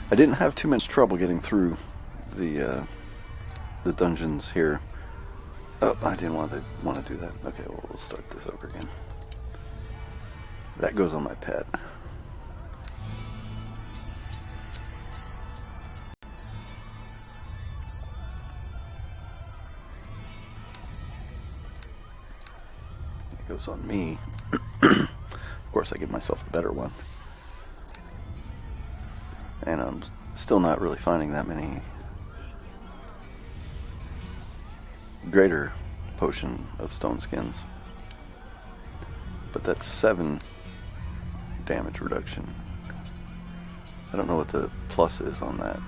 I didn't have too much trouble getting through the dungeons here. Oh, I didn't want to do that. Okay, well, we'll start this over again. That goes on my pet. It goes on me. Of course, I give myself the better one. And I'm still not really finding that many greater potion of stone skins. But that's 7 damage reduction. I don't know what the plus is on that.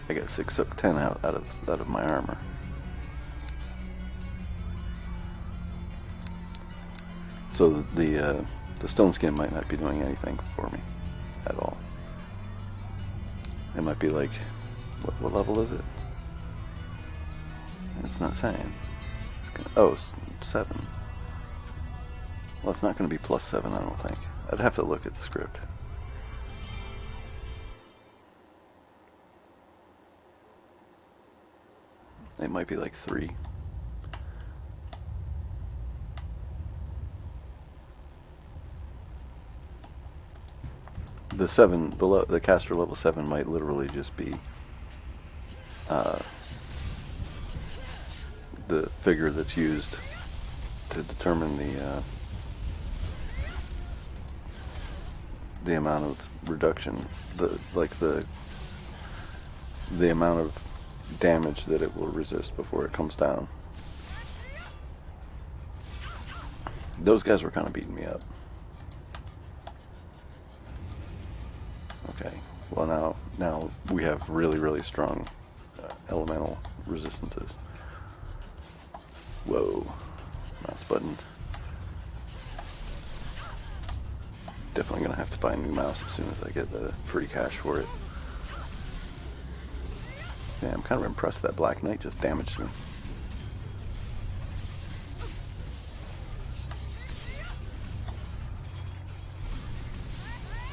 I got 6 up 10 out of my armor. So the stone skin might not be doing anything for me at all. It might be like, what level is it? It's not saying. It's gonna, oh, it's 7. Well, it's not going to be plus 7, I don't think. I'd have to look at the script. It might be like 3. The 7, the caster level 7 might literally just be the figure that's used to determine the amount of reduction, the amount of damage that it will resist before it comes down. Those guys were kind of beating me up. Okay, well now we have really strong elemental resistances. Whoa, mouse button. Definitely gonna have to buy a new mouse as soon as I get the free cash for it. Yeah, I'm kind of impressed that Black Knight just damaged me.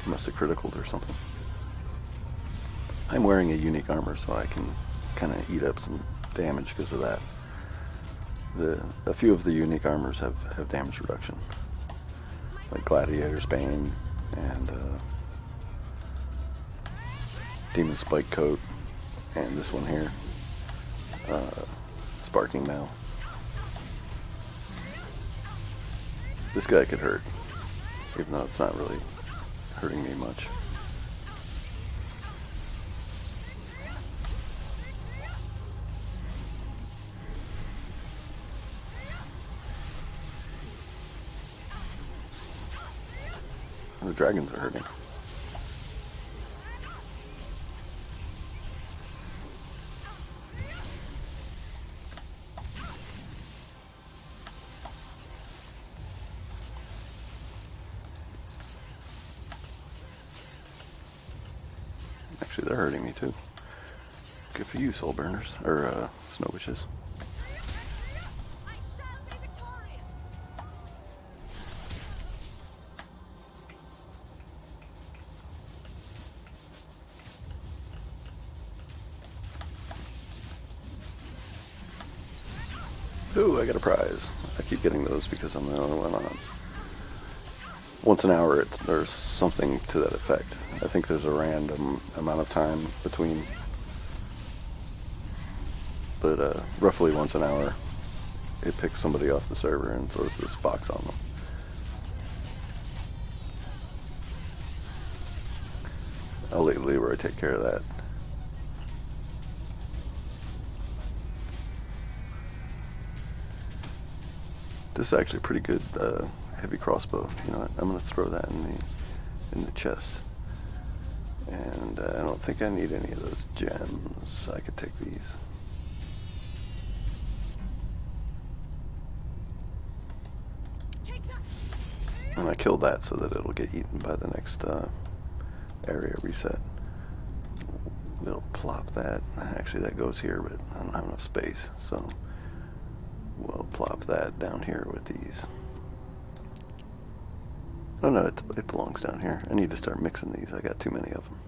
He must have criticaled or something. I'm wearing a unique armor, so I can kind of eat up some damage because of that. A few of the unique armors have damage reduction, like Gladiator's Bane and Demon Spike Coat, and this one here, Sparking Mail. This guy could hurt, even though it's not really hurting me much. The dragons are hurting. Actually, they're hurting me too. Good for you, soul burners, or snow witches. Ooh, I got a prize. I keep getting those because I'm the only one on them. Once an hour, there's something to that effect. I think there's a random amount of time between, but roughly once an hour, it picks somebody off the server and throws this box on them. I'll let Leroy take care of that. This is actually a pretty good heavy crossbow. You know what? I'm gonna throw that in the chest. And I don't think I need any of those gems. I could take these. And I killed that so that it'll get eaten by the next area reset. We'll plop that. Actually, that goes here, but I don't have enough space, so we'll plop that down here with these. Oh no, it belongs down here. I need to start mixing these. I got too many of them.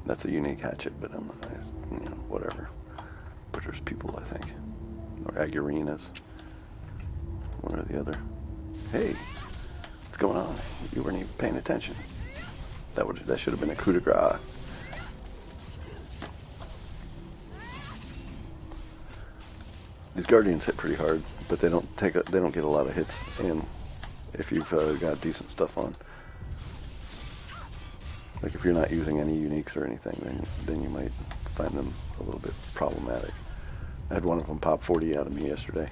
That's a unique hatchet, but I'm not, you know, whatever. Butcher's people, I think. Or Agarinas. One or the other. Hey, what's going on? You weren't even paying attention. That should have been a coup de grace. These Guardians hit pretty hard, but they don't get a lot of hits in if you've got decent stuff on. Like if you're not using any uniques or anything, then you might find them a little bit problematic. I had one of them pop 40 out of me yesterday.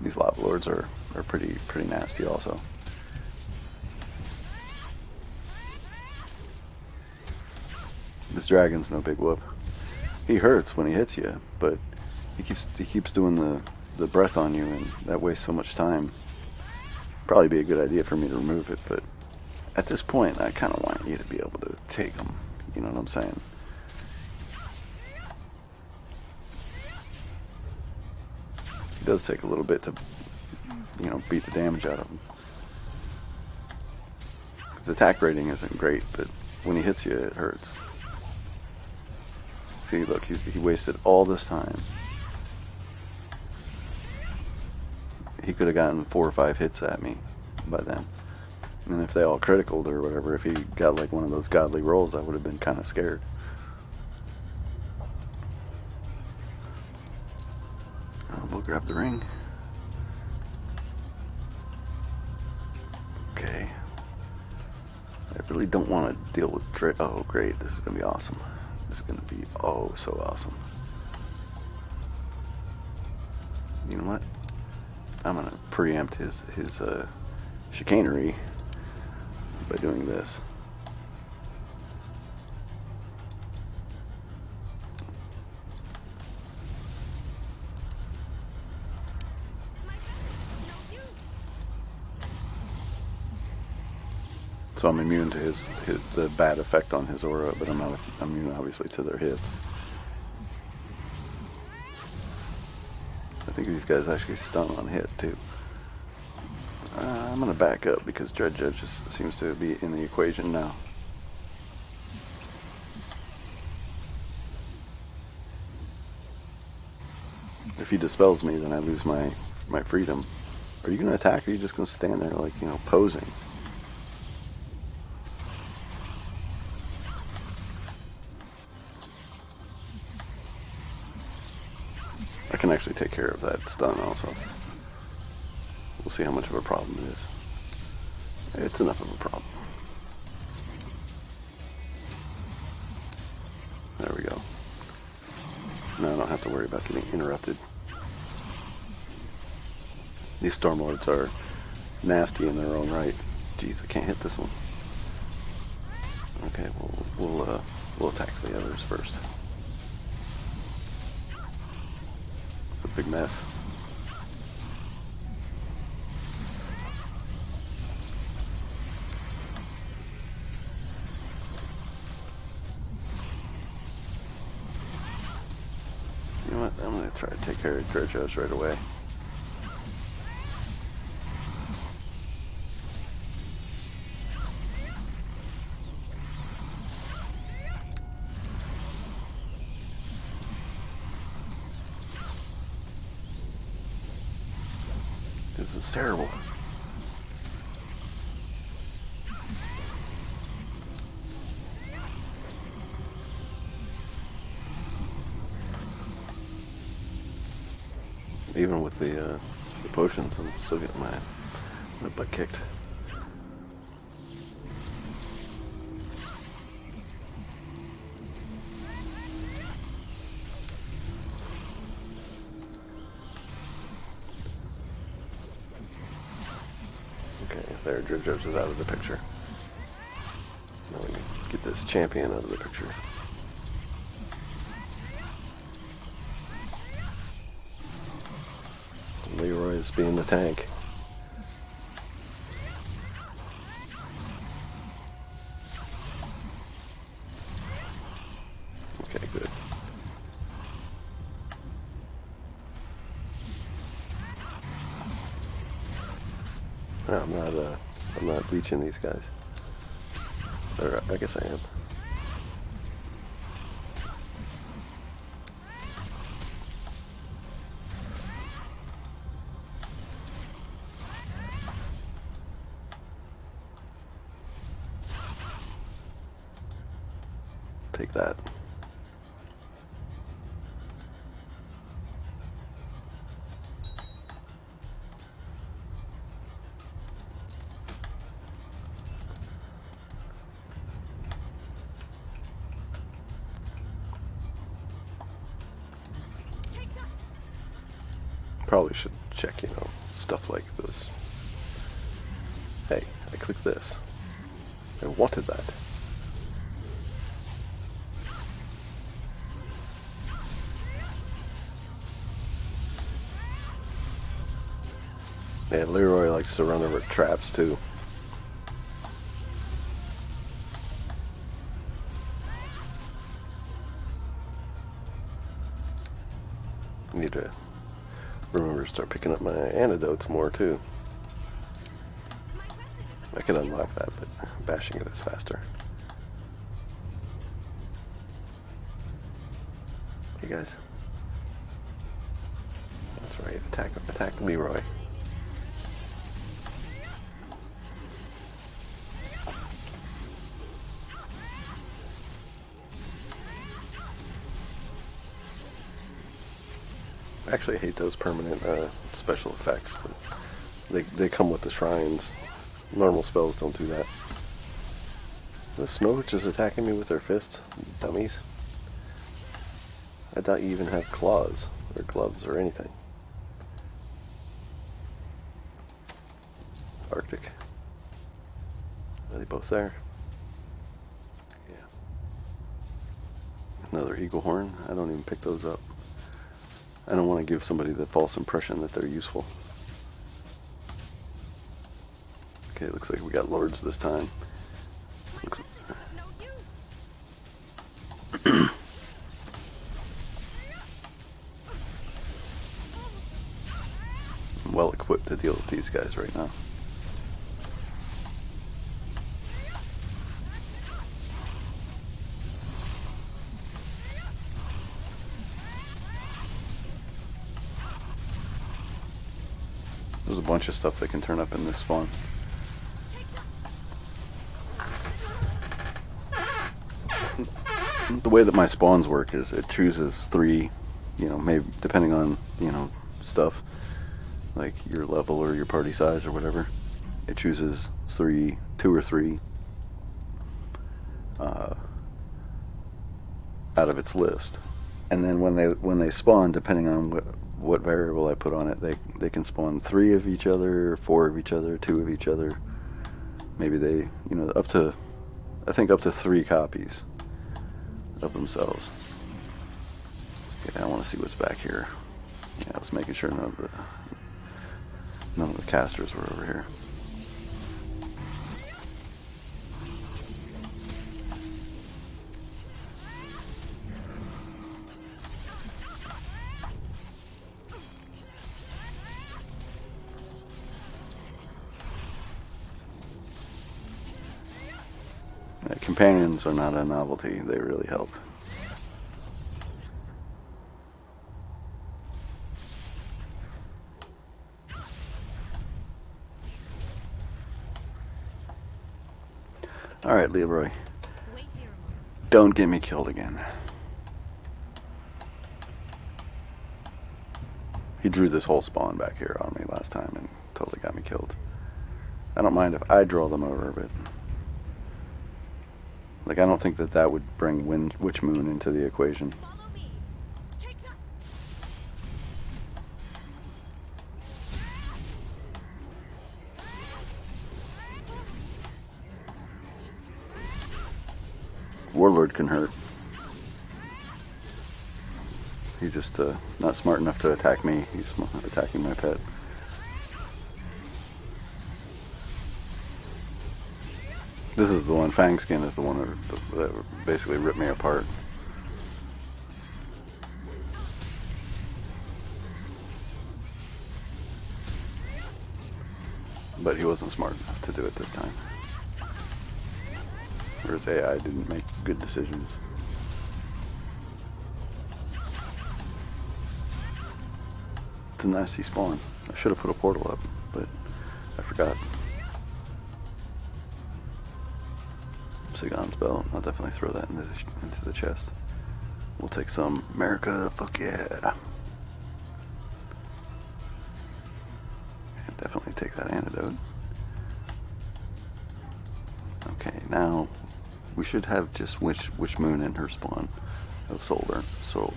These Lava Lords are pretty nasty also. This dragon's no big whoop. He hurts when he hits you, but he keeps doing the breath on you, and that wastes so much time. Probably be a good idea for me to remove it, but at this point, I kind of want you to be able to take him. You know what I'm saying? It does take a little bit to, you know, beat the damage out of him. His attack rating isn't great, but when he hits you, it hurts. See, look, he wasted all this time. He could have gotten 4 or 5 hits at me by then. And if they all criticaled or whatever, if he got like one of those godly rolls, I would have been kind of scared. We'll grab the ring. Okay. I really don't want to deal with oh, great. This is going to be awesome. This is going to be oh so awesome. You know what? I'm going to preempt his chicanery by doing this. So I'm immune to the bad effect on his aura, but I'm not immune obviously to their hits. I think these guys actually stun on hit too. I'm gonna back up because Dread Judge just seems to be in the equation now. If he dispels me, then I lose my freedom. Are you gonna attack, or are you just gonna stand there like, you know, posing? I can actually take care of that stun also. We'll see how much of a problem it is. It's enough of a problem. There we go. Now I don't have to worry about getting interrupted. These Stormlords are nasty in their own right. Jeez, I can't hit this one. Okay, we'll attack the others first. It's a big mess. You know what? I'm going to try to take care of Dredgeos right away. This is terrible. Even with the potions, I'm still getting my butt kicked. Okay, there, Dredgeos is out of the picture. Now we get this champion out of the picture. Leroy's being the tank. Okay, good. No, I'm not leeching these guys. Or I guess I am. Take that. Probably should check, you know, stuff like this. Hey, I clicked this. I wanted that. Yeah, Leroy likes to run over traps too. Need to remember to start picking up my antidotes more too. I can unlock that, but bashing it is faster. Hey guys. That's right, attack Leroy. I actually hate those permanent special effects, but they come with the shrines. Normal spells don't do that. The Snow Witch is attacking me with their fists, dummies. I doubt you even have claws, or gloves, or anything. Arctic. Are they both there? Yeah. Another eagle horn. I don't even pick those up. I don't want to give somebody the false impression that they're useful. Okay, looks like we got lords this time. Looks I'm well equipped to deal with these guys right now. There's a bunch of stuff that can turn up in this spawn. The way that my spawns work is it chooses 3, you know, maybe depending on, you know, stuff like your level or your party size or whatever. It chooses 2 or 3 out of its list, and then when they spawn, depending on what variable I put on it, they can spawn 3 of each other, 4 of each other, 2 of each other. Maybe they, you know, I think up to 3 copies of themselves. Okay, I want to see what's back here. Yeah, I was making sure none of the casters were over here. Companions are not a novelty, they really help. Alright, Leroy. Don't get me killed again. He drew this whole spawn back here on me last time and totally got me killed. I don't mind if I draw them over, but like, I don't think that would bring Witch Moon into the equation. Warlord can hurt. He's just not smart enough to attack me. He's attacking my pet. This is the one, Fangskin is the one that basically ripped me apart. But he wasn't smart enough to do it this time. Or his AI didn't make good decisions. It's a nasty spawn. I should have put a portal up, but I forgot. Sigon's belt. I'll definitely throw that into the chest. We'll take some. America, fuck yeah. And definitely take that antidote. Okay, now we should have just witch moon in her spawn of Solar. So,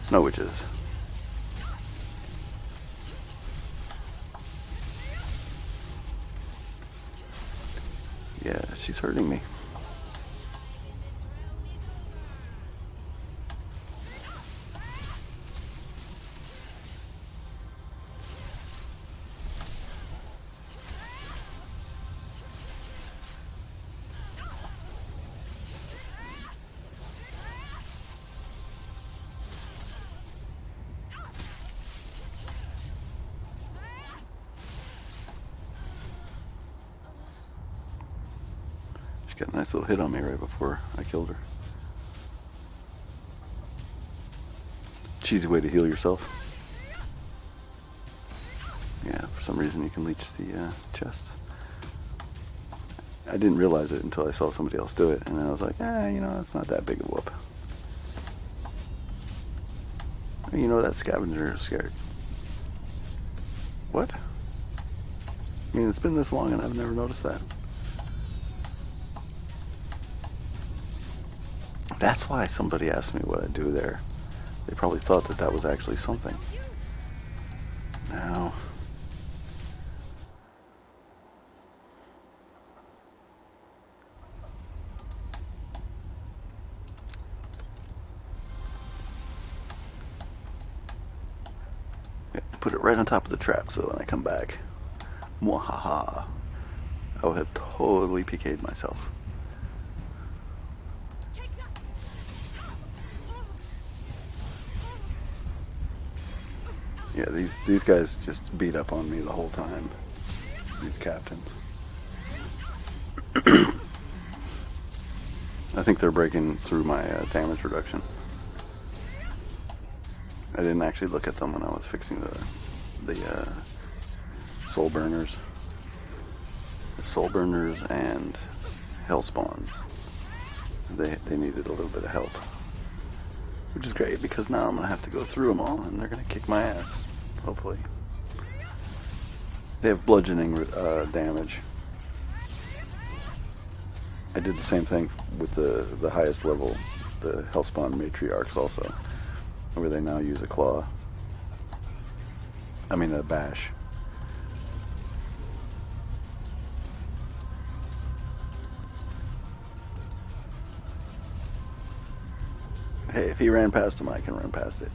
snow witches. Yeah, she's hurting me. She got a nice little hit on me right before I killed her. Cheesy way to heal yourself. Yeah, for some reason you can leech the chests. I didn't realize it until I saw somebody else do it, and then I was like, you know, it's not that big a whoop. You know, that scavenger is scared. What? I mean, it's been this long and I've never noticed that. That's why somebody asked me what I do there. They probably thought that that was actually something. Now, yeah, put it right on top of the trap so when I come back, mwahaha, I will have totally PK'd myself. Yeah, these guys just beat up on me the whole time. These captains. I think they're breaking through my damage reduction. I didn't actually look at them when I was fixing the soul burners. The soul burners and hell spawns. They needed a little bit of help. Which is great, because now I'm going to have to go through them all, and they're going to kick my ass, hopefully. They have bludgeoning damage. I did the same thing with the highest level, the Hellspawn Matriarchs also, where they now use a claw. I mean a bash. Hey, if he ran past him, I can run past it.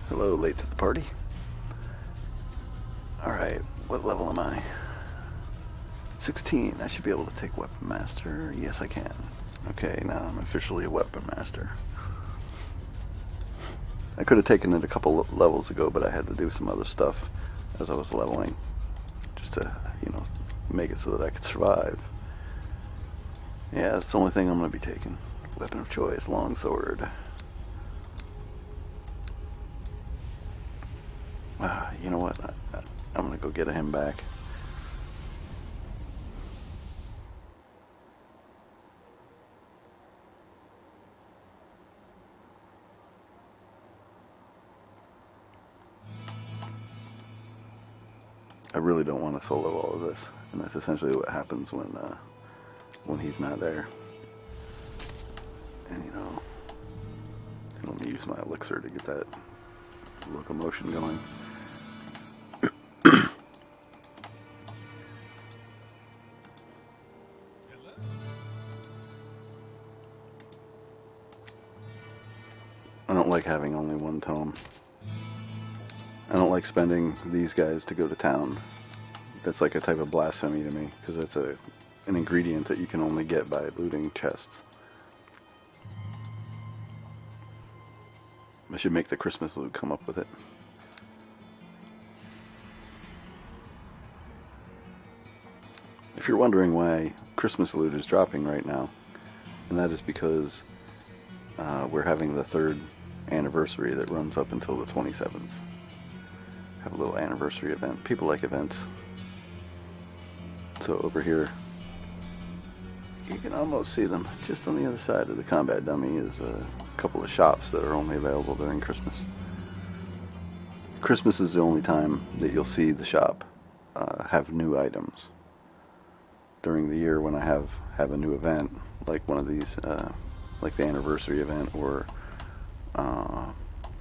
Hello, late to the party. Alright, what level am I? 16. I should be able to take Weapon Master. Yes, I can. Okay, now I'm officially a Weapon Master. I could have taken it a couple levels ago, but I had to do some other stuff as I was leveling. Just to, you know, make it so that I could survive. Yeah, that's the only thing I'm going to be taking. Weapon of choice, longsword. You know what? I'm going to go get him back. I really don't want to solo all of this, and that's essentially what happens when he's not there. And you know, let me use my elixir to get that locomotion going. I don't like having only one tome. I don't like spending these guys to go to town. That's like a type of blasphemy to me, because that's an ingredient that you can only get by looting chests. I should make the Christmas loot come up with it. if you're wondering why Christmas loot is dropping right now, and that is because we're having the 3rd anniversary that runs up until the 27th. Have a little anniversary event. People like events. So over here, you can almost see them. Just on the other side of the combat dummy is a couple of shops that are only available during Christmas. Christmas is the only time that you'll see the shop have new items. During the year when I have a new event, like one of these, like the anniversary event, or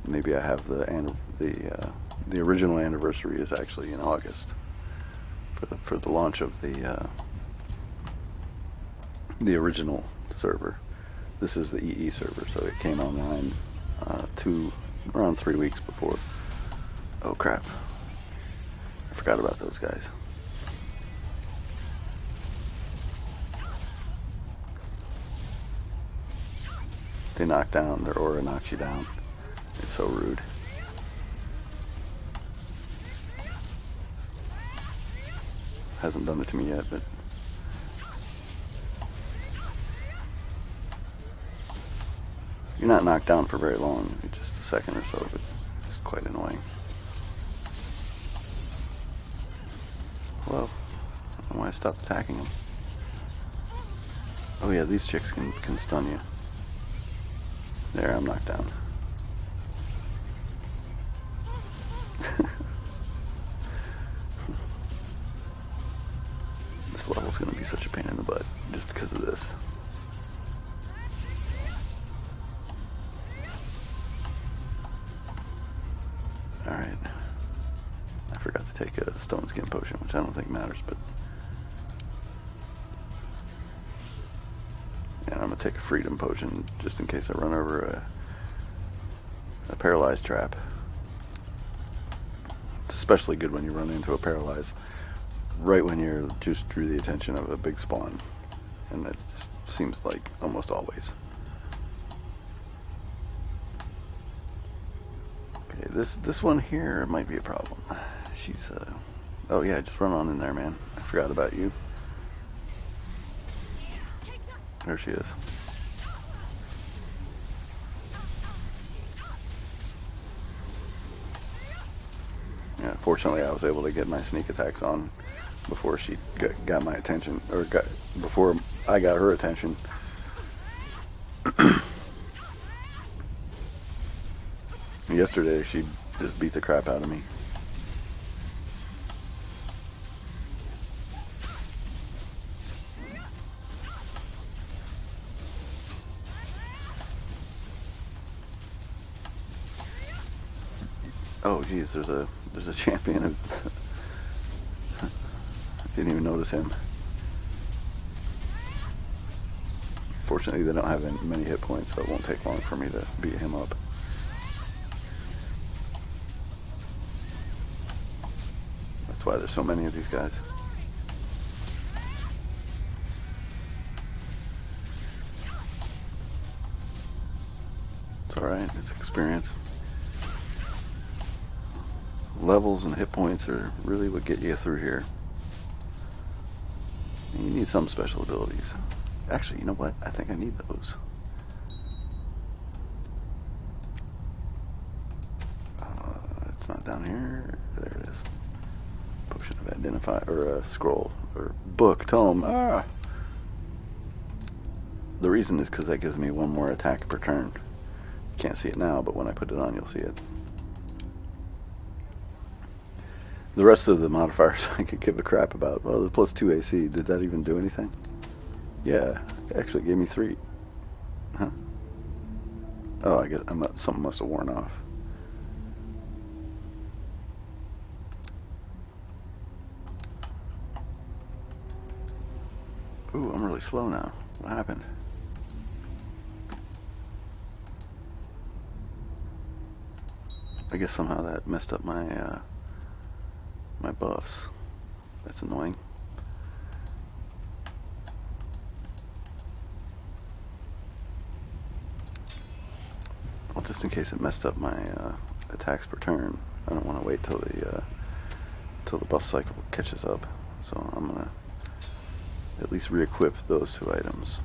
maybe I have the original anniversary is actually in August for the launch of the original server. This is the EE server, so it came online around 3 weeks before. Oh crap! I forgot about those guys. They knock down, their aura knocks you down. It's so rude. Hasn't done it to me yet, but you're not knocked down for very long, just a second or so, but it's quite annoying. Well, I don't know why I stopped attacking them. Oh yeah, these chicks can stun you. There, I'm knocked down. This level's gonna be such a pain in the butt, just because of this. Alright. I forgot to take a stone skin potion, which I don't think matters, but... And I'm gonna take a freedom potion, just in case I run over a paralyzed trap. It's especially good when you run into a paralyzed right when you're just drew the attention of a big spawn, and that just seems like almost always. Okay, this one here might be a problem. She's oh yeah, just run on in there, man. I forgot about you. There she is. Yeah, fortunately I was able to get my sneak attacks on before she got my attention, or before I got her attention. Yesterday she just beat the crap out of me. Oh geez, there's a champion of didn't even notice him. Fortunately they don't have many hit points, so it won't take long for me to beat him up. That's why there's so many of these guys. It's alright, it's experience. Levels and hit points are really what get you through here. And you need some special abilities. Actually, you know what? I think I need those. It's not down here. There it is. Potion of identify, or a scroll, or book, tome. Ah! The reason is because that gives me one more attack per turn. You can't see it now, but when I put it on, you'll see it. The rest of the modifiers I could give a crap about. Well, the plus 2 AC, did that even do anything? Yeah, it actually gave me 3. Huh? Oh, I guess something must have worn off. Ooh, I'm really slow now. What happened? I guess somehow that messed up my my buffs. That's annoying. Well, just in case it messed up my attacks per turn, I don't want to wait till the buff cycle catches up. So I'm gonna at least re-equip those 2 items.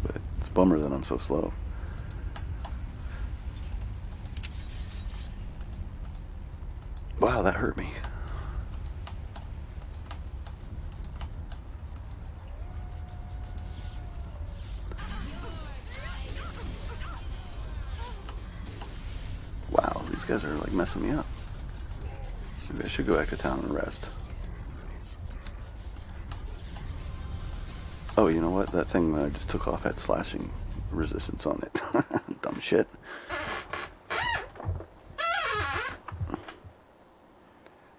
But it's a bummer that I'm so slow. Wow, that hurt me. Wow, these guys are like messing me up. Maybe I should go back to town and rest. Oh, you know what? That thing that I just took off had slashing resistance on it. Dumb shit.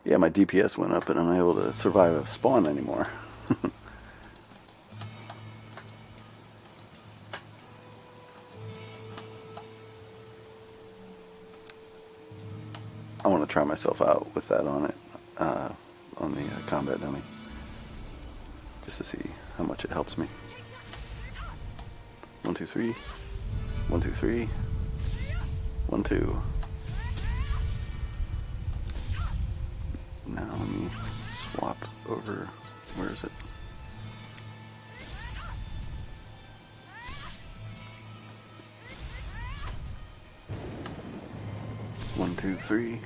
Yeah, my DPS went up and I'm able to survive a spawn anymore. I want to try myself out with that on it, on the combat dummy, just to see how much it helps me. 1, 2, 3. 1, 2, 3. 1, 2. Now let me swap over. Where is it? One, two, three.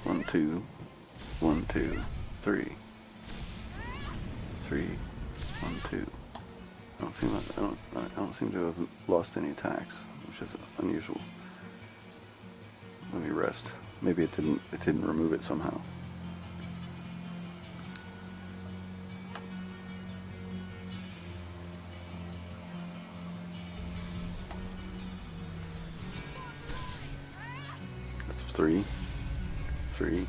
1, 2. 1, 2, 3. 3. 1, 2. I don't seem to have lost any attacks, which is unusual. Let me rest. Maybe it didn't remove it somehow. That's 3. 3.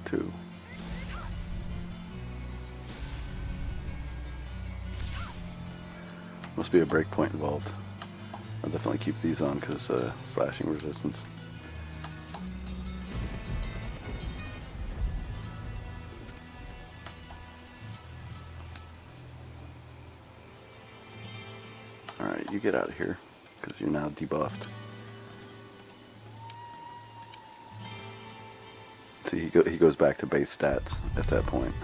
2. Must be a breakpoint involved. I'll definitely keep these on because slashing resistance. Alright, you get out of here because you're now debuffed. See, he goes back to base stats at that point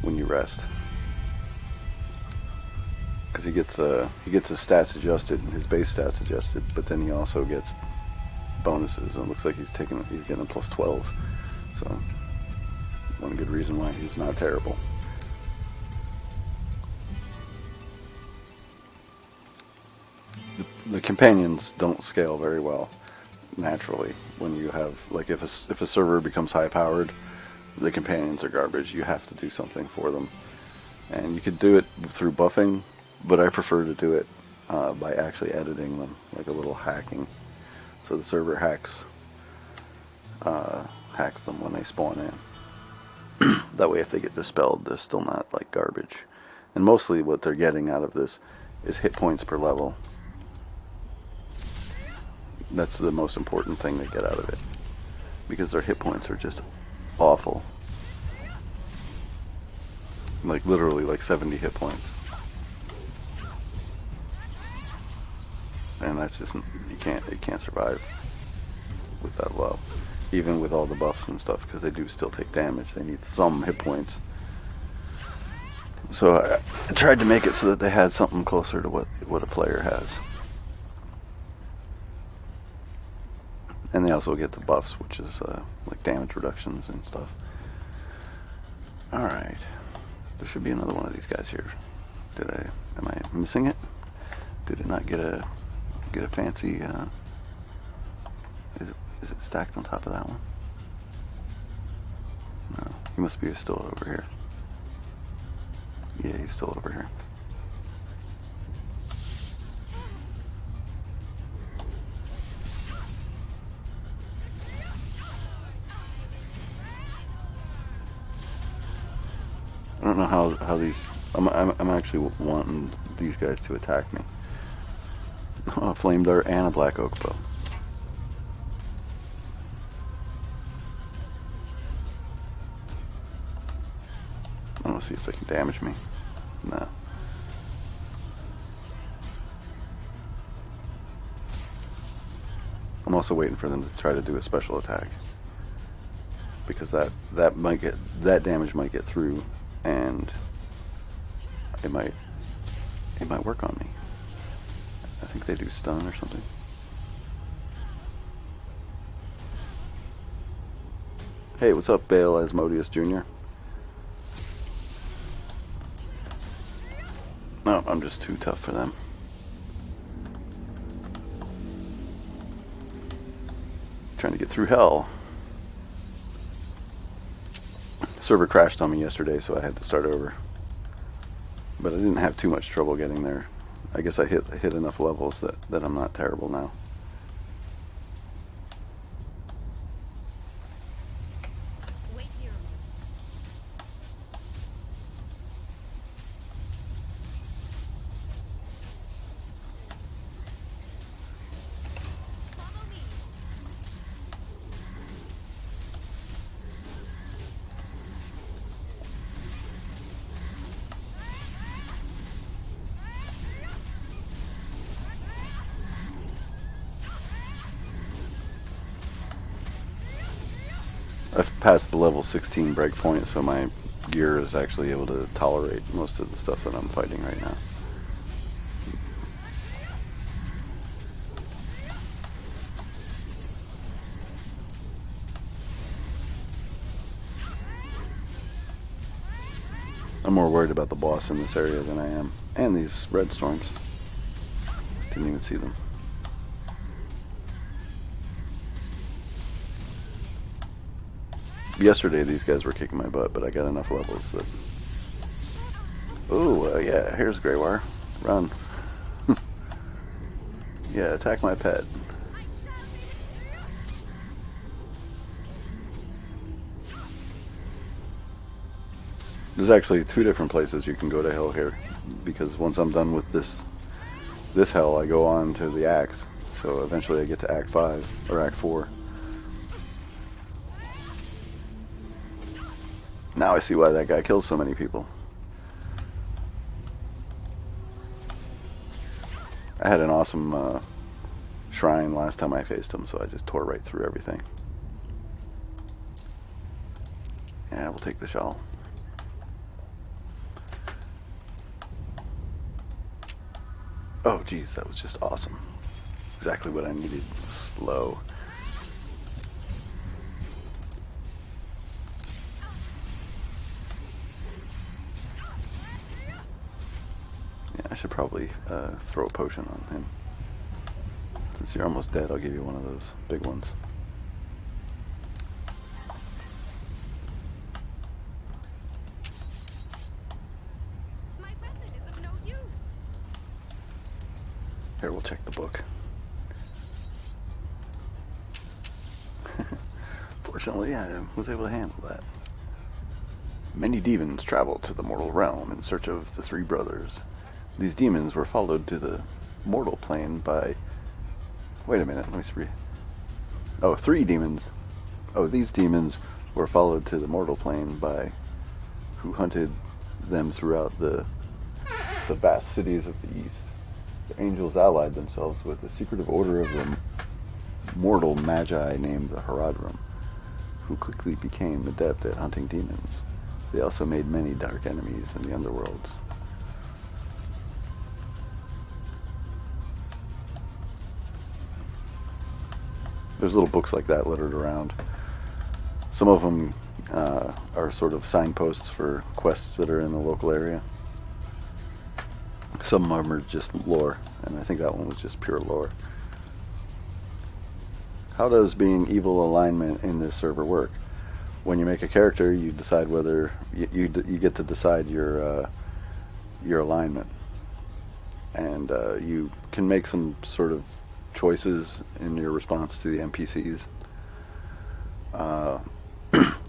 when you rest. Because he gets his stats adjusted, his base stats adjusted, but then he also gets bonuses. And it looks like he's getting a plus 12. So one good reason why he's not terrible. The companions don't scale very well naturally when you have, like, if a server becomes high powered, the companions are garbage. You have to do something for them, and you could do it through buffing. But I prefer to do it by actually editing them, like a little hacking. So the server hacks them when they spawn in. That way if they get dispelled, they're still not like garbage. And mostly what they're getting out of this is hit points per level. That's the most important thing they get out of it. Because their hit points are just awful. Like literally like 70 hit points. And that's just, it can't survive with that low, even with all the buffs and stuff, because they do still take damage. They need some hit points. So I tried to make it so that they had something closer to what a player has. And they also get the buffs, which is like damage reductions and stuff. Alright, there should be another one of these guys here. Am I missing it? Did it not get a fancy, is it stacked on top of that one? No, he must be still over here. Yeah, he's still over here. I don't know how these, I'm actually wanting these guys to attack me. A flame dart and a black oak bow. I want to see if they can damage me. No. I'm also waiting for them to try to do a special attack, because that damage might get through and it might work on me. I think they do stun or something. Hey, what's up, Bale Asmodeus Jr.? No, I'm just too tough for them. Trying to get through hell. Server crashed on me yesterday, so I had to start over. But I didn't have too much trouble getting there. I guess I hit enough levels that I'm not terrible now. Wait here. Follow me. I've passed the level 16 breakpoint, so my gear is actually able to tolerate most of the stuff that I'm fighting right now. I'm more worried about the boss in this area than I am. And these red storms. Didn't even see them. Yesterday these guys were kicking my butt, but I got enough levels that... Ooh, yeah, here's Greywire. Run. Yeah, attack my pet. There's actually 2 different places you can go to hell here, because once I'm done with this hell, I go on to the axe. So eventually I get to Act 5, or Act 4. Now I see why that guy killed so many people. I had an awesome shrine last time I faced him, so I just tore right through everything. Yeah, we'll take the shawl. Oh, geez, that was just awesome. Exactly what I needed. Slow. Yeah, I should probably throw a potion on him. Since you're almost dead, I'll give you one of those big ones. My weapon is of no use. Here, we'll check the book. Fortunately, I was able to handle that. Many demons traveled to the mortal realm in search of the 3 brothers. These demons were followed to the mortal plane by... Wait a minute, let me see. Oh, 3 demons. Oh, these demons were followed to the mortal plane by... who hunted them throughout the vast cities of the east. The angels allied themselves with the secretive order of the mortal magi named the Herodrum, who quickly became adept at hunting demons. They also made many dark enemies in the underworlds. There's little books like that littered around. Some of them are sort of signposts for quests that are in the local area. Some of them are just lore, and I think that one was just pure lore. How does being evil alignment in this server work? When you make a character, you decide whether you get to decide your alignment, and you can make some sort of choices in your response to the NPCs.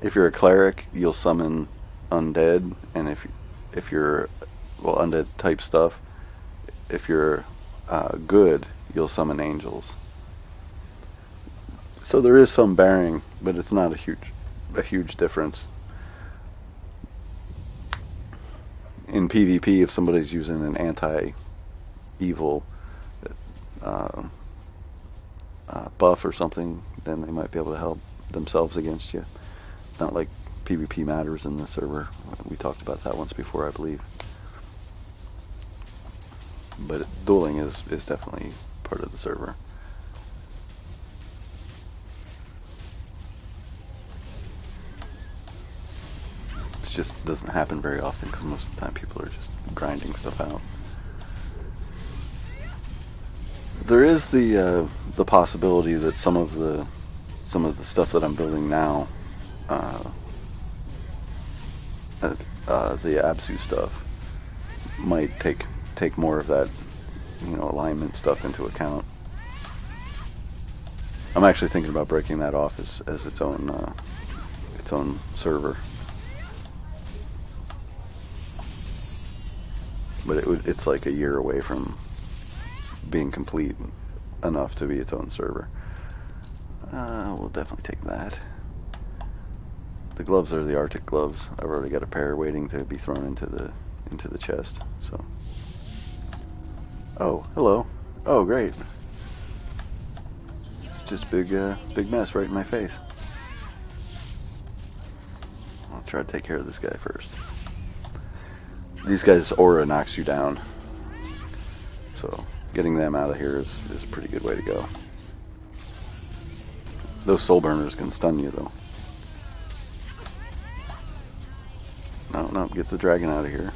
If you're a cleric, you'll summon undead, and if you're undead type stuff. If you're good, you'll summon angels. So there is some bearing, but it's not a huge difference. In PvP, if somebody's using an anti-evil buff or something, then they might be able to help themselves against you. Not like PvP matters in this server. We talked about that once before, I believe. But dueling is definitely part of the server. It just doesn't happen very often because most of the time people are just grinding stuff out. There is the possibility that some of the stuff that I'm building now, the Absu stuff, might take more of that, alignment stuff into account. I'm actually thinking about breaking that off as its own server. But it's like a year away from being complete enough to be its own server. We'll definitely take that. The gloves are the Arctic gloves. I've already got a pair waiting to be thrown into the chest. So. Oh, hello. Oh, great. It's just big mess right in my face. I'll try to take care of this guy first. These guys' aura knocks you down, so getting them out of here is a pretty good way to go. Those soul burners can stun you, though. No, get the dragon out of here.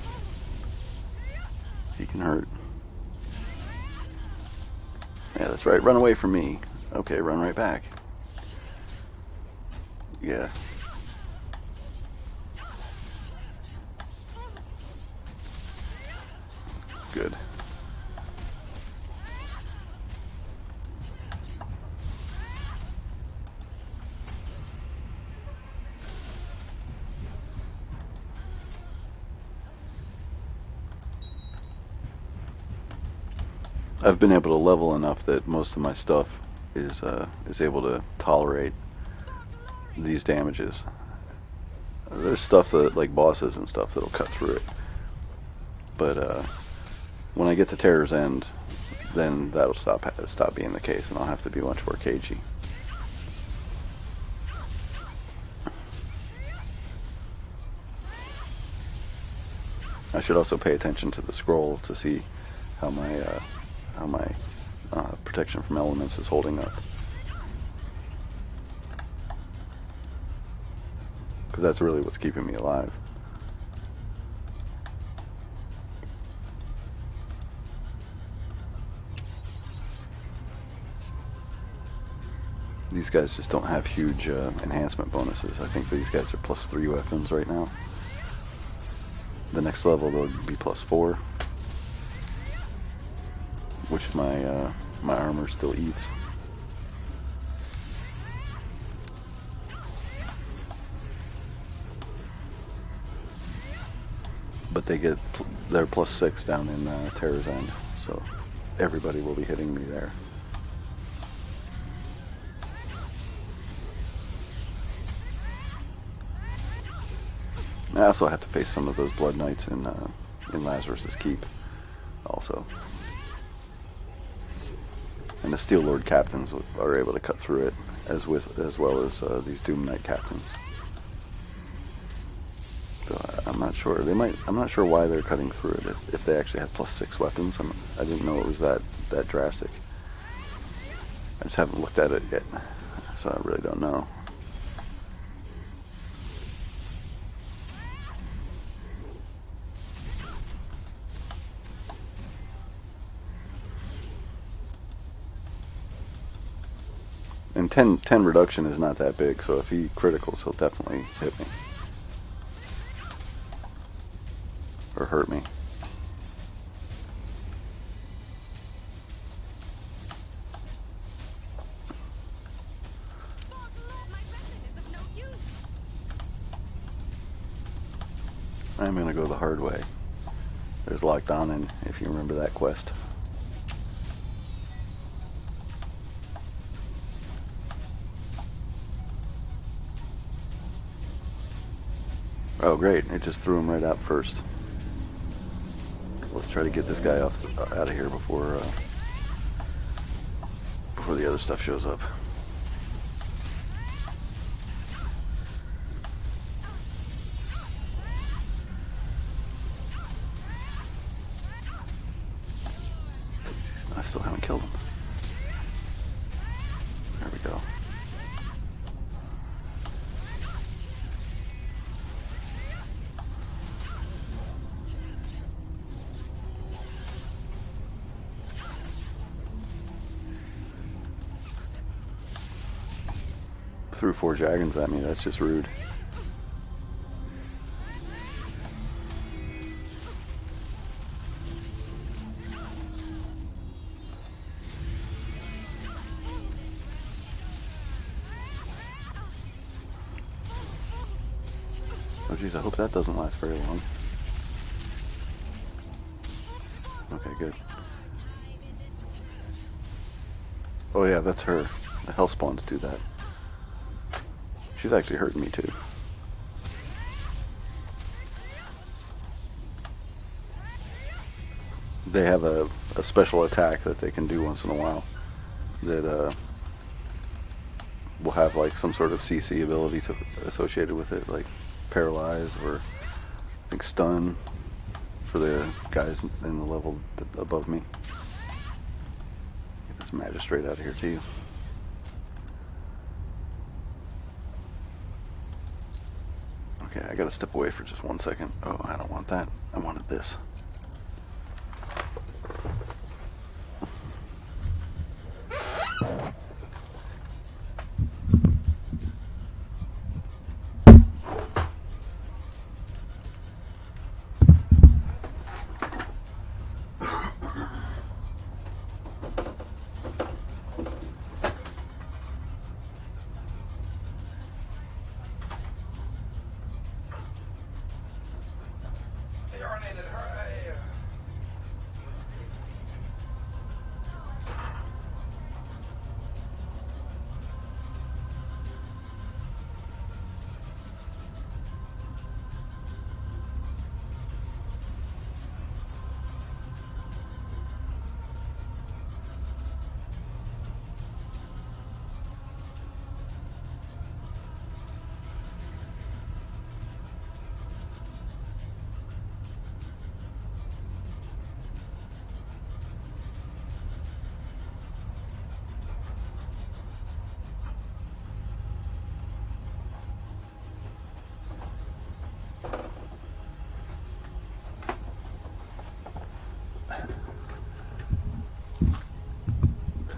He can hurt. Yeah, that's right. Run away from me. Okay, run right back. Yeah. Good. I've been able to level enough that most of my stuff is able to tolerate these damages. There's stuff that, like bosses and stuff, that'll cut through it. But when I get to Terror's End, then that'll stop being the case, and I'll have to be much more cagey. I should also pay attention to the scroll to see how my protection from elements is holding up, because that's really what's keeping me alive. These guys just don't have huge enhancement bonuses. I think these guys are +3 weapons right now. The next level they'll be +4, which my armor still eats. But they're +6 down in Terror's End, so everybody will be hitting me there. I also have to face some of those Blood Knights in Lazarus's Keep, also. And the Steel Lord captains are able to cut through it, as well as these Doom Knight captains. So I'm not sure. I'm not sure why they're cutting through it. If they actually have +6 weapons, I didn't know it was that drastic. I just haven't looked at it yet, so I really don't know. And 10 reduction is not that big, so if he criticals, he'll definitely hit me. Or hurt me. I'm gonna go the hard way. There's Locked On, and if you remember that quest. Oh great, it just threw him right out first. Let's try to get this guy out of here before the other stuff shows up. still haven't killed him. There we go. Threw 4 dragons at me, that's just rude. Oh geez, I hope that doesn't last very long. Okay, good. Oh yeah, that's her. The hell spawns do that. She's actually hurting me too. They have a special attack that they can do once in a while that will have like some sort of CC ability associated with it, like paralyze or I think stun for the guys in the level above me. Get this magistrate out of here too. Okay, I gotta step away for just 1 second. Oh, I don't want that. I wanted this.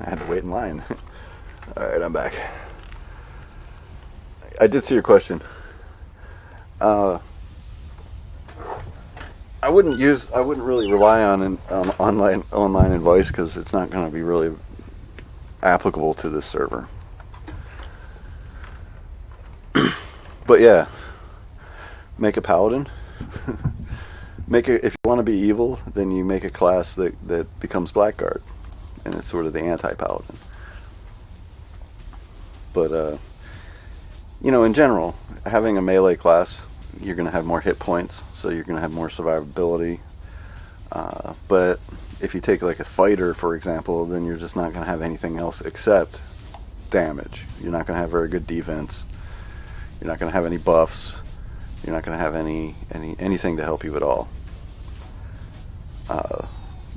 I had to wait in line. Alright, I'm back. I did see your question. I wouldn't really rely on an online advice because it's not going to be really applicable to this server. But yeah, make a paladin. If you want to be evil, then you make a class that becomes Blackguard, and it's sort of the anti-paladin. But in general, having a melee class, you're going to have more hit points, so you're going to have more survivability. But if you take like a fighter, for example, then you're just not going to have anything else except damage. You're not going to have very good defense. You're not going to have any buffs. You're not going to have anything to help you at all.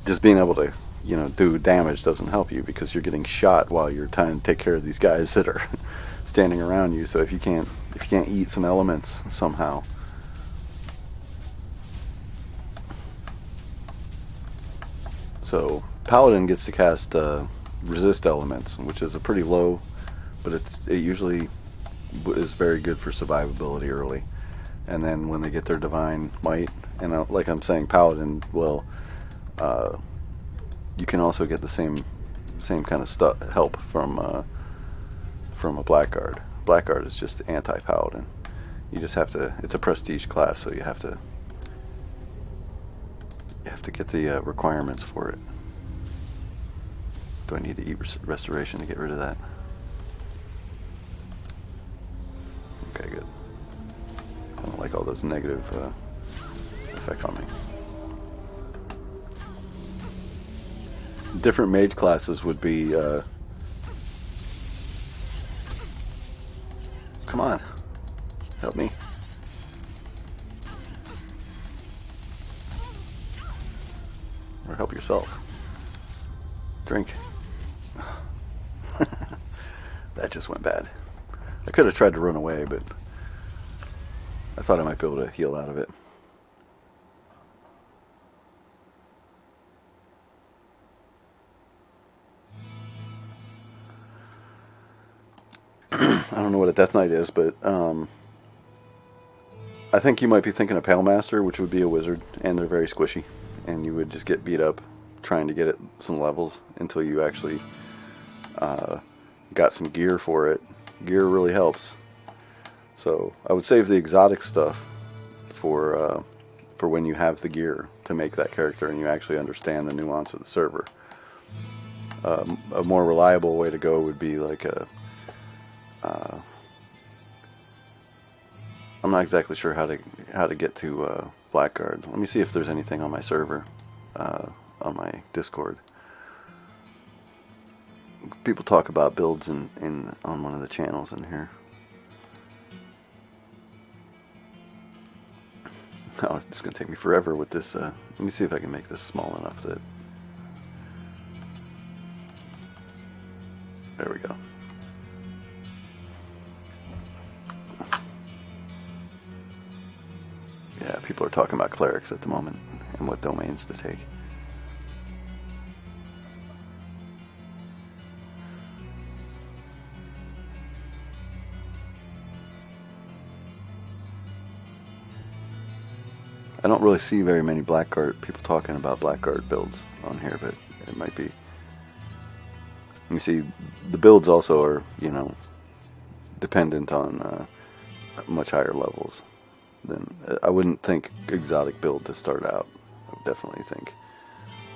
Just being able to, do damage doesn't help you because you're getting shot while you're trying to take care of these guys that are standing around you. So if you can't eat some elements somehow, so Paladin gets to cast resist elements, which is a pretty low, but it usually is very good for survivability early. And then when they get their divine might, and like I'm saying, Paladin will, you can also get the same kind of help from a Blackguard. Blackguard is just anti-Paladin. You just have to. It's a prestige class, so you have to get the requirements for it. Do I need to eat restoration to get rid of that? Okay, good. I don't like all those negative effects on me. Different mage classes would be come on, help me. Or help yourself. Drink. That just went bad. I could have tried to run away, but I thought I might be able to heal out of it. I don't know what a Death Knight is, but I think you might be thinking of Pale Master, which would be a wizard, and they're very squishy, and you would just get beat up trying to get it some levels until you actually got some gear for it. Gear really helps. So I would save the exotic stuff for when you have the gear to make that character and you actually understand the nuance of the server. A more reliable way to go would be like a I'm not exactly sure how to get to Blackguard. Let me see if there's anything on my server, on my Discord. People talk about builds on one of the channels in here. Oh, it's going to take me forever with this. Let me see if I can make this small enough that... There we go. Yeah, people are talking about clerics at the moment and what domains to take. I don't really see very many Blackguard people talking about Blackguard builds on here, but it might be. You see, the builds also are, you know, dependent on much higher levels. Then I wouldn't think exotic build to start out. I would definitely think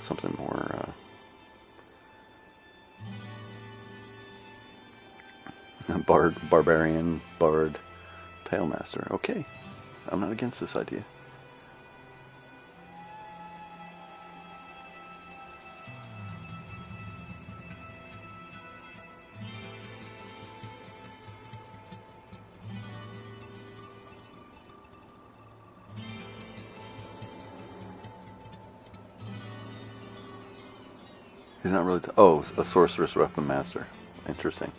something more barbarian, bard, pale master. Okay, I'm not against this idea. He's not really... oh, a sorceress weapon master. Interesting.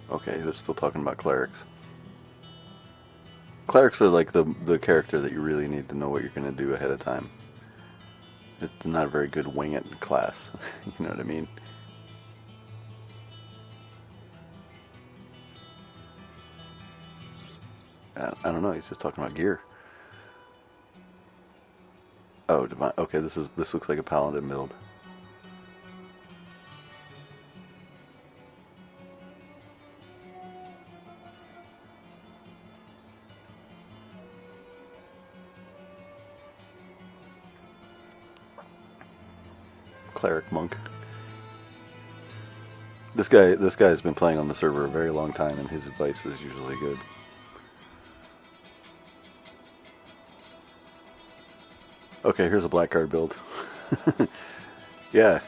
Okay, they're still talking about clerics. Clerics are like the character that you really need to know what you're going to do ahead of time. It's not a very good wing it class. You know what I mean? I don't know. He's just talking about gear. Oh, divine. Okay, this looks like a paladin build. Cleric monk. This guy's been playing on the server a very long time, and his advice is usually good. Okay, here's a Blackguard build. Yeah,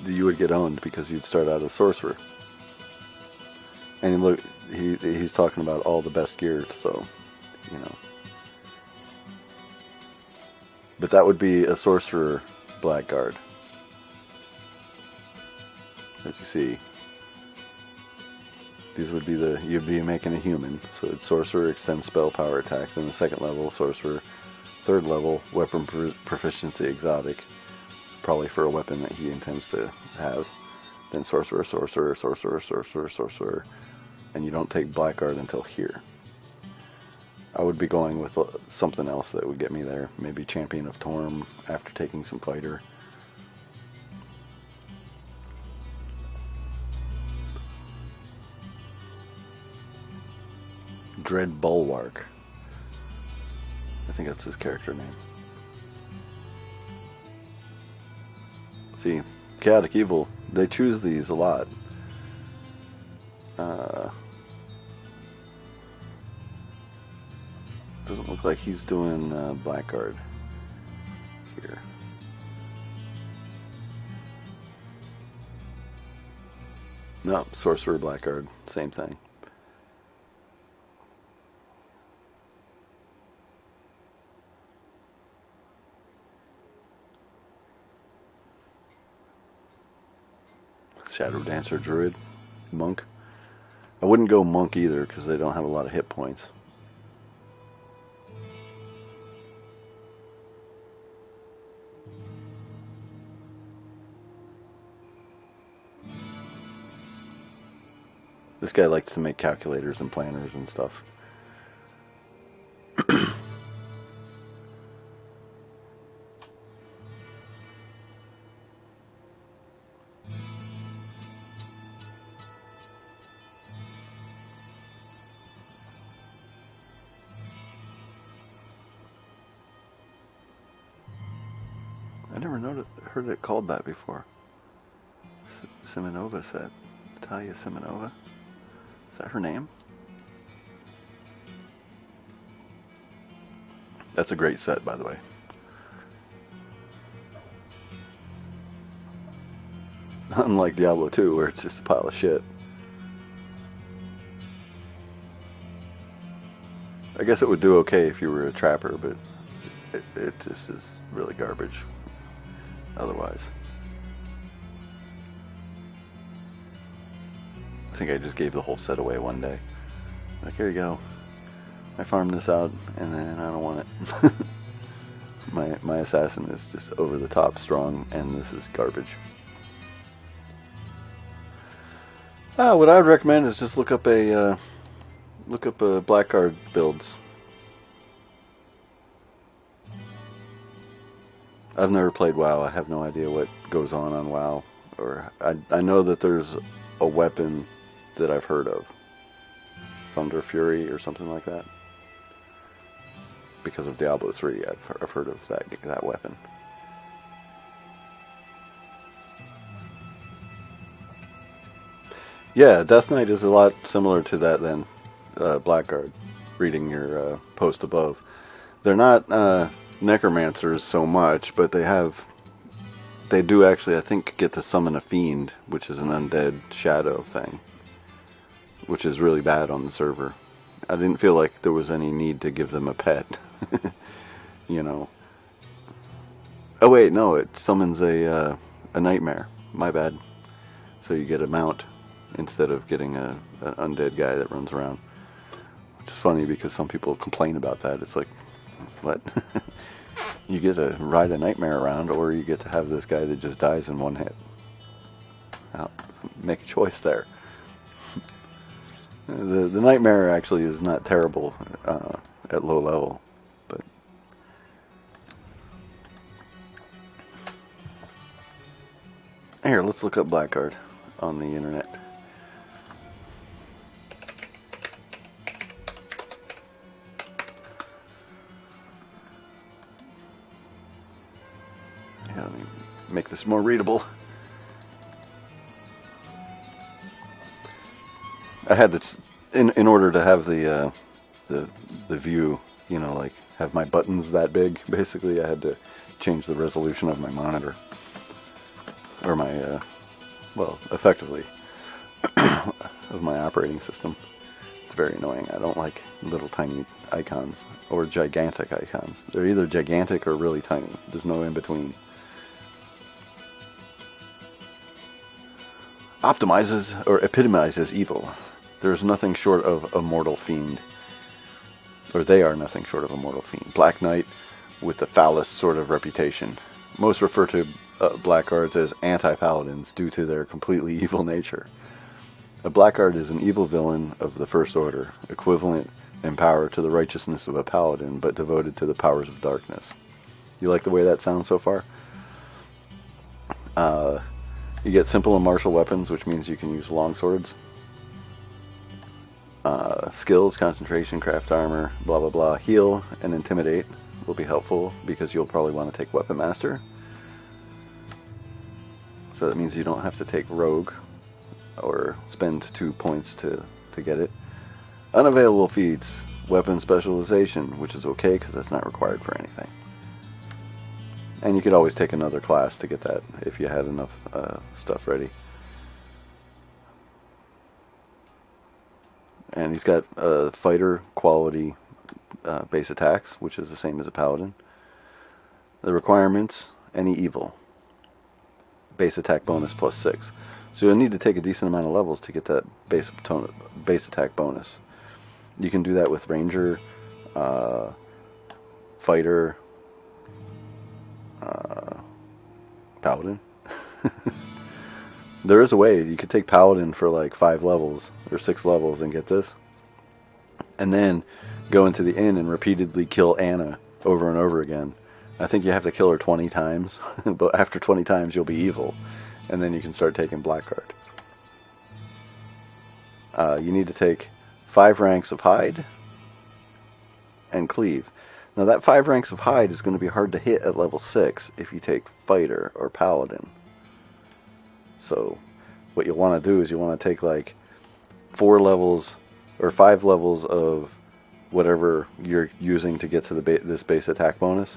you would get owned because you'd start out as sorcerer. And look, he's talking about all the best gear, so, you know. But that would be a sorcerer Blackguard. As you see, these would be you'd be making a human. So it's sorcerer, extends spell, power, attack. Then the second level, sorcerer. Third level, weapon proficiency, exotic, probably for a weapon that he intends to have. Then sorcerer, sorcerer, sorcerer, sorcerer, sorcerer, and you don't take Blackguard until here. I would be going with something else that would get me there. Maybe Champion of Torm after taking some fighter. Dread Bulwark. I think that's his character name. See, Chaotic Evil, they choose these a lot. Doesn't look like he's doing Blackguard here. . No, Sorcerer Blackguard, same thing. Shadow Dancer Druid, Monk. I wouldn't go Monk either because they don't have a lot of hit points. This guy likes to make calculators and planners and stuff. I never heard it called that before. Simonova set. Natalia Simonova. Is that her name? That's a great set, by the way. Unlike Diablo 2, where it's just a pile of shit. I guess it would do okay if you were a trapper, but it just is really garbage otherwise. I think I just gave the whole set away one day. Like, here you go. I farmed this out, and then I don't want it. my assassin is just over the top strong, and this is garbage. What I would recommend is just look up a Blackguard builds. I've never played WoW. I have no idea what goes on WoW. Or I know that there's a weapon that I've heard of. Thunder Fury or something like that. Because of Diablo 3, I've heard of that weapon. Yeah, Death Knight is a lot similar to that than Blackguard, reading your post above. They're not necromancers so much, but they do actually, I think, get to summon a fiend, which is an undead shadow thing, which is really bad on the server. I didn't feel like there was any need to give them a pet, you know. Oh wait, no, it summons a nightmare. My bad. So you get a mount instead of getting an undead guy that runs around. Which is funny because some people complain about that. It's like, what? You get to ride a nightmare around, or you get to have this guy that just dies in one hit. Well, make a choice there. The nightmare actually is not terrible at low level, but here, let's look up Blackguard on the internet. Yeah, let me make this more readable. I had this in order to have the view, you know, like have my buttons that big. Basically, I had to change the resolution of my monitor, or my, well, effectively of my operating system. It's very annoying. I don't like little tiny icons or gigantic icons. They're either gigantic or really tiny. There's no in between. Optimizes or epitomizes evil. There is nothing short of a mortal fiend. Or they are nothing short of a mortal fiend. Black Knight with the foulest sort of reputation. Most refer to Blackguards as anti-paladins due to their completely evil nature. A Blackguard is an evil villain of the First Order, equivalent in power to the righteousness of a paladin, but devoted to the powers of darkness. You like the way that sounds so far? You get simple and martial weapons, which means you can use longswords. Skills, concentration, craft armor, blah blah blah. Heal and intimidate will be helpful because you'll probably want to take Weapon Master. So that means you don't have to take Rogue or spend 2 points to get it. Unavailable feats, Weapon Specialization, which is okay because that's not required for anything. And you could always take another class to get that if you had enough stuff ready. And he's got fighter quality base attacks, which is the same as a paladin. The requirements, any evil. Base attack bonus plus 6. So you'll need to take a decent amount of levels to get that base attack bonus. You can do that with ranger, fighter, paladin. There is a way you could take paladin for like 5 levels or 6 levels and get this, and then go into the inn and repeatedly kill Anna over and over again. I think you have to kill her 20 times, but after 20 times you'll be evil, and then you can start taking Blackguard. You need to take 5 ranks of hide and cleave. Now that 5 ranks of hide is going to be hard to hit at level 6 if you take fighter or paladin. So what you'll want to do is you want to take like 4 levels or 5 levels of whatever you're using to get to this base attack bonus,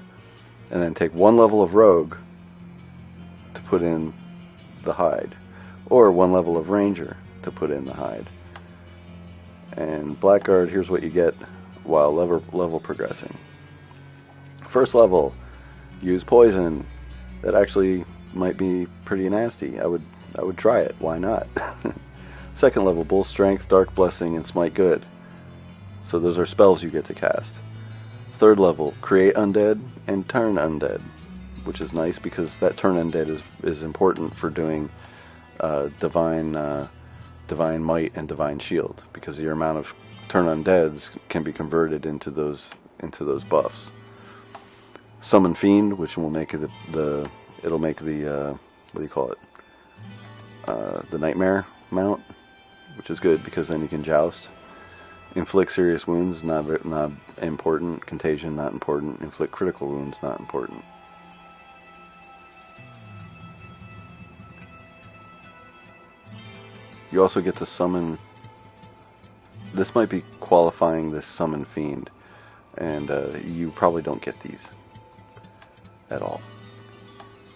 and then take 1 level of rogue to put in the hide, or 1 level of ranger to put in the hide. And Blackguard, here's what you get while level progressing. First level, use poison. That actually might be pretty nasty. I would try it. Why not? Second level, Bull Strength, Dark Blessing, and Smite Good. So those are spells you get to cast. Third level, Create Undead and Turn Undead, which is nice because that Turn Undead is important for doing Divine Might and Divine Shield, because your amount of Turn Undeads can be converted into those buffs. Summon Fiend, which will make it'll make the what do you call it? The Nightmare mount, which is good because then you can joust. Inflict serious wounds, not important. Contagion, not important. Inflict critical wounds, not important. You also get to summon. This might be qualifying this Summon Fiend, and you probably don't get these at all.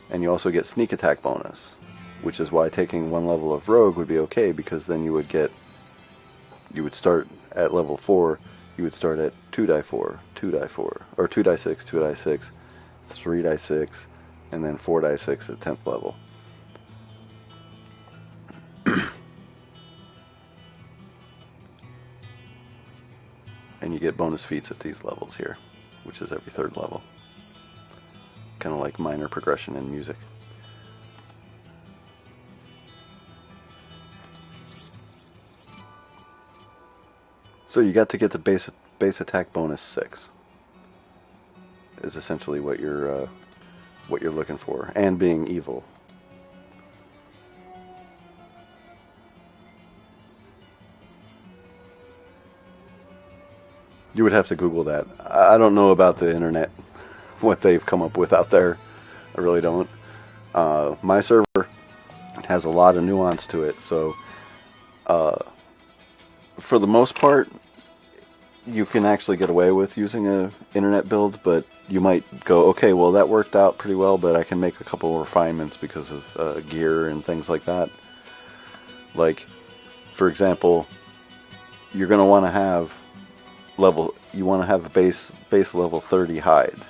And you also get Sneak Attack bonus, which is why taking 1 level of Rogue would be okay, because then you would start at level 4, you would start at 2die4, 2die4, or 2die6, 2die6, 3die6, and then 4die6 at 10th level. And you get bonus feats at these levels here, which is every 3rd level. Kind of like minor progression in music. So you got to get the base attack bonus 6. Is essentially what you're looking for, and being evil. You would have to Google that. I don't know about the internet, what they've come up with out there. I really don't. My server has a lot of nuance to it, so for the most part, you can actually get away with using a internet build, but you might go, okay, well that worked out pretty well, but I can make a couple refinements because of gear and things like that. Like, for example, you're going to want to have a base level 30 hide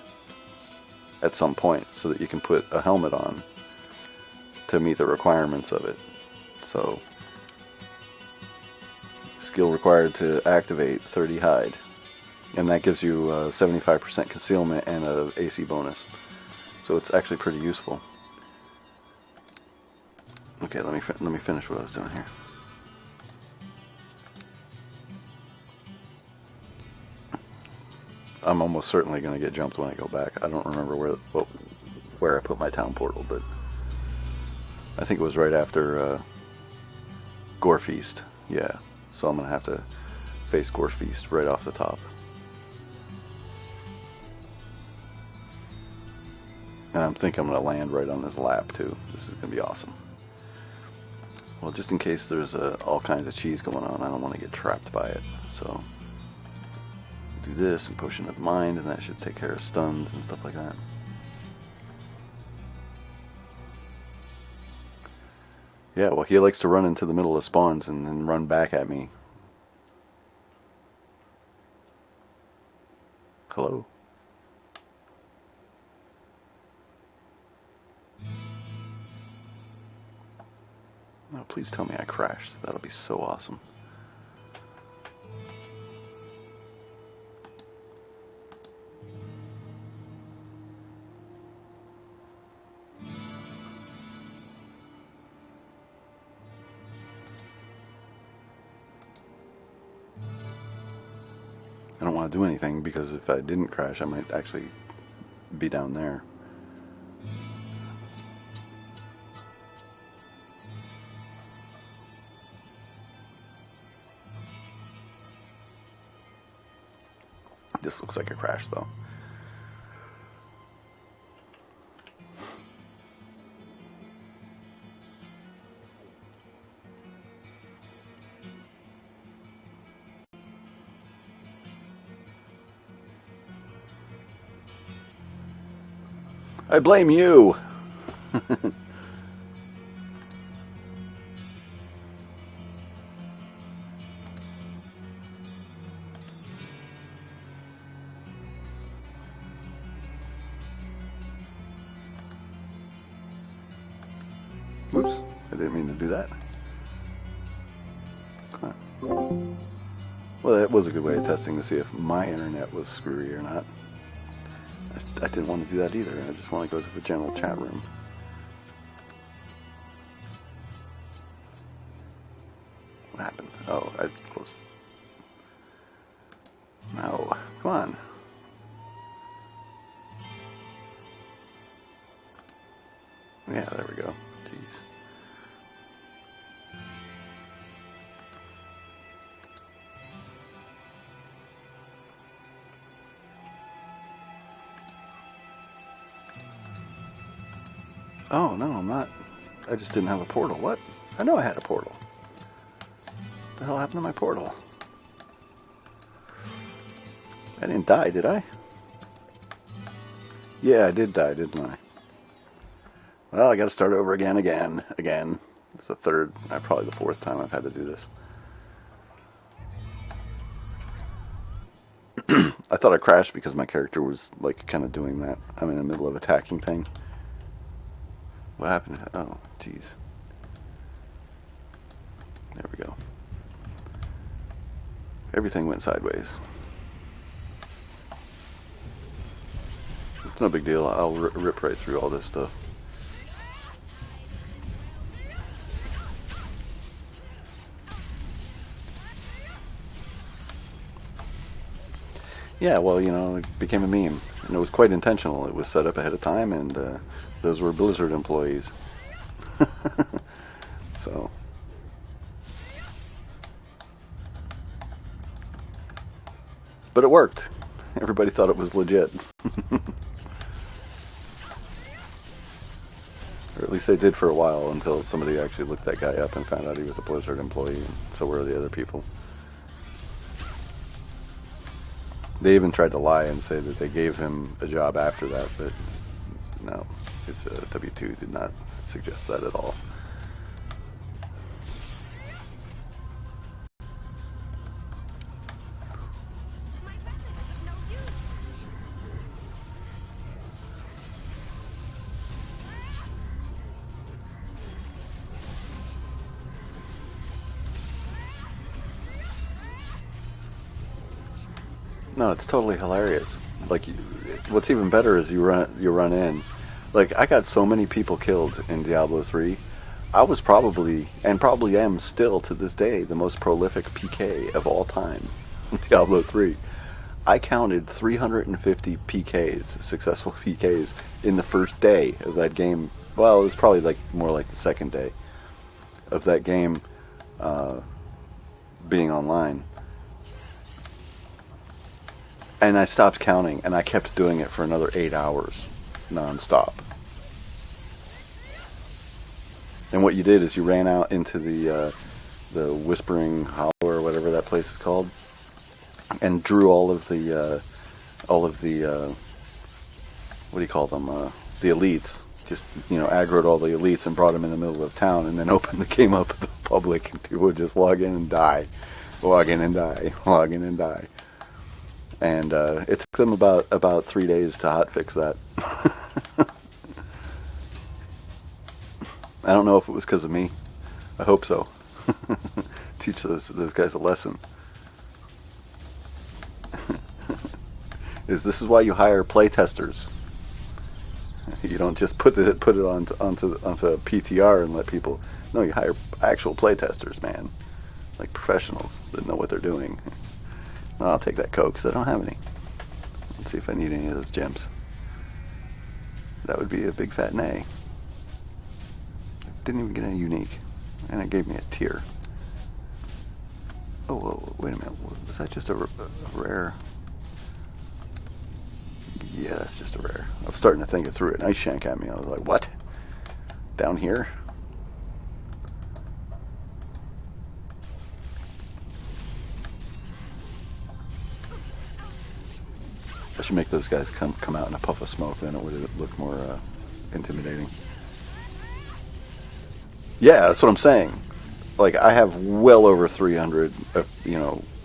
at some point, so that you can put a helmet on to meet the requirements of it. So, skill required to activate 30 hide, and that gives you 75% concealment and a AC bonus. So it's actually pretty useful. Okay, let me finish what I was doing here. I'm almost certainly going to get jumped when I go back. I don't remember where I put my town portal, but I think it was right after Gore Feast. Yeah, so I'm going to have to face Gore Feast right off the top. And I'm thinking I'm going to land right on this lap too. This is going to be awesome. Well, just in case there's all kinds of cheese going on, I don't want to get trapped by it. So do this and push into the mind, and that should take care of stuns and stuff like that. Yeah, well, he likes to run into the middle of spawns and then run back at me. Oh, please tell me I crashed. That'll be so awesome. I don't want to do anything because if I didn't crash, I might actually be down there. This looks like a crash, though. I blame you! Oops, I didn't mean to do that. Huh. Well, that was a good way of testing to see if my internet was screwy or not. I didn't want to do that either. I just want to go to the general chat room. What happened? Oh, I closed. No, come on. Yeah, there we go. Jeez. Oh, no, I'm not. I just didn't have a portal. What? I know I had a portal. What the hell happened to my portal? I didn't die, did I? Yeah, I did die, didn't I? Well, I gotta start over again. It's the third, probably the fourth time I've had to do this. I thought I crashed because my character was, like, kind of doing that. I'm in the middle of attacking thing. What happened? Oh, jeez. There we go. Everything went sideways. It's no big deal. I'll rip right through all this stuff. Yeah, well, you know, it became a meme. And it was quite intentional. It was set up ahead of time, and those were Blizzard employees. So. But it worked. Everybody thought it was legit. Or at least they did for a while, until somebody actually looked that guy up and found out he was a Blizzard employee, and so were the other people. They even tried to lie and say that they gave him a job after that, but no, his W-2 did not suggest that at all. My method is of no use. No, it's totally hilarious. Like, what's even better is you run in. Like, I got so many people killed in Diablo 3. I was probably, and probably am still to this day, the most prolific PK of all time in Diablo 3. I counted 350 PKs, successful PKs, in the first day of that game. Well, it was probably like more like the second day of that game being online. And I stopped counting, and I kept doing it for another 8 hours, non-stop. And what you did is you ran out into the Whispering Hollow, or whatever that place is called, and drew all of the what do you call them? The elites. Just, you know, aggroed all the elites and brought them in the middle of town, and then opened the game up to the public, and people would just log in and die, log in and die, log in and die. And it took them about 3 days to hotfix that. I don't know if it was because of me, I hope so. Teach those guys a lesson. This is why you hire playtesters. You don't just put it onto PTR and let people. No, you hire actual playtesters, man, like professionals that know what they're doing. Well, I'll take that coke because I don't have any. Let's see if I need any of those gems. That would be a big fat nay. Didn't even get a unique, and it gave me a tier. Oh, whoa, wait a minute. Was that just a rare? Yeah, that's just a rare. I was starting to think it threw an ice shank at me. I was like, what? Down here? I should make those guys come out in a puff of smoke, then it would look more intimidating. Yeah, that's what I'm saying. Like, I have well over 300,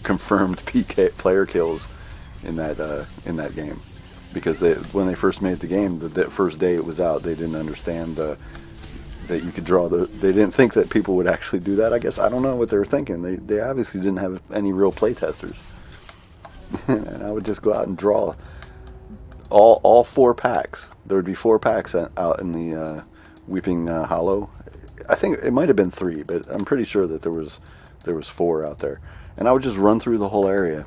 confirmed PK player kills in that game, because when they first made the game, the first day it was out, they didn't understand that you could draw they didn't think that people would actually do that. I guess I don't know what they were thinking. They obviously didn't have any real play testers, and I would just go out and draw all 4 packs. There would be 4 packs out in the Weeping Hollow. I think it might have been 3, but I'm pretty sure that there was 4 out there. And I would just run through the whole area,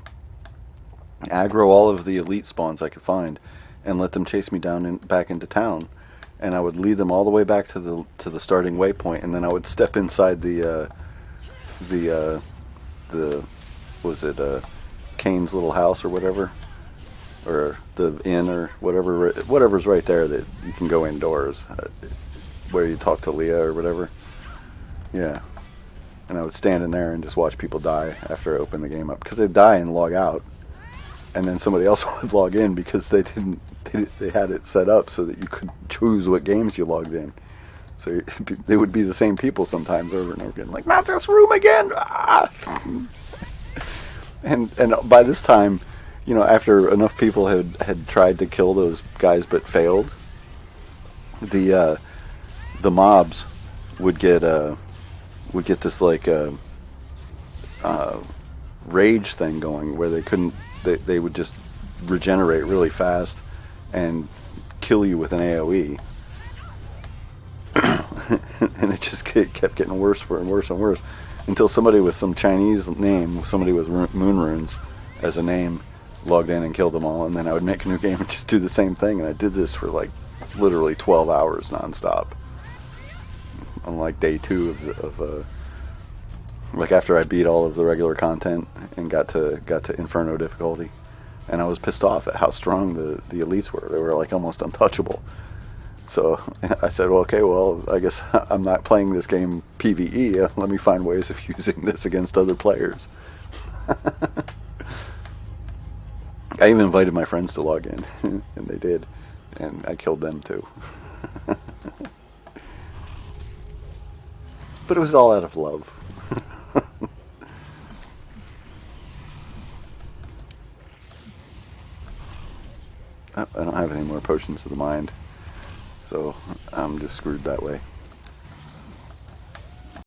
aggro all of the elite spawns I could find, and let them chase me down back into town. And I would lead them all the way back to the starting waypoint, and then I would step inside Kane's little house or whatever, or the inn or whatever's right there that you can go indoors, where you talk to Leah or whatever. Yeah. And I would stand in there and just watch people die after I opened the game up, because they'd die and log out, and then somebody else would log in because they had it set up so that you could choose what games you logged in. So they would be the same people sometimes over and over again, like, not this room again. Ah! and by this time, after enough people had tried to kill those guys but failed, the mobs would get this like rage thing going, where they would just regenerate really fast and kill you with an AoE. And it just kept getting worse and worse and worse, until somebody with some Chinese name, somebody with moon runes as a name, logged in and killed them all. And then I would make a new game and just do the same thing. And I did this for like literally 12 hours nonstop on like day 2 of like after I beat all of the regular content and got to Inferno difficulty. And I was pissed off at how strong the elites were. They were like almost untouchable. So I said, well, okay, I guess I'm not playing this game PvE. Let me find ways of using this against other players. I even invited my friends to log in, and they did. And I killed them too. But it was all out of love. I don't have any more potions of the mind, so I'm just screwed that way.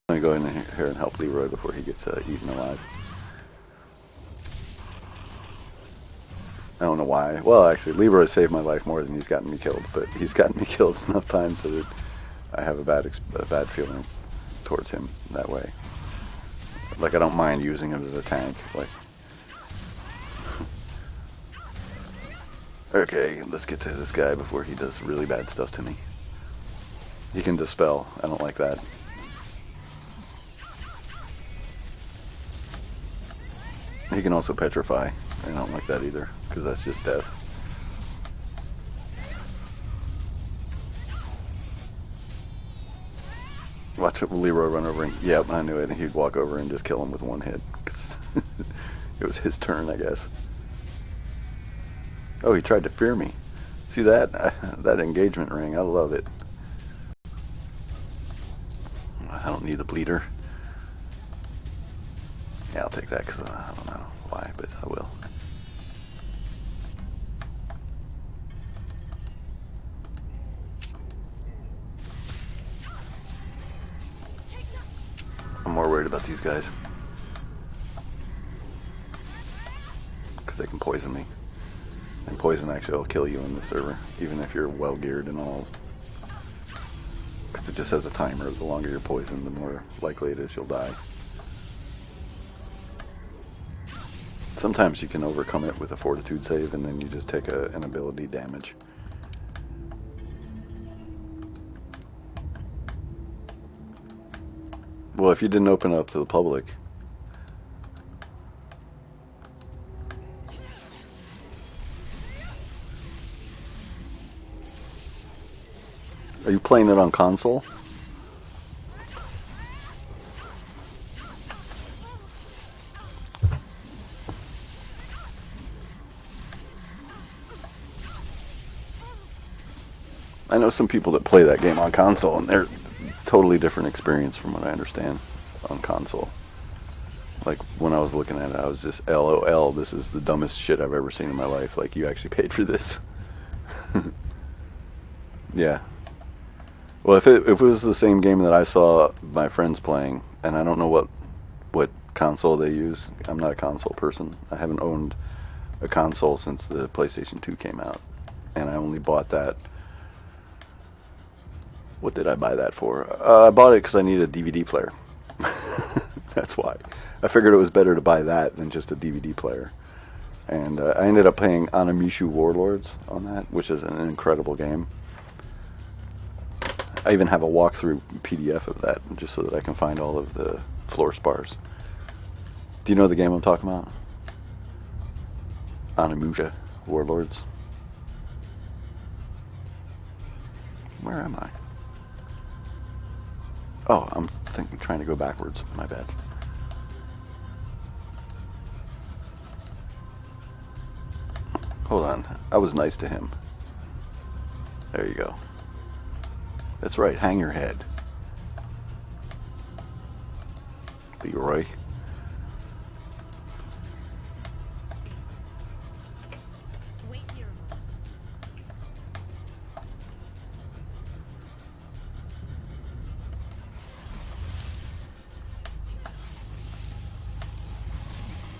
Let me go in here and help Leroy before he gets eaten alive. I don't know why. Well, actually, Leroy saved my life more than he's gotten me killed, but he's gotten me killed enough times that I have a bad feeling towards him that way. Like, I don't mind using him as a tank. Like, okay, let's get to this guy before he does really bad stuff to me. He can dispel. I don't like that. He can also petrify. I don't like that either, because that's just death. Watch Leroy run over and, yep, I knew it. He'd walk over and just kill him with one hit. 'Cause it was his turn, I guess. Oh, he tried to fear me. See that? That engagement ring, I love it. I don't need the bleeder. Yeah, I'll take that because I don't know why, but I will. worried about these guys. Because they can poison me. And poison actually will kill you in the server, even if you're well geared and all. Because it just has a timer. The longer you're poisoned, the more likely it is you'll die. Sometimes you can overcome it with a fortitude save, and then you just take an ability damage. Well, if you didn't open it up to the public. Are you playing it on console? I know some people that play that game on console, and they're totally different experience from what I understand on console. Like, when I was looking at it, I was just, LOL, this is the dumbest shit I've ever seen in my life. Like, you actually paid for this. Yeah. Well, if it was the same game that I saw my friends playing, and I don't know what console they use. I'm not a console person. I haven't owned a console since the PlayStation 2 came out. And I only bought that. What did I buy that for? I bought it because I needed a DVD player. That's why. I figured it was better to buy that than just a DVD player. And I ended up playing Onimusha Warlords on that, which is an incredible game. I even have a walkthrough PDF of that, just so that I can find all of the floor spars. Do you know the game I'm talking about? Onimusha Warlords. Where am I? Oh, I'm trying to go backwards. My bad. Hold on. I was nice to him. There you go. That's right. Hang your head. Leroy. Wait here a moment.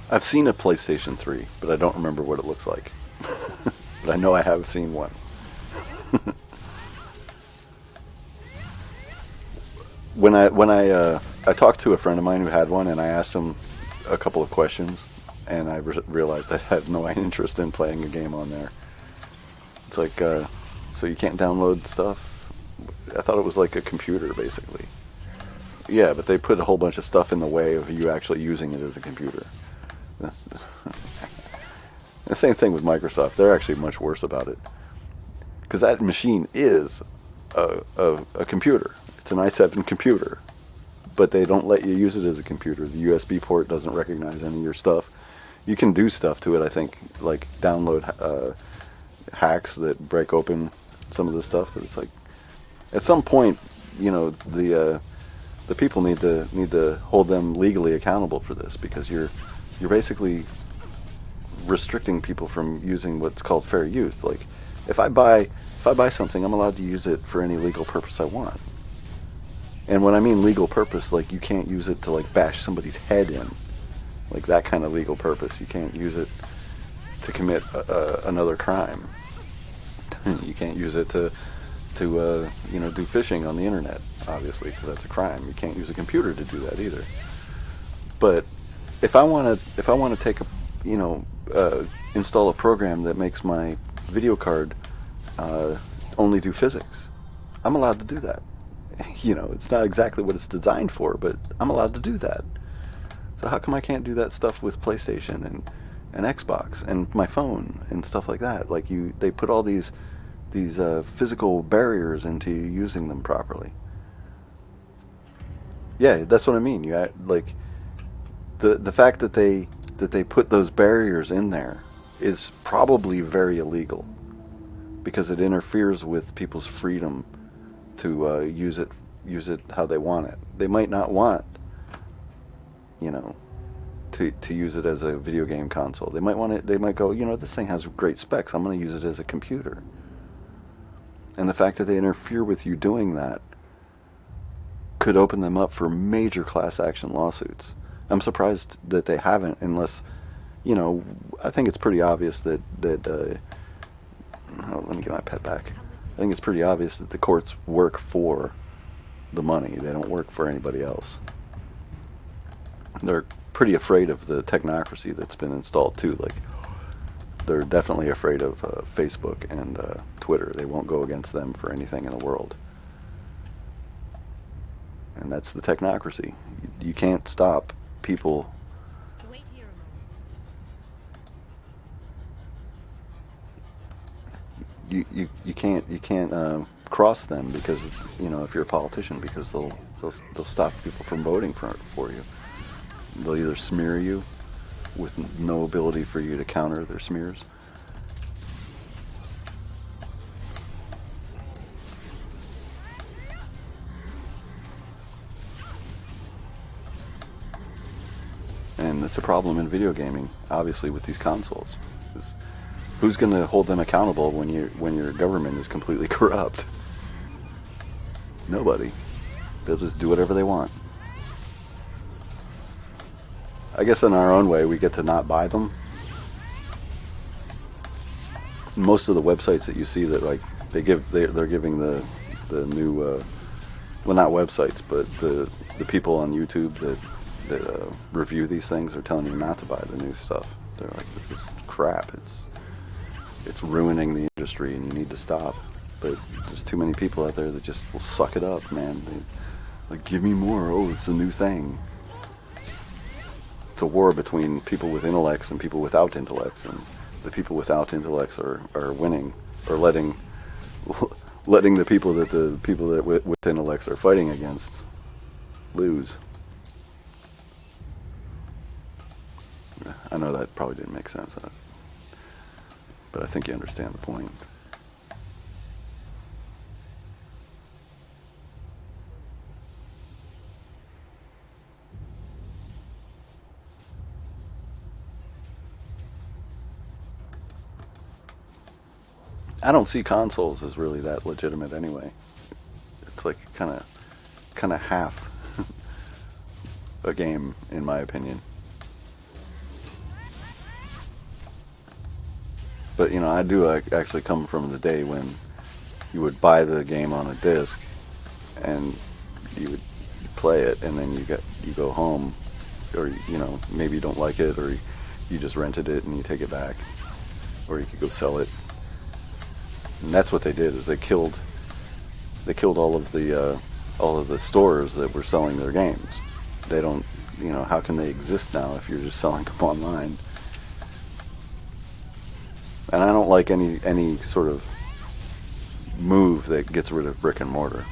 I've seen a PlayStation 3, but I don't remember what it looks like. But I know I have seen one. When I talked to a friend of mine who had one, and I asked him a couple of questions, and I realized I had no interest in playing a game on there. It's like, so you can't download stuff? I thought it was like a computer, basically. Yeah, but they put a whole bunch of stuff in the way of you actually using it as a computer. That's the same thing with Microsoft. They're actually much worse about it. Because that machine is a computer. It's an i7 computer. But they don't let you use it as a computer. The USB port doesn't recognize any of your stuff. You can do stuff to it, I think, like download hacks that break open some of the stuff. But it's like, at some point, you know, the people need to hold them legally accountable for this, because you're basically restricting people from using what's called fair use. Like, if I buy something, I'm allowed to use it for any legal purpose I want. And when I mean legal purpose, like, you can't use it to, like, bash somebody's head in, like that kind of legal purpose. You can't use it to commit another crime. You can't use it to you know, do phishing on the internet, obviously, because that's a crime. You can't use a computer to do that either. But if I want to take a, you know, install a program that makes my video card only do physics, I'm allowed to do that. You know, it's not exactly what it's designed for, but I'm allowed to do that. So how come I can't do that stuff with PlayStation and Xbox and my phone and stuff like that? Like, they put all these physical barriers into using them properly. Yeah, that's what I mean. Like, the fact that they put those barriers in there is probably very illegal, because it interferes with people's freedom to use it how they want it. They might not want, you know, to use it as a video game console. They might want it. They might go, you know, this thing has great specs. I'm going to use it as a computer. And the fact that they interfere with you doing that could open them up for major class action lawsuits. I'm surprised that they haven't, unless, you know, I think it's pretty obvious that oh, let me get my pet back. I think it's pretty obvious that the courts work for the money. They don't work for anybody else. They're pretty afraid of the technocracy that's been installed too. Like, they're definitely afraid of Facebook and Twitter. They won't go against them for anything in the world. And that's the technocracy. You can't stop people. Wait here a moment. You can't cross them because of, you know, if you're a politician, because they'll stop people from voting for you. They'll either smear you with no ability for you to counter their smears. And it's a problem in video gaming, obviously, with these consoles. Who's going to hold them accountable when your government is completely corrupt? Nobody. They'll just do whatever they want. I guess in our own way, we get to not buy them. Most of the websites that you see that, like, they're giving the new well, not websites, but the people on YouTube that review these things are telling you not to buy the new stuff. They're like, this is crap. It's ruining the industry, and you need to stop. But there's too many people out there that just will suck it up, man. Like, give me more. Oh, it's a new thing. It's a war between people with intellects and people without intellects, and the people without intellects are winning, or letting the people that with intellects are fighting against lose. I know that probably didn't make sense, but I think you understand the point. I don't see consoles as really that legitimate anyway. It's like kind of half a game, in my opinion. But, you know, I do actually come from the day when you would buy the game on a disc and you would play it, and then you go home, or, you know, maybe you don't like it, or you just rented it and you take it back, or you could go sell it. And that's what they did, is they killed all of the stores that were selling their games. They don't, you know, how can they exist now if you're just selling them online? And I don't like any sort of move that gets rid of brick and mortar.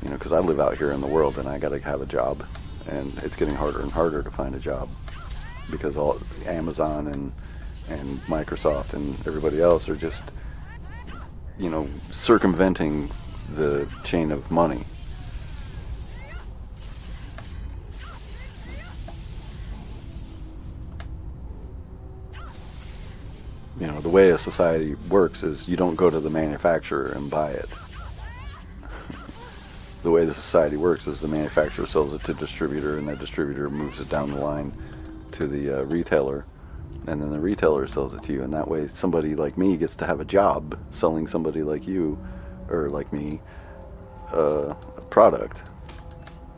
You know, because I live out here in the world and I got to have a job, and it's getting harder and harder to find a job because all Amazon and Microsoft and everybody else are just, you know, circumventing the chain of money. You know, the way a society works is you don't go to the manufacturer and buy it. The way the society works is the manufacturer sells it to a distributor, and that distributor moves it down the line to the retailer, and then the retailer sells it to you, and that way somebody like me gets to have a job selling somebody like you, or like me, a product.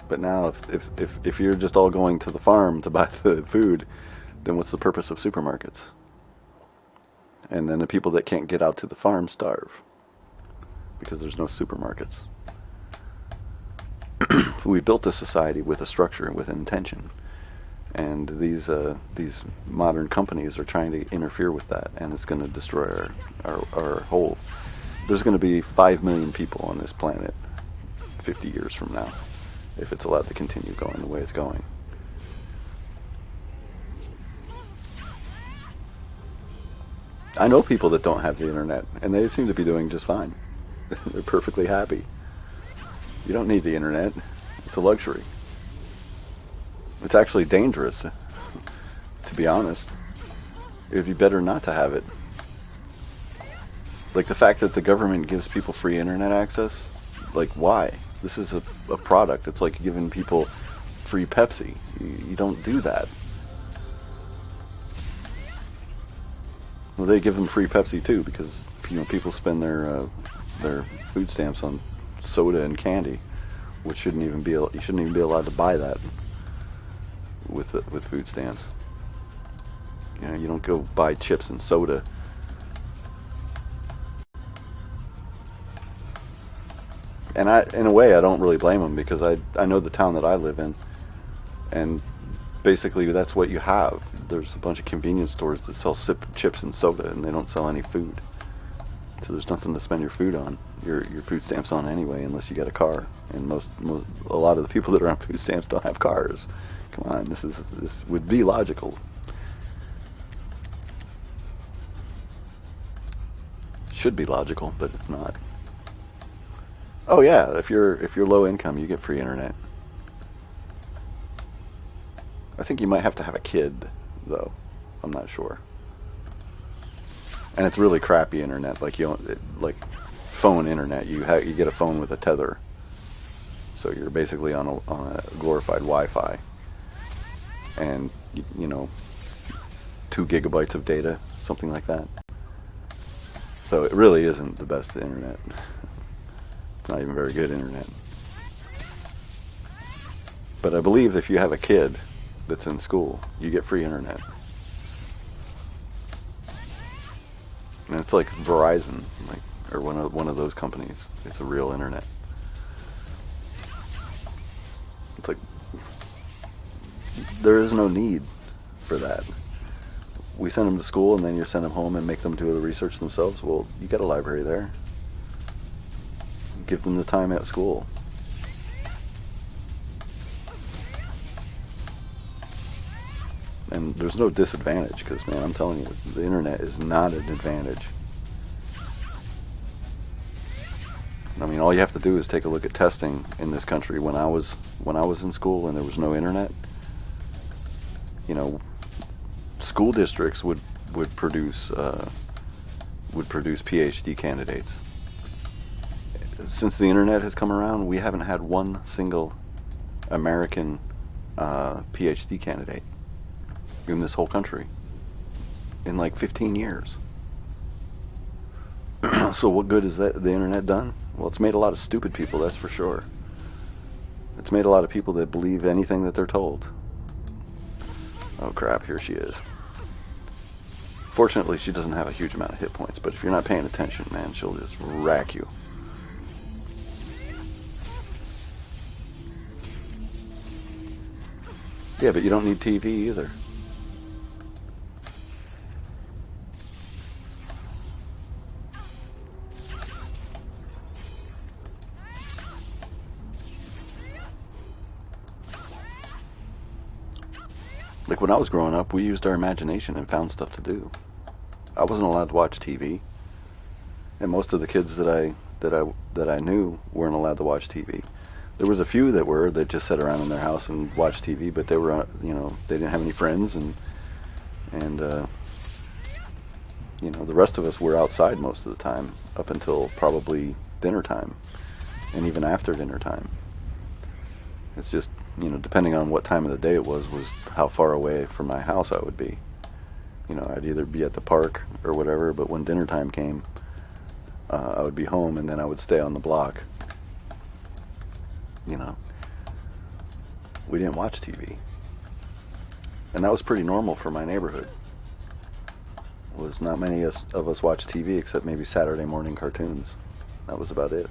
But now if you're just all going to the farm to buy the food, then what's the purpose of supermarkets? And then the people that can't get out to the farm starve because there's no supermarkets. We built this society with a structure and with an intention, and these modern companies are trying to interfere with that, and it's going to destroy our whole. There's going to be 5 million people on this planet 50 years from now, if it's allowed to continue going the way it's going. I know people that don't have the internet, and they seem to be doing just fine. They're perfectly happy. You don't need the internet. It's a luxury. It's actually dangerous, to be honest. It would be better not to have it. Like the fact that the government gives people free internet access, like why? This is a product. It's like giving people free Pepsi. You don't do that. Well, they give them free Pepsi too, because people spend their food stamps on soda and candy, which shouldn't even be. You shouldn't even be allowed to buy that with food stamps. You don't go buy chips and soda. And in a way, I don't really blame them, because I know the town that I live in, and basically that's what you have. There's a bunch of convenience stores that sell chips and soda, and they don't sell any food. So there's nothing to spend your food on, your food stamps on anyway, unless you got a car. And a lot of the people that are on food stamps don't have cars. Come on, this would be logical. Should be logical, but it's not. Oh yeah, if you're low income, you get free internet. I think you might have to have a kid, though. I'm not sure. And it's really crappy internet, like like phone internet. You get a phone with a tether, so you're basically on a glorified Wi-Fi, and 2 gigabytes of data, something like that. So it really isn't the best internet. It's not even very good internet. But I believe if you have a kid that's in school, you get free internet. And it's like Verizon, or one of those companies. It's a real internet. It's like there is no need for that. We send them to school, and then you send them home and make them do the research themselves. Well, you got a library there. Give them the time at school. And there's no disadvantage, because, man, I'm telling you, the internet is not an advantage. I mean, all you have to do is take a look at testing in this country. When I was in school and there was no internet, school districts would produce PhD candidates. Since the internet has come around, we haven't had one single American PhD candidate in this whole country in like 15 years. So what good has the internet done? Well, it's made a lot of stupid people, that's for sure. It's made a lot of people that believe anything that they're told. Oh crap, here she is. Fortunately, she doesn't have a huge amount of hit points, but if you're not paying attention, man, she'll just rack you. Yeah, but you don't need TV either. Like when I was growing up, we used our imagination and found stuff to do. I wasn't allowed to watch TV, and most of the kids that I knew weren't allowed to watch TV. There was a few that just sat around in their house and watched TV, but they were, they didn't have any friends, and the rest of us were outside most of the time, up until probably dinner time, and even after dinner time. It's just, depending on what time of the day it was how far away from my house I would be. I'd either be at the park or whatever, but when dinner time came, I would be home, and then I would stay on the block. We didn't watch TV. And that was pretty normal for my neighborhood. Was not many of us watched TV except maybe Saturday morning cartoons. That was about it.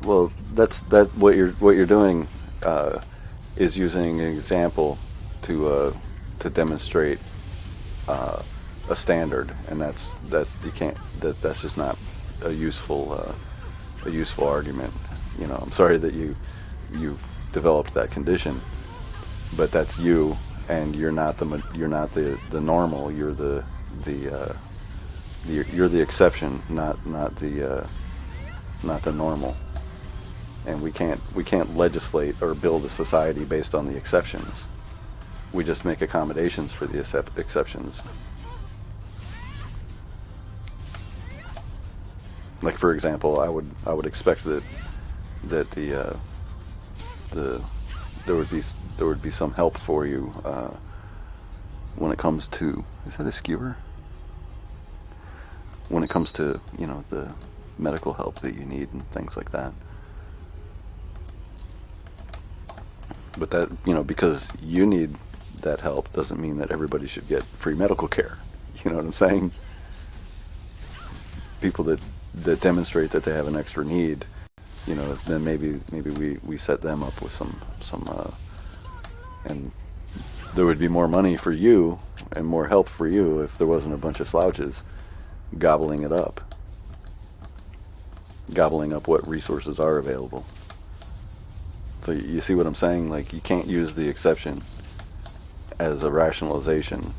Well, what you're doing is using an example to demonstrate a standard, and that's just not a useful argument. I'm sorry that you developed that condition, but that's you, and you're not the normal. You're the exception, not the normal. And we can't legislate or build a society based on the exceptions. We just make accommodations for the exceptions. Like for example, I would expect that the there would be some help for you when it comes to, is that a skewer? When it comes to, you know, the medical help that you need and things like that. But that, you know, because you need that help doesn't mean that everybody should get free medical care. You know what I'm saying? People that demonstrate that they have an extra need, you know, then maybe we set them up with some and there would be more money for you and more help for you if there wasn't a bunch of slouches gobbling it up, gobbling up what resources are available. So you see what I'm saying? Like, you can't use the exception as a rationalization.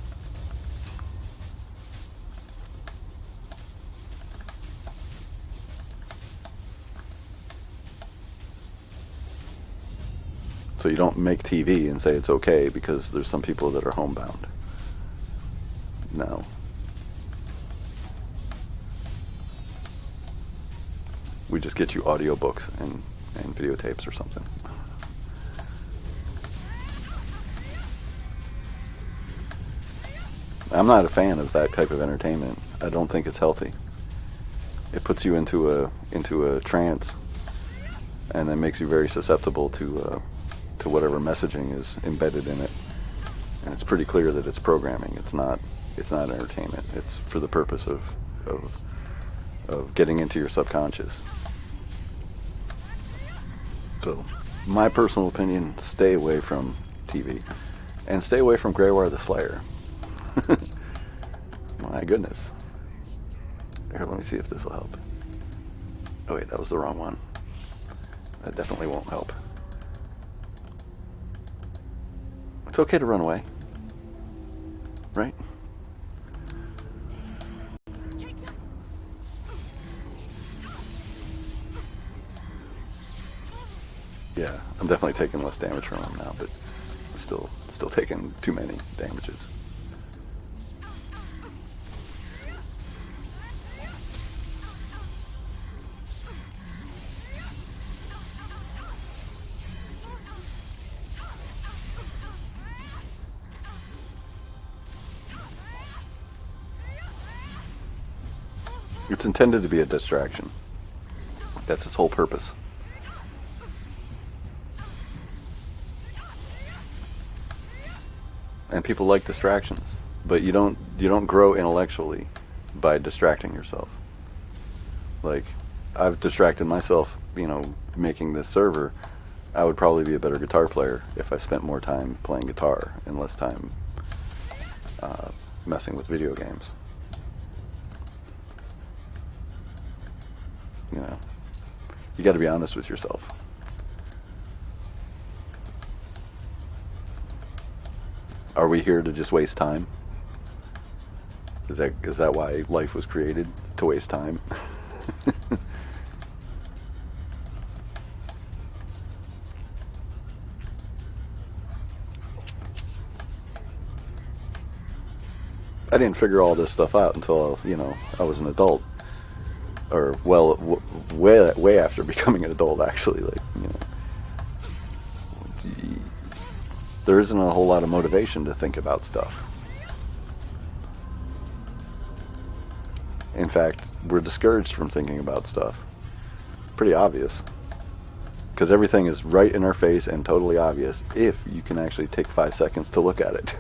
So you don't make TV and say it's okay because there's some people that are homebound. No. We just get you audiobooks and videotapes or something. I'm not a fan of that type of entertainment. I don't think it's healthy. It puts you into a trance, and then makes you very susceptible to whatever messaging is embedded in it. And it's pretty clear that it's programming. It's not entertainment. It's for the purpose of getting into your subconscious. So, my personal opinion, stay away from TV. And stay away from Greywire the Slayer. My goodness. Here, let me see if this will help. Oh wait, that was the wrong one. That definitely won't help. It's okay to run away. Right? Yeah, I'm definitely taking less damage from him now, but still taking too many damages. It's intended to be a distraction. That's its whole purpose. And people like distractions, but you don't grow intellectually by distracting yourself. Like, I've distracted myself, you know, making this server. I would probably be a better guitar player if I spent more time playing guitar and less time messing with video games. You know, you got to be honest with yourself. Are we here to just waste time? Is that why life was created? To waste time? I didn't figure all this stuff out until, you know, I was an adult. Or, well, way after becoming an adult, actually. Like, you know, there isn't a whole lot of motivation to think about stuff. In fact, we're discouraged from thinking about stuff. Pretty obvious. Because everything is right in our face and totally obvious if you can actually take 5 seconds to look at it.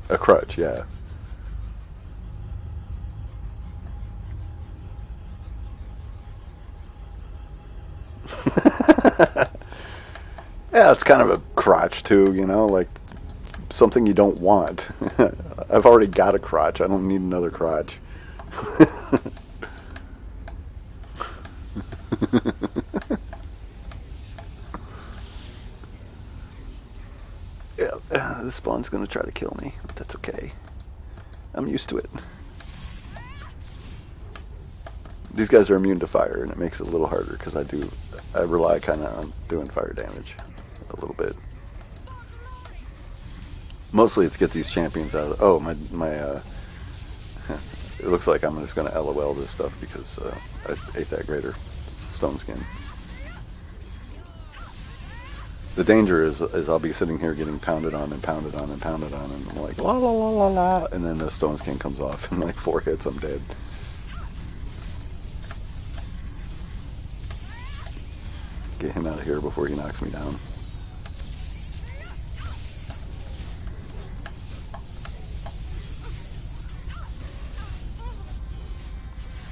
A crutch, yeah. Yeah, it's kind of a crotch too, you know, like something you don't want. I've already got a crotch. I don't need another crotch. Yeah, this spawn's gonna try to kill me, but that's okay. I'm used to it. These guys are immune to fire, and it makes it a little harder because I rely kind of on doing fire damage a little bit. Mostly it's get these champions out of... Oh, my it looks like I'm just going to LOL this stuff because I ate that greater stone skin. The danger is I'll be sitting here getting pounded on and pounded on and pounded on, and I'm like, la la la la la, and then the stone skin comes off, and like 4 hits, I'm dead. Get him out of here before he knocks me down.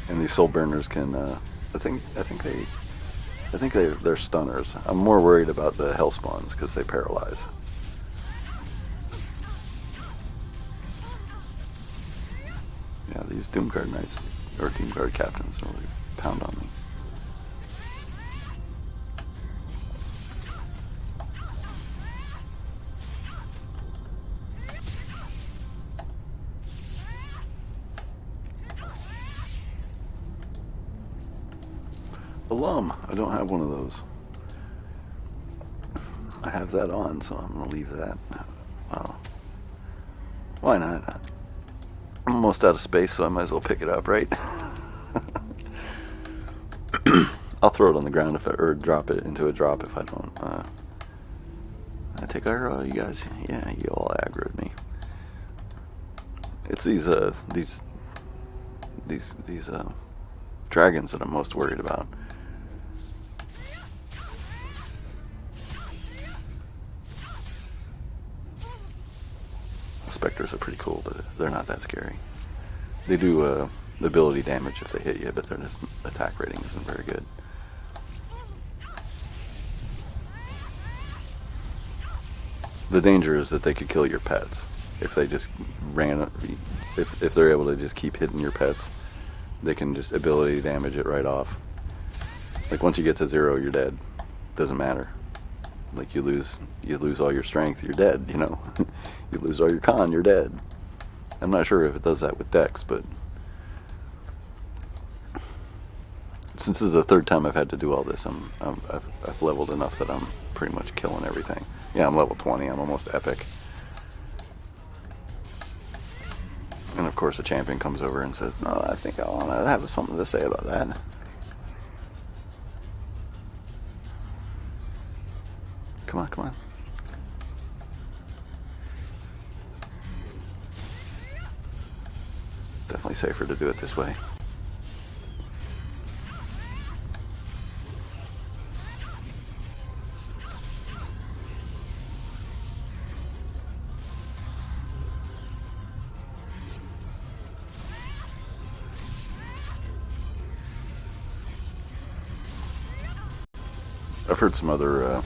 And these soul burners can, I think they're stunners. I'm more worried about the hell spawns because they paralyze. Yeah, these Doomguard Knights or Doomguard Captains really pound on me. Alum. I don't have one of those. I have that on, so I'm gonna leave that. Well, why not? I'm almost out of space, so I might as well pick it up, right? I'll throw it on the ground if or drop it into a drop if I don't. I take aggro, you guys. Yeah, you all aggroed me. It's these dragons that I'm most worried about. Spectres are pretty cool, but they're not that scary. They do ability damage if they hit you, but their attack rating isn't very good. The danger is that they could kill your pets if they just ran. If they're able to just keep hitting your pets, they can just ability damage it right off. Like once you get to 0, you're dead. Doesn't matter. Like you lose all your strength, you're dead, you know. You lose all your con, you're dead. I'm not sure if it does that with Dex, but since this is the 3rd time I've had to do all this, I've leveled enough that I'm pretty much killing everything. Yeah, I'm level 20, I'm almost epic. And of course a champion comes over and says, no, I think I want to have something to say about that. Come on, come on. Definitely safer to do it this way. I've heard some other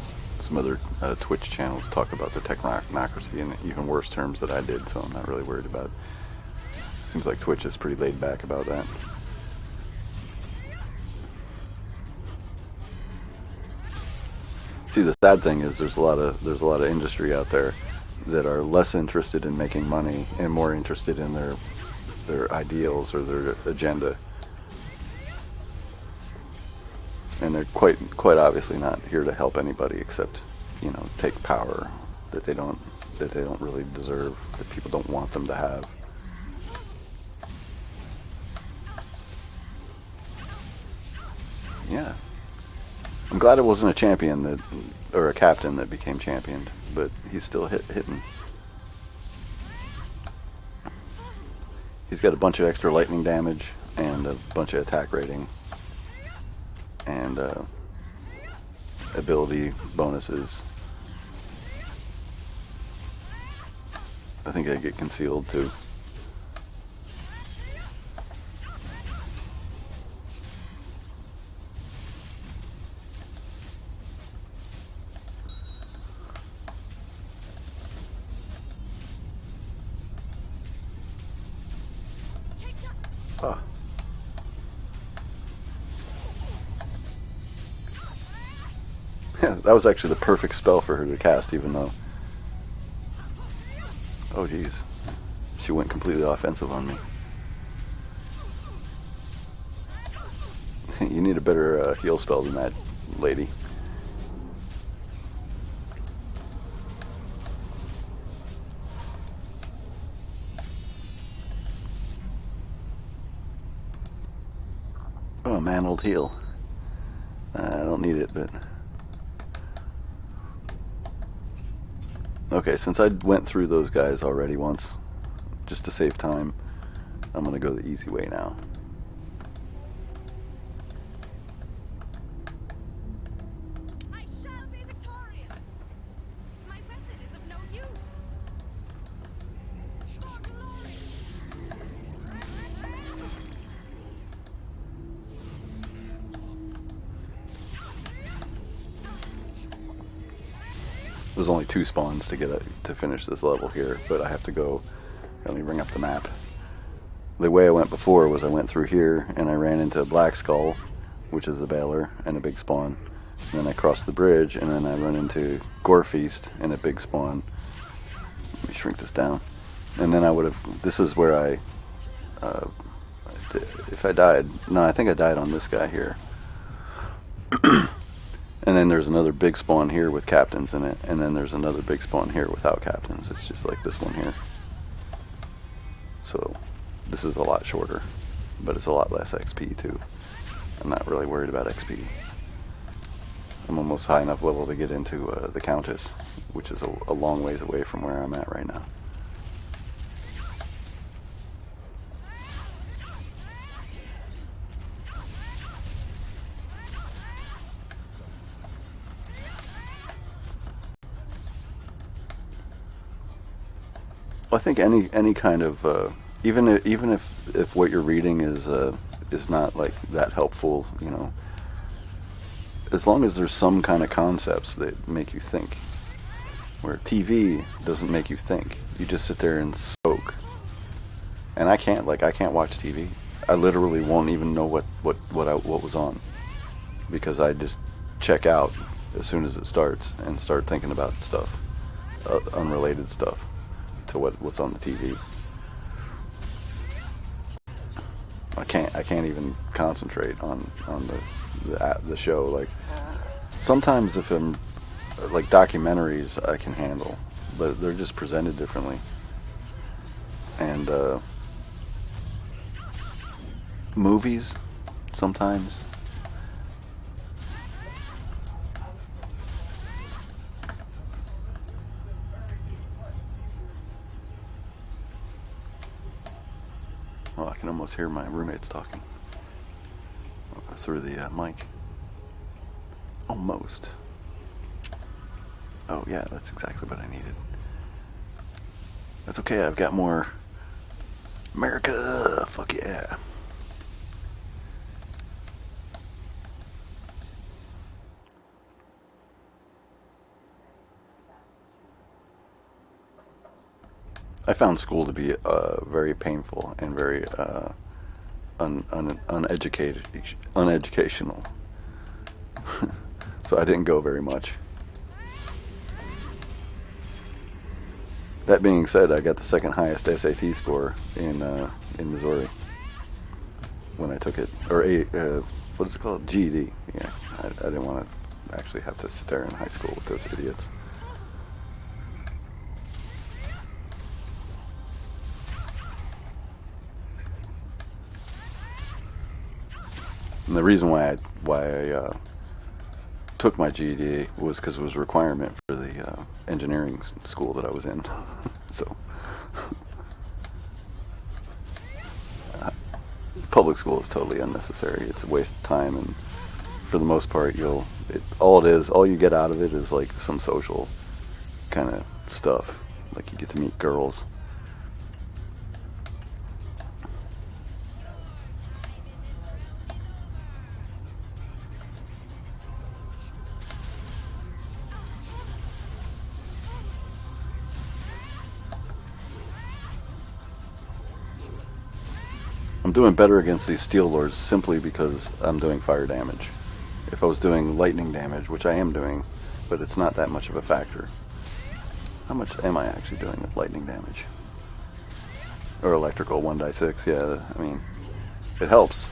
Twitch channels talk about the technocracy in even worse terms than I did, so I'm not really worried about it. Seems like Twitch is pretty laid back about that. See, the sad thing is there's a lot of industry out there that are less interested in making money and more interested in their ideals or their agenda. And they're quite obviously not here to help anybody except, you know, take power that they don't really deserve, that people don't want them to have. Yeah. I'm glad it wasn't a champion or a captain that became championed, but he's still hitting. He's got a bunch of extra lightning damage and a bunch of attack rating and ability bonuses. I think I get concealed too. Ah. Yeah, that was actually the perfect spell for her to cast, even though... Oh, geez. She went completely offensive on me. You need a better heal spell than that, lady. Oh, a mantled heel. I don't need it, but... Okay, since I went through those guys already once, just to save time, I'm gonna go the easy way now. I shall be victorious. My weapon is of no use. For glory. There's only 2 spawns to to finish this level here, but I have to go. Let me bring up the map. The way I went before was I went through here and I ran into a Black Skull, which is a Baler and a big spawn. And then I crossed the bridge and then I run into Gore Feast and a big spawn. Let me shrink this down. And then I would have. This is where if I died. No, I think I died on this guy here. And then there's another big spawn here with captains in it, and then there's another big spawn here without captains. It's just like this one here. So this is a lot shorter, but it's a lot less XP too. I'm not really worried about XP. I'm almost high enough level to get into the Countess, which is a long ways away from where I'm at right now. I think any kind of even if what you're reading is not like that helpful, you know, as long as there's some kind of concepts that make you think. Where TV doesn't make you think, you just sit there and soak. And I can't watch TV. I literally won't even know what was on, because I just check out as soon as it starts and start thinking about stuff, unrelated stuff to what's on the TV. I can't even concentrate on the show. Like sometimes if I'm like documentaries I can handle, but they're just presented differently. And movies sometimes. Oh, I can almost hear my roommates talking through the mic. Almost. Oh yeah, that's exactly what I needed. That's okay, I've got more. America! Fuck yeah! I found school to be very painful and very uneducational. So I didn't go very much. That being said, I got the second highest SAT score in Missouri when I took it, or what is it called? GED. Yeah, I didn't want to actually have to sit there in high school with those idiots. And the reason why I took my GED was because it was a requirement for the engineering school that I was in. So public school is totally unnecessary. It's a waste of time, and for the most part, all you get out of it is like some social kind of stuff. Like you get to meet girls. I'm doing better against these Steel Lords simply because I'm doing fire damage. If I was doing lightning damage, which I am doing, but it's not that much of a factor. How much am I actually doing with lightning damage? Or electrical, 1d6, yeah, I mean, it helps.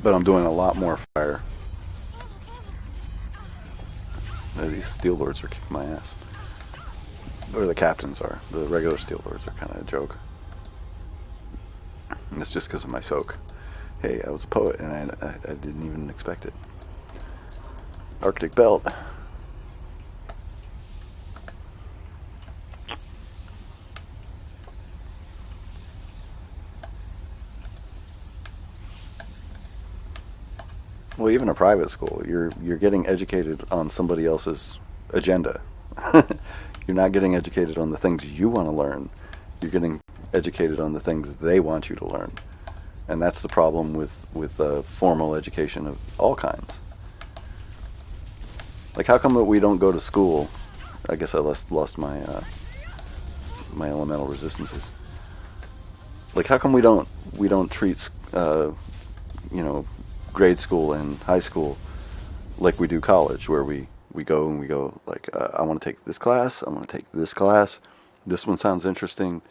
But I'm doing a lot more fire. These Steel Lords are kicking my ass. Or the captains are. The regular Steel Lords are kind of a joke. And it's just because of my soak. Hey, I was a poet, and I didn't even expect it. Arctic Belt. Well, even a private school, you're getting educated on somebody else's agenda. You're not getting educated on the things you want to learn. You're getting educated on the things they want you to learn. And that's the problem with formal education of all kinds. Like, how come that we don't go to school? I guess I lost my my elemental resistances. Like, how come we don't treat grade school and high school like we do college, where we go like, I want to take this class, I want to take this class, this one sounds interesting,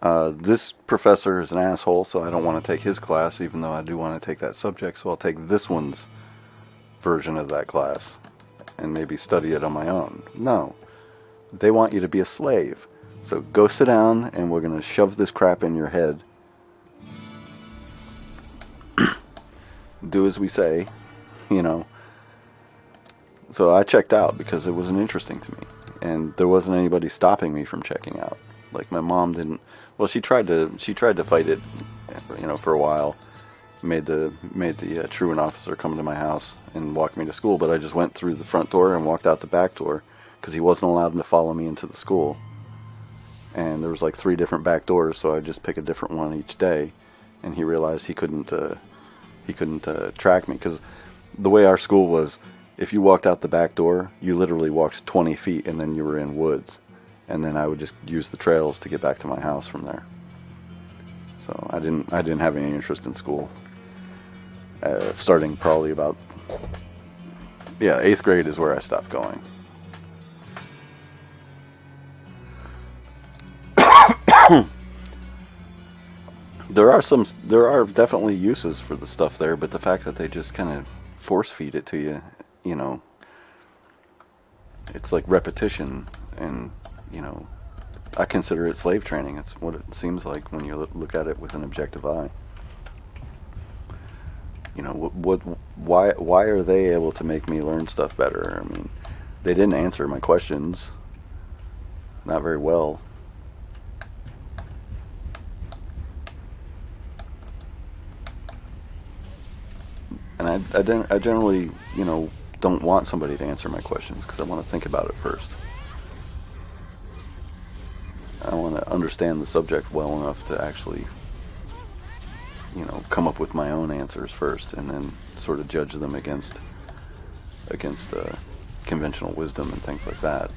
this professor is an asshole, so I don't want to take his class, even though I do want to take that subject, so I'll take this one's version of that class and maybe study it on my own. No, they want you to be a slave. So go sit down, and we're going to shove this crap in your head. Do as we say, So I checked out because it wasn't interesting to me, and there wasn't anybody stopping me from checking out. Like, my mom didn't. Well, she tried to fight it, for a while. Made the truant officer come to my house and walk me to school, but I just went through the front door and walked out the back door because he wasn't allowed to follow me into the school. And there was like 3 different back doors, so I just pick a different one each day. And he realized he couldn't track me, because the way our school was, if you walked out the back door, you literally walked 20 feet and then you were in woods. And then I would just use the trails to get back to my house from there. So I didn't have any interest in school. Starting probably about 8th grade is where I stopped going. There are definitely uses for the stuff there, but the fact that they just kind of force feed it to you, it's like repetition, and I consider it slave training. It's what it seems like when you look at it with an objective eye. Why are they able to make me learn stuff better? I mean, they didn't answer my questions. Not very well. And I generally, don't want somebody to answer my questions, because I want to think about it first. I want to understand the subject well enough to actually, come up with my own answers first, and then sort of judge them against conventional wisdom and things like that.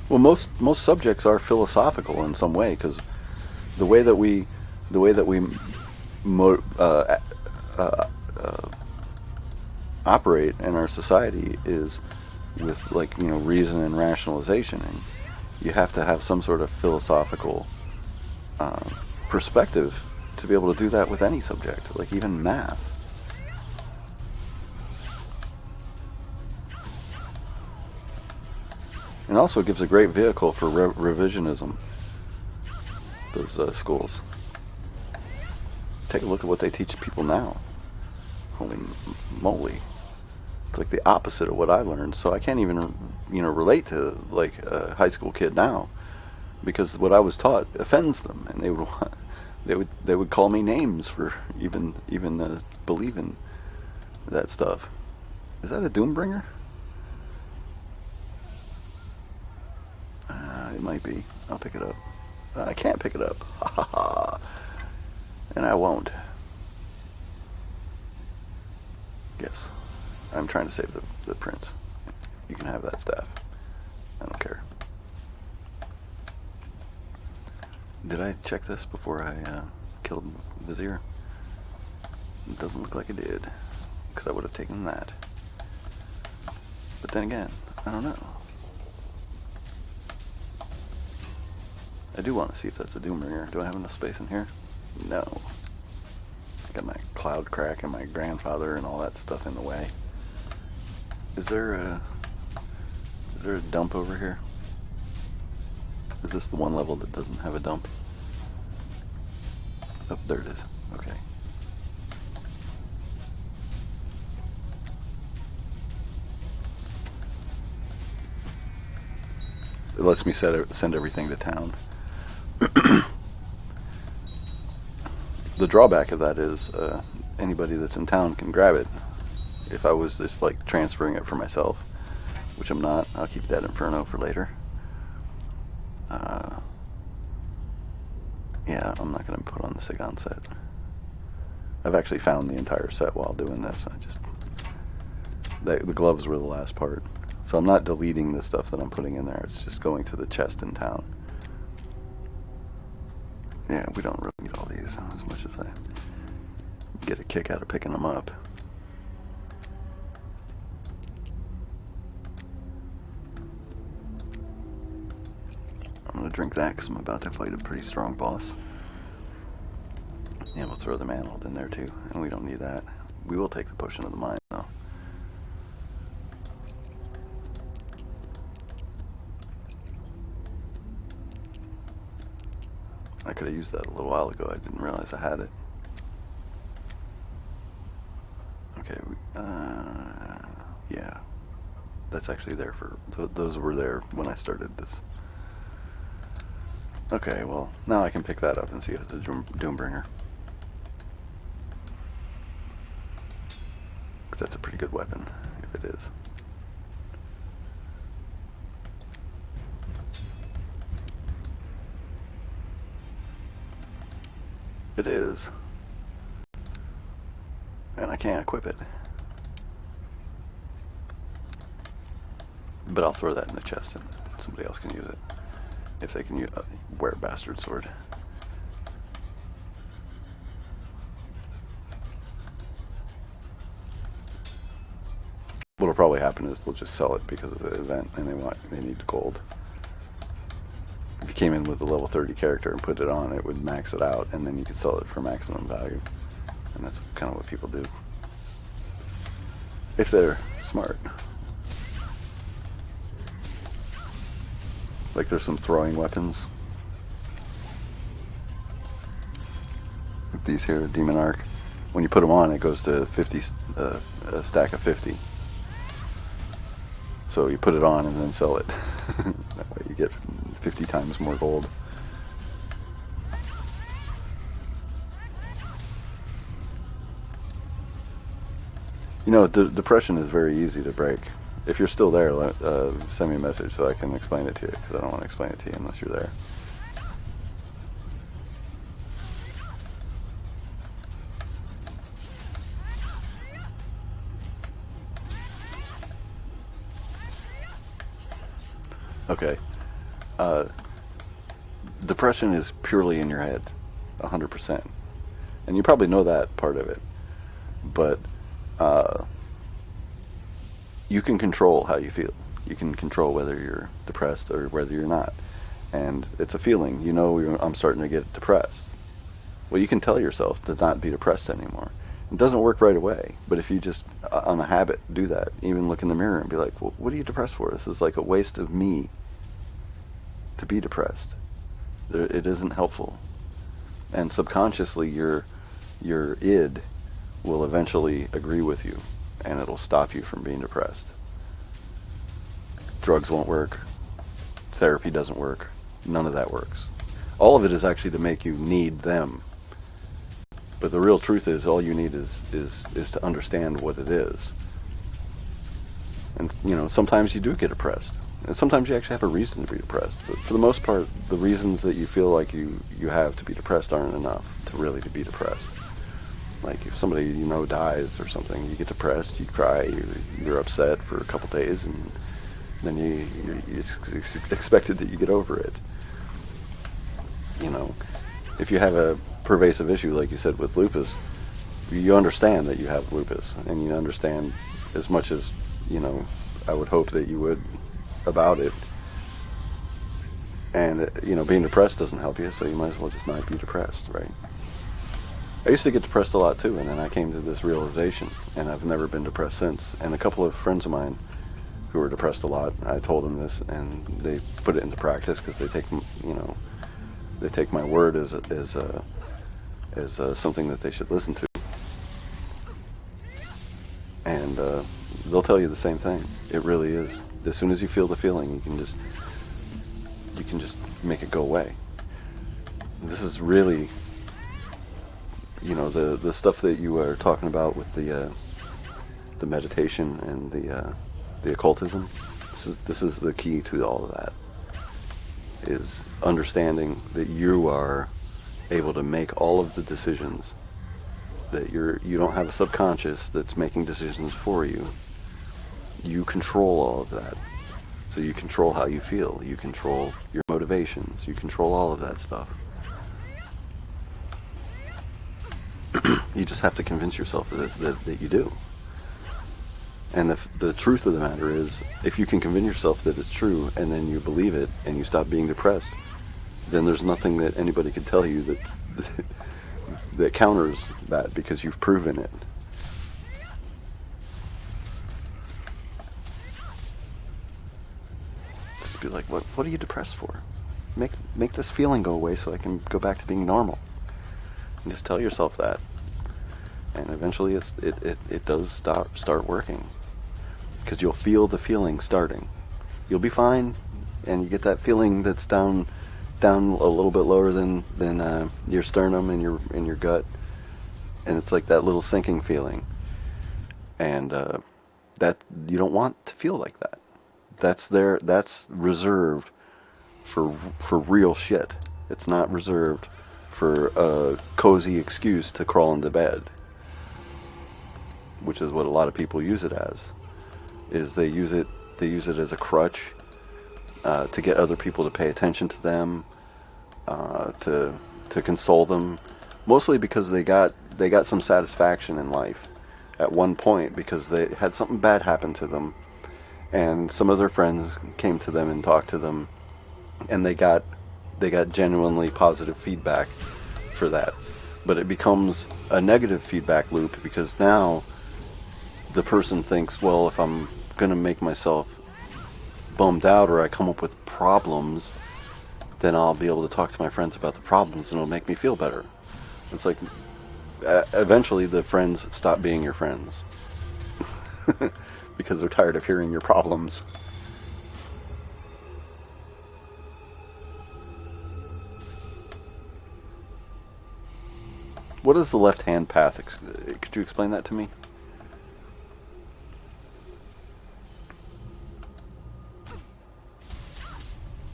Well, most subjects are philosophical in some way, because the way that we operate in our society is with reason and rationalization, and you have to have some sort of philosophical perspective to be able to do that with any subject, like even math. And also gives a great vehicle for revisionism, those schools. Take a look at what they teach people now. Holy moly. It's like the opposite of what I learned, so I can't even, relate to like a high school kid now, because what I was taught offends them, and they would call me names for even believing that stuff. Is that a Doombringer? It might be. I'll pick it up. I can't pick it up. Ha ha ha. And I won't. Yes. I'm trying to save the prince. You can have that staff. I don't care. Did I check this before I killed Vizier? It doesn't look like I did, because I would have taken that. But then again, I don't know. I do want to see if that's a Doombringer. Do I have enough space in here? No. I got my cloud crack and my grandfather and all that stuff in the way. Is there a dump over here? Is this the one level that doesn't have a dump? Oh, there it is. Okay. It lets me send everything to town. The drawback of that is anybody that's in town can grab it. If I was just like transferring it for myself, which I'm not, I'll keep that Inferno for later. Yeah, I'm not going to put on the Sigon set. I've actually found the entire set while doing this. The gloves were the last part. So I'm not deleting the stuff that I'm putting in there. It's just going to the chest in town. Yeah, we don't really need all these as much as I get a kick out of picking them up. I'm going to drink that because I'm about to fight a pretty strong boss. Yeah, we'll throw the mantled in there too, and we don't need that. We will take the potion of the mind though. I could have used that a little while ago. I didn't realize I had it. Okay, yeah. That's actually there for... those were there when I started this. Okay, well, now I can pick that up and see if it's a Doombringer. Because that's a pretty good weapon, if it is. It is. And I can't equip it. But I'll throw that in the chest and somebody else can use it. If they can wear a bastard sword. What'll probably happen is they'll just sell it because of the event and they need gold. If you came in with a level 30 character and put it on, it would max it out, and then you could sell it for maximum value. And that's kind of what people do. If they're smart. Like there's some throwing weapons. These here, Demon Arc. When you put them on, it goes to 50, a stack of 50. So you put it on and then sell it. That way you get 50 times more gold. You know, depression is very easy to break. If you're still there, send me a message so I can explain it to you, because I don't want to explain it to you unless you're there. Okay. Depression is purely in your head, 100%. And you probably know that part of it. But you can control how you feel. You can control whether you're depressed or whether you're not. And it's a feeling. You know, I'm starting to get depressed. Well, you can tell yourself to not be depressed anymore. It doesn't work right away, but if you just, on a habit, do that, even look in the mirror and be like, well, what are you depressed for? This is like a waste of me to be depressed. It isn't helpful. And subconsciously, your id will eventually agree with you, and it'll stop you from being depressed. Drugs won't work. Therapy doesn't work. None of that works. All of it is actually to make you need them. But the real truth is, all you need is to understand what it is. And, you know, sometimes you do get depressed. And sometimes you actually have a reason to be depressed. But for the most part, the reasons that you feel like you have to be depressed aren't enough to really to be depressed. Like if somebody you know dies or something, you get depressed, you cry, you're upset for a couple days, and then you're expected that you get over it. You know, if you have a pervasive issue, like you said, with lupus, you understand that you have lupus, and you understand as much as, you know, I would hope that you would about it. And, you know, being depressed doesn't help you, so you might as well just not be depressed, right? I used to get depressed a lot too, and then I came to this realization, and I've never been depressed since. And a couple of friends of mine who were depressed a lot, I told them this, and they put it into practice because they take, they take my word as something that they should listen to, and they'll tell you the same thing. It really is. As soon as you feel the feeling, you can just make it go away. This is really, the stuff that you are talking about with the meditation and the occultism. This is the key to all of that. Is understanding that you are able to make all of the decisions. That you don't have a subconscious that's making decisions for you. You control all of that. So you control how you feel. You control your motivations. You control all of that stuff. You just have to convince yourself that you do. And the truth of the matter is, if you can convince yourself that it's true, and then you believe it, and you stop being depressed, then there's nothing that anybody can tell you that counters that, because you've proven it. Just be like, what are you depressed for? Make this feeling go away so I can go back to being normal. And just tell yourself that. And eventually it does start working. Because you'll feel the feeling starting. You'll be fine, and you get that feeling that's down a little bit lower than your sternum and your gut, and it's like that little sinking feeling. And that you don't want to feel like that. That's reserved for real shit. It's not reserved for a cozy excuse to crawl into bed, which is what a lot of people use it as. Is they use it as a crutch to get other people to pay attention to them, to console them, mostly because they got some satisfaction in life at one point because they had something bad happen to them, and some of their friends came to them and talked to them, and they got genuinely positive feedback for that. But it becomes a negative feedback loop because now the person thinks, well, if I'm going to make myself bummed out or I come up with problems, then I'll be able to talk to my friends about the problems and it'll make me feel better. It's like, eventually the friends stop being your friends because they're tired of hearing your problems. What is the left-hand path? Could you explain that to me?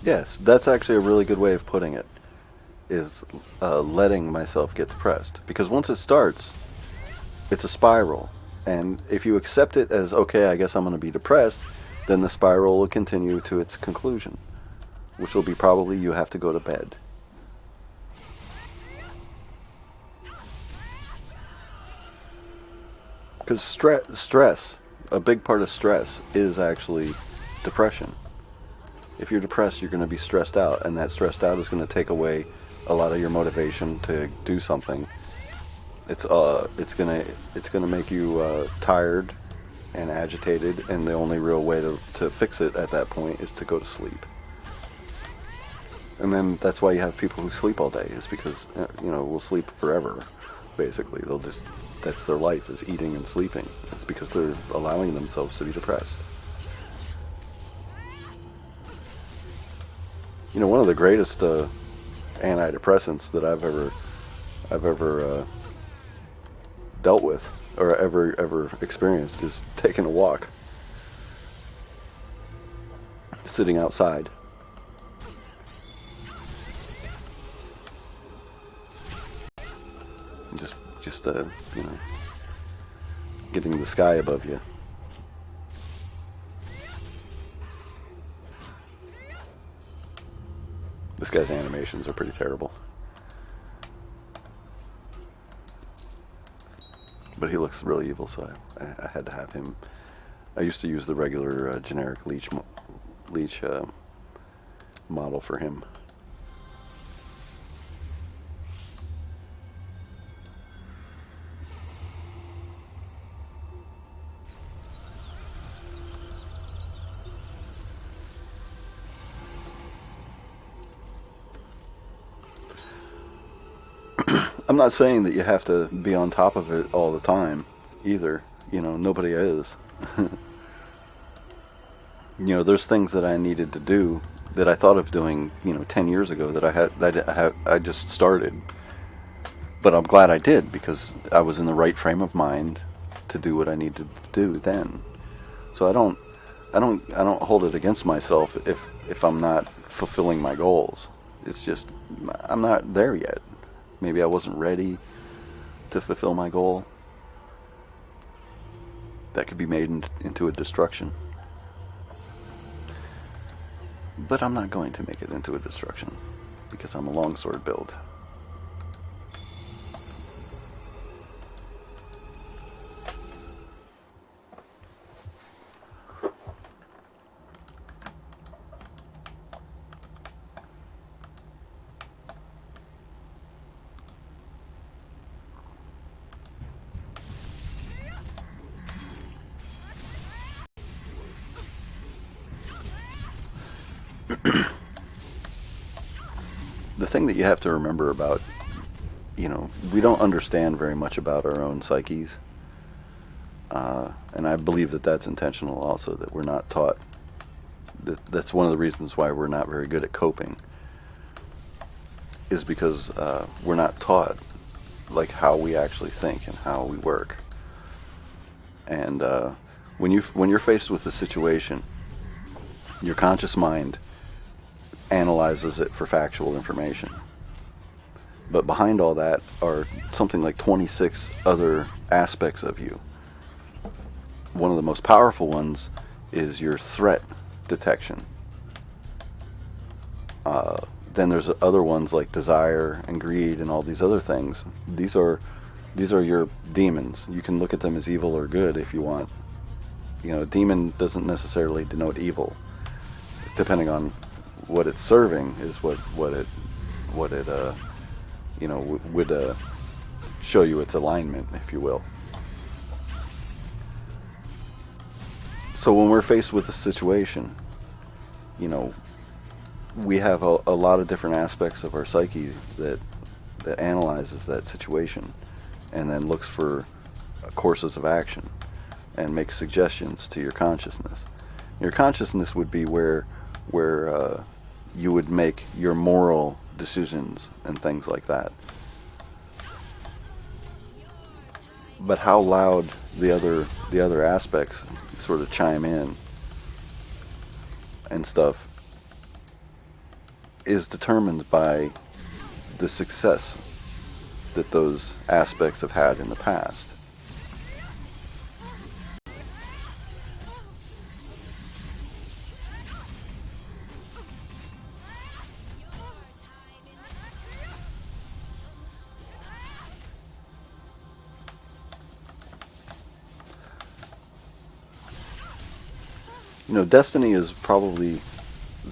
Yes, that's actually a really good way of putting it, is letting myself get depressed. Because once it starts, it's a spiral. And if you accept it as, okay, I guess I'm going to be depressed, then the spiral will continue to its conclusion, which will be probably you have to go to bed. Because stress, a big part of stress is actually depression. If you're depressed, you're going to be stressed out, and that stressed out is going to take away a lot of your motivation to do something. It's going to make you tired and agitated, and the only real way to fix it at that point is to go to sleep. And then that's why you have people who sleep all day, is because will sleep forever. Basically, that's their life, is eating and sleeping. It's because they're allowing themselves to be depressed. One of the greatest antidepressants that I've ever dealt with or ever experienced is taking a walk, sitting outside. Just getting the sky above you. This guy's animations are pretty terrible. But he looks really evil, so I had to have him. I used to use the regular generic leech model for him. I'm not saying that you have to be on top of it all the time either. You know, nobody is. You know, there's things that I needed to do that I thought of doing, 10 years ago that I just started. But I'm glad I did, because I was in the right frame of mind to do what I needed to do then. So I don't hold it against myself if I'm not fulfilling my goals. It's just I'm not there yet. Maybe I wasn't ready to fulfill my goal. That could be made into a destruction. But I'm not going to make it into a destruction, because I'm a longsword build. The thing that you have to remember about, we don't understand very much about our own psyches. And I believe that that's intentional also, that we're not taught. That's one of the reasons why we're not very good at coping, is because we're not taught like how we actually think and how we work. And when you're faced with a situation, your conscious mind analyzes it for factual information. But behind all that are something like 26 other aspects of you. One of the most powerful ones is your threat detection. Then there's other ones like desire and greed and all these other things. These are your demons. You can look at them as evil or good if you want. A demon doesn't necessarily denote evil. Depending on what it's serving is what it would show you its alignment, if you will. So when we're faced with a situation, we have a lot of different aspects of our psyche that analyzes that situation and then looks for courses of action and makes suggestions to your consciousness. Your consciousness would be where you would make your moral decisions and things like that. But how loud the other aspects sort of chime in and stuff is determined by the success that those aspects have had in the past. Destiny is probably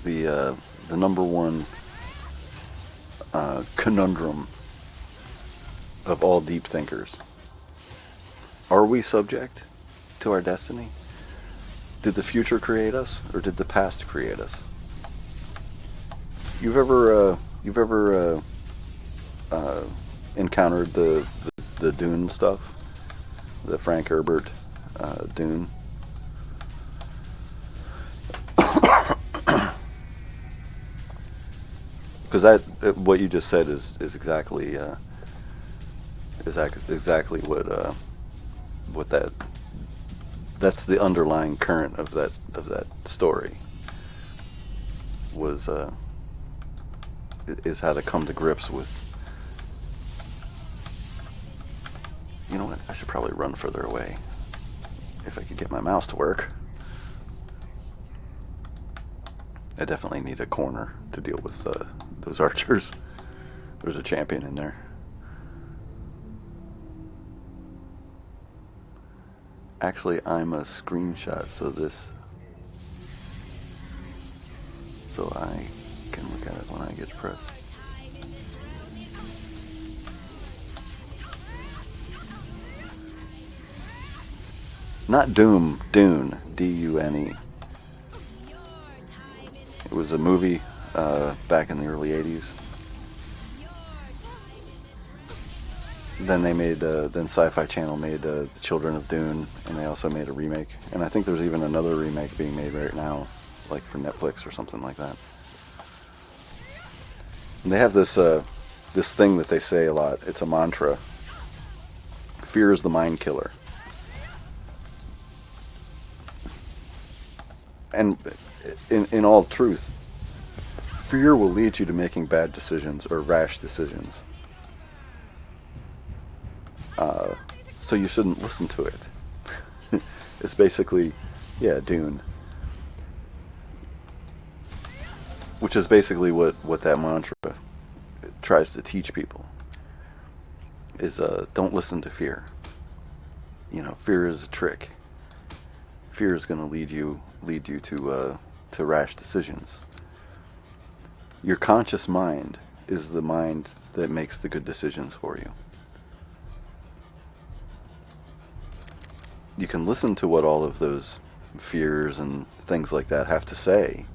the number one conundrum of all deep thinkers. Are we subject to our destiny? Did the future create us, or did the past create us? You've ever encountered the Dune stuff, the Frank Herbert Dune? Because what you just said is exactly what that's the underlying current of that story is how to come to grips with. You know what? I should probably run further away if I could get my mouse to work. I definitely need a corner to deal with those archers. There's a champion in there. Actually, I'm a screenshot, so I can look at it when I get pressed. Not Doom, Dune, D-U-N-E. It was a movie back in the early 80s. then they made then Sci-Fi Channel made the Children of Dune, and they also made a remake. And I think there's even another remake being made right now, like for Netflix or something like that. And they have this this thing that they say a lot. It's a mantra. Fear is the mind killer. And in all truth, fear will lead you to making bad decisions or rash decisions. So you shouldn't listen to it. It's basically, yeah, Dune. Which is basically what that mantra tries to teach people. Is don't listen to fear. You know, fear is a trick. Fear is going to lead you to rash decisions. Your conscious mind is the mind that makes the good decisions for you. You can listen to what all of those fears and things like that have to say,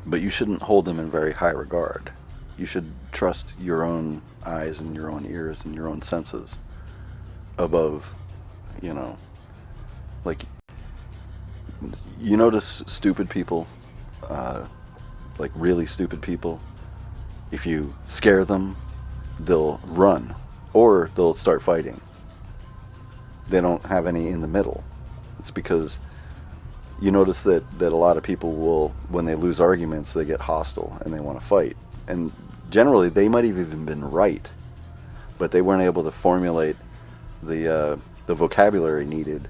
but you shouldn't hold them in very high regard. You should trust your own eyes and your own ears and your own senses above, you know, like, you notice stupid people, like really stupid people, if you scare them, they'll run or they'll start fighting. They don't have any in the middle. It's because you notice that a lot of people will, when they lose arguments, they get hostile and they want to fight. And generally, they might have even been right, but they weren't able to formulate the vocabulary needed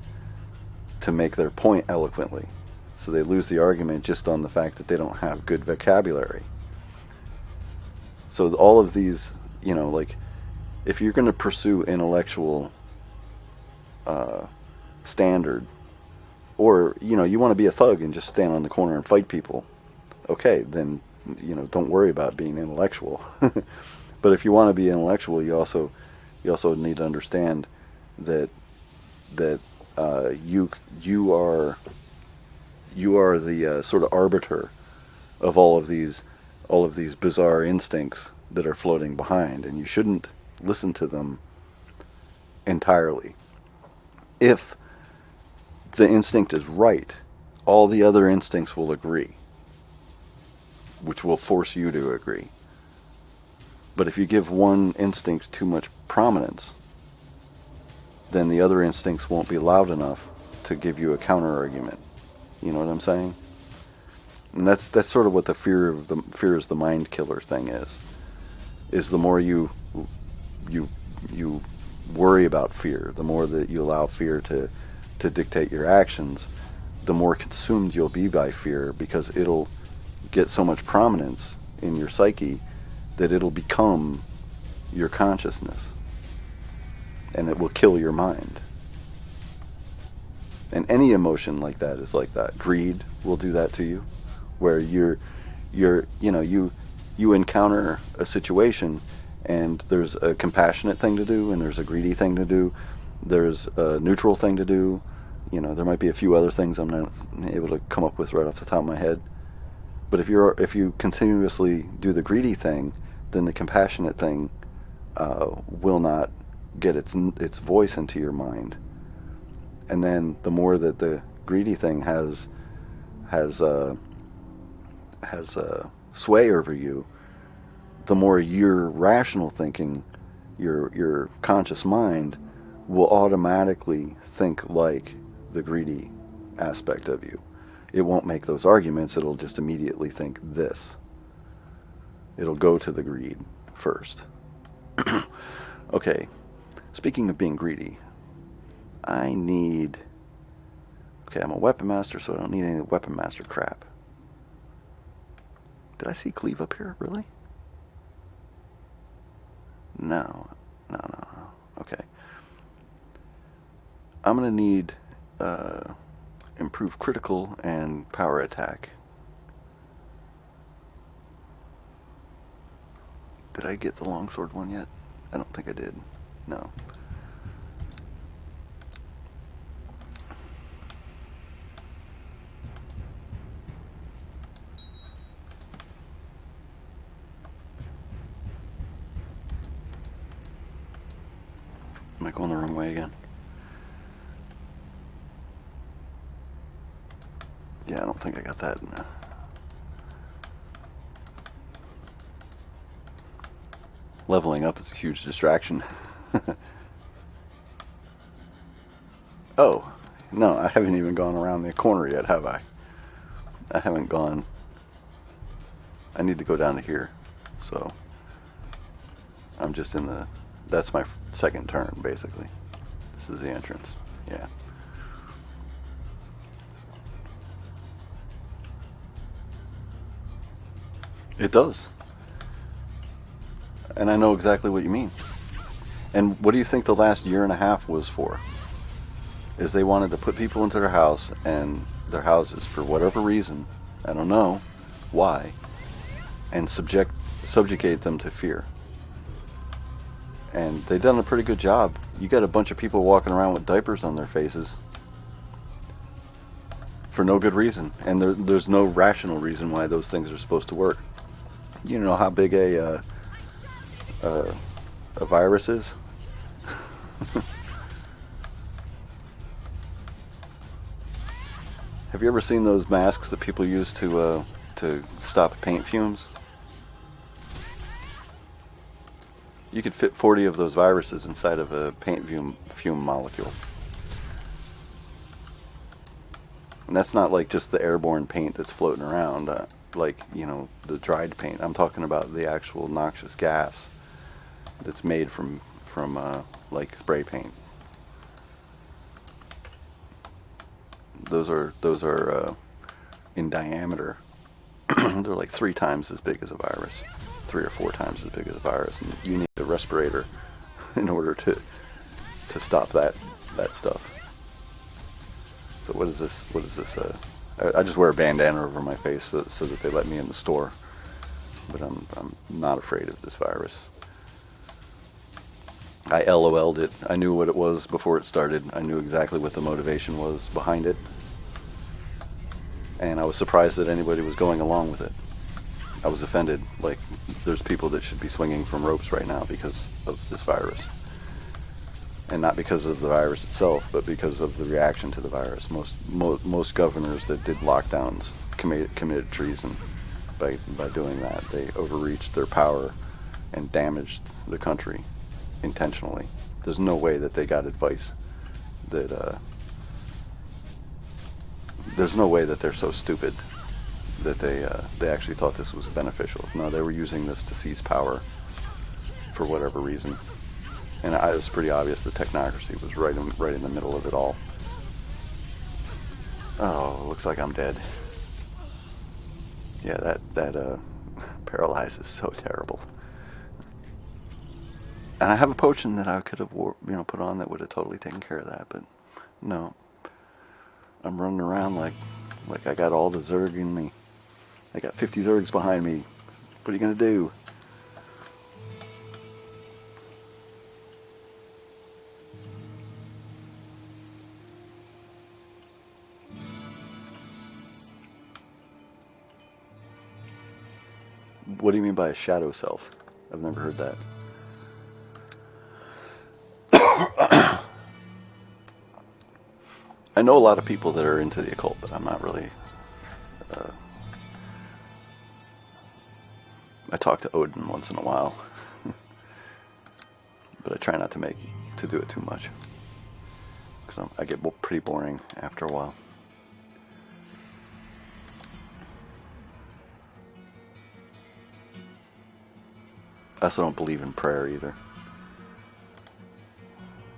to make their point eloquently. So they lose the argument just on the fact that they don't have good vocabulary. So all of these, you know, like, if you're going to pursue intellectual standard, or, you know, you want to be a thug and just stand on the corner and fight people, okay, then, you know, don't worry about being intellectual. But if you want to be intellectual, you also need to understand that you are the sort of arbiter of all of these bizarre instincts that are floating behind, and you shouldn't listen to them entirely. If the instinct is right, all the other instincts will agree, which will force you to agree. But if you give one instinct too much prominence, then the other instincts won't be loud enough to give you a counter argument. You know what I'm saying? And that's sort of what the fear is the mind killer thing is the more you worry about fear, the more that you allow fear to dictate your actions, the more consumed you'll be by fear, because it'll get so much prominence in your psyche that it'll become your consciousness, and it will kill your mind. And any emotion like that is like that. Greed will do that to you, where you encounter a situation and there's a compassionate thing to do and there's a greedy thing to do, there's a neutral thing to do, you know, there might be a few other things I'm not able to come up with right off the top of my head. But if you continuously do the greedy thing, then the compassionate thing will not get its voice into your mind. And then the more that the greedy thing has sway over you, the more your rational thinking, your conscious mind, will automatically think like the greedy aspect of you. It won't make those arguments, it'll just immediately think this. It'll go to the greed first. Okay, speaking of being greedy, I'm a weapon master, so I don't need any weapon master crap. Did I see Cleve up here, really? No. Okay. I'm going to need improved critical and power attack. Did I get the longsword one yet? I don't think I did. No. Am I going the wrong way again? Yeah, I don't think I got that. Leveling up is a huge distraction. Oh, no, I haven't even gone around the corner yet, have I? I haven't gone. I need to go down to here. So I'm just in the... That's my second turn, basically. This is the entrance. Yeah. It does. And I know exactly what you mean. And what do you think the last year and a half was for? Is they wanted to put people into their house and their houses for whatever reason, I don't know why, and subjugate them to fear. And they've done a pretty good job. You got a bunch of people walking around with diapers on their faces for no good reason, and there's no rational reason why those things are supposed to work. You know how big a virus is? Have you ever seen those masks that people use to stop paint fumes? You could fit 40 of those viruses inside of a paint fume molecule. And that's not like just the airborne paint that's floating around, like, you know, the dried paint. I'm talking about the actual noxious gas that's made from like spray paint. Those are in diameter. They're like 3 times as big as a virus, 3 or 4 times as big as a virus, and you need a respirator in order to stop that stuff. So what is this? What is this? I just wear a bandana over my face so that they let me in the store. But I'm not afraid of this virus. I LOL'd it. I knew what it was before it started. I knew exactly what the motivation was behind it. And I was surprised that anybody was going along with it. I was offended. Like, there's people that should be swinging from ropes right now because of this virus. And not because of the virus itself, but because of the reaction to the virus. Most governors that did lockdowns committed treason by doing that. They overreached their power and damaged the country intentionally. There's no way that they got advice that there's no way that they're so stupid that they actually thought this was beneficial. No, they were using this to seize power for whatever reason. And it was pretty obvious the technocracy was right in the middle of it all. Oh, looks like I'm dead. Yeah, that paralyze is so terrible. And I have a potion that I could have put on that would have totally taken care of that, but no. I'm running around like I got all the Zerg in me. I got 50 Zergs behind me. What are you gonna do? What do you mean by a shadow self? I've never heard that. I know a lot of people that are into the occult, but I'm not really... I talk to Odin once in a while. But I try not to do it too much. Because I get pretty boring after a while. I also don't believe in prayer either.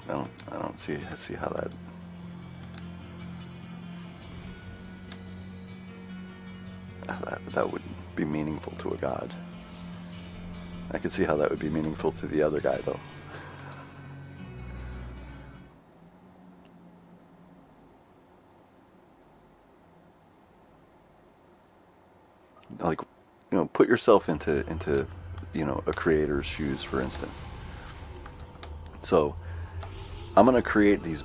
I don't see how that would be meaningful to a god. I could see how that would be meaningful to the other guy, though. Like, put yourself into a creator's shoes, for instance. So, I'm gonna create these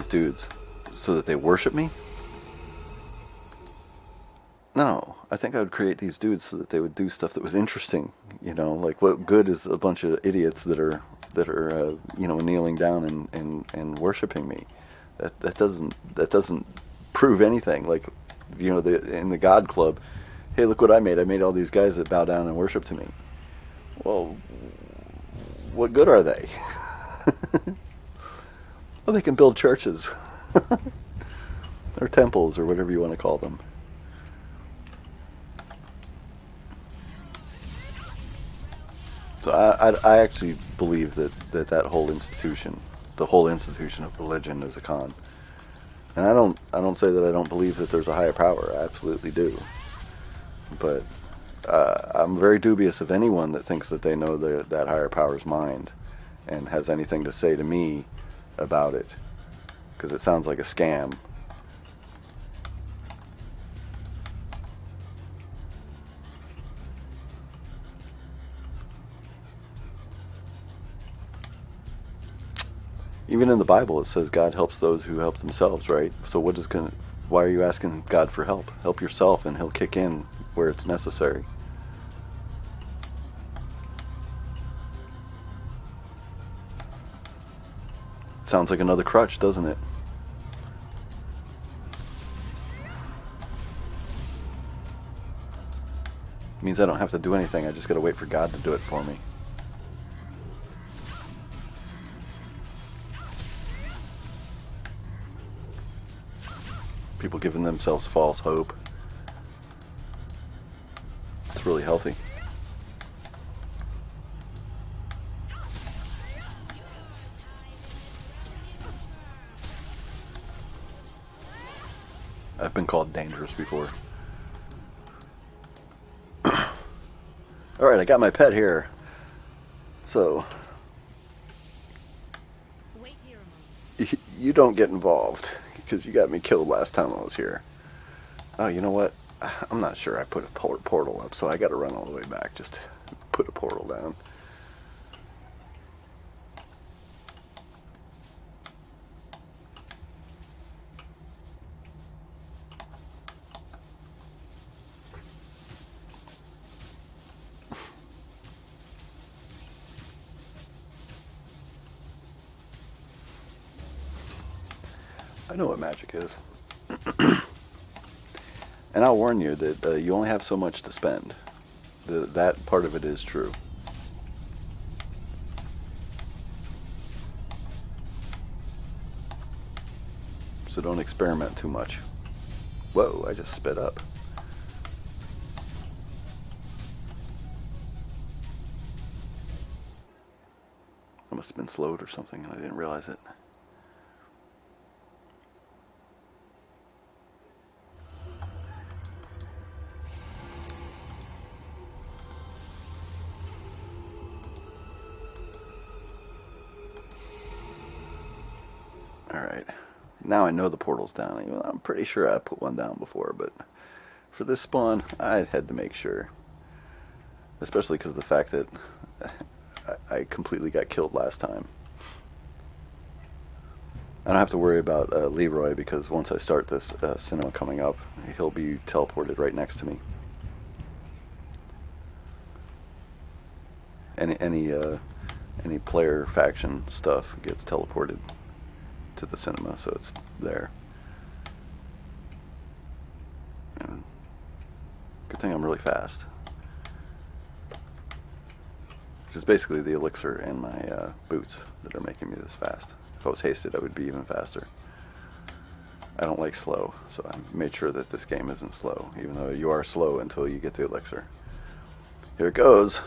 dudes so that they worship me? No, I think I would create these dudes so that they would do stuff that was interesting. Like, what good is a bunch of idiots that are that are kneeling down and worshiping me. That doesn't prove anything. Like, in the God Club, hey, look what I made. I made all these guys that bow down and worship to me. Well, what good are they? Well, they can build churches or temples or whatever you want to call them. So I actually believe that whole institution, the whole institution of religion, is a con. And I don't say that I don't believe that there's a higher power. I absolutely do. But I'm very dubious of anyone that thinks that they know that higher power's mind and has anything to say to me about it, because it sounds like a scam. Even in the Bible, it says God helps those who help themselves, right? So why are you asking God for help? Help yourself, and He'll kick in where it's necessary. Sounds like another crutch, doesn't it? Means I don't have to do anything. I just gotta wait for God to do it for me. People giving themselves false hope. It's really healthy. I've been called dangerous before. Alright, I got my pet here. So, Wait here a moment. you don't get involved, because you got me killed last time I was here. Oh, you know what? I'm not sure I put a portal up, so I gotta run all the way back just to put a portal down. I know what magic is. And I'll warn you that you only have so much to spend. That part of it is true. So don't experiment too much. Whoa, I just sped up. I must have been slowed or something and I didn't realize it. Alright, now I know the portal's down. I'm pretty sure I put one down before, but for this spawn, I had to make sure. Especially because of the fact that I completely got killed last time. I don't have to worry about Leroy, because once I start this cinema coming up, he'll be teleported right next to me. Any player faction stuff gets teleported to the cinema, so it's there. And good thing I'm really fast. Which is basically the elixir and my boots that are making me this fast. If I was hasted, I would be even faster. I don't like slow, so I made sure that this game isn't slow, even though you are slow until you get the elixir. Here it goes.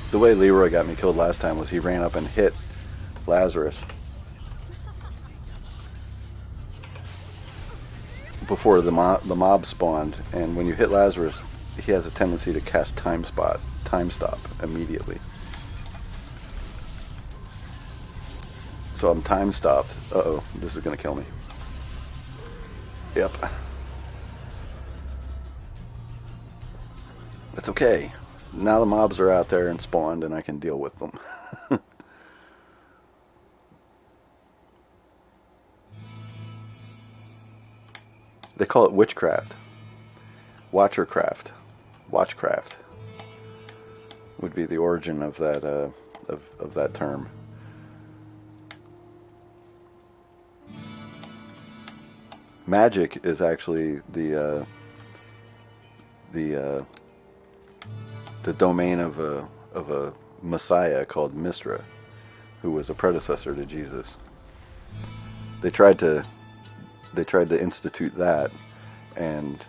The way Leroy got me killed last time was he ran up and hit Lazarus before the mob spawned, and when you hit Lazarus, he has a tendency to cast time stop immediately. So I'm time stopped. Uh-oh, this is gonna kill me. Yep. It's okay. Now the mobs are out there and spawned, and I can deal with them. They call it witchcraft. Watchercraft. Watchcraft would be the origin of that of that term. Magic is actually the domain of a Messiah called Mistra, who was a predecessor to Jesus. They tried to institute that, and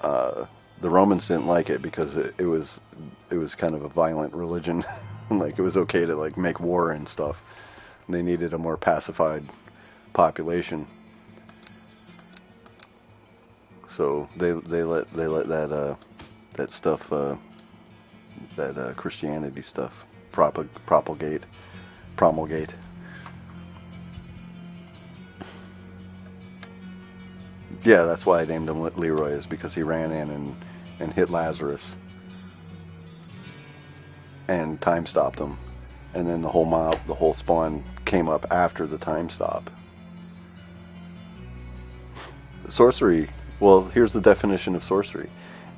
the Romans didn't like it because it was kind of a violent religion. Like, it was okay to like make war and stuff. They needed a more pacified population. So they let that stuff, that Christianity stuff promulgate. Yeah, that's why I named him Leroy, is because he ran in and hit Lazarus, and time stopped him, and then the whole spawn came up after the time stop. Sorcery. Well, here's the definition of sorcery,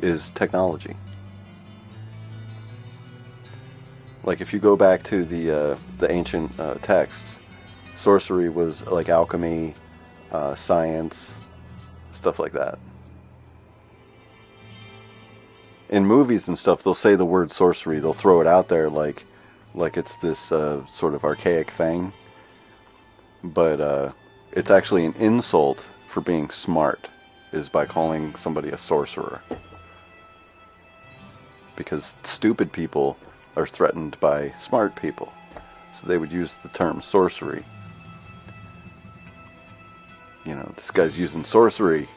is technology. Like, if you go back to the ancient texts, sorcery was like alchemy, science, stuff like that. In movies and stuff, they'll say the word sorcery. They'll throw it out there like it's this sort of archaic thing. But it's actually an insult for being smart, is by calling somebody a sorcerer. Because stupid people are threatened by smart people. So they would use the term sorcery. You know, this guy's using sorcery.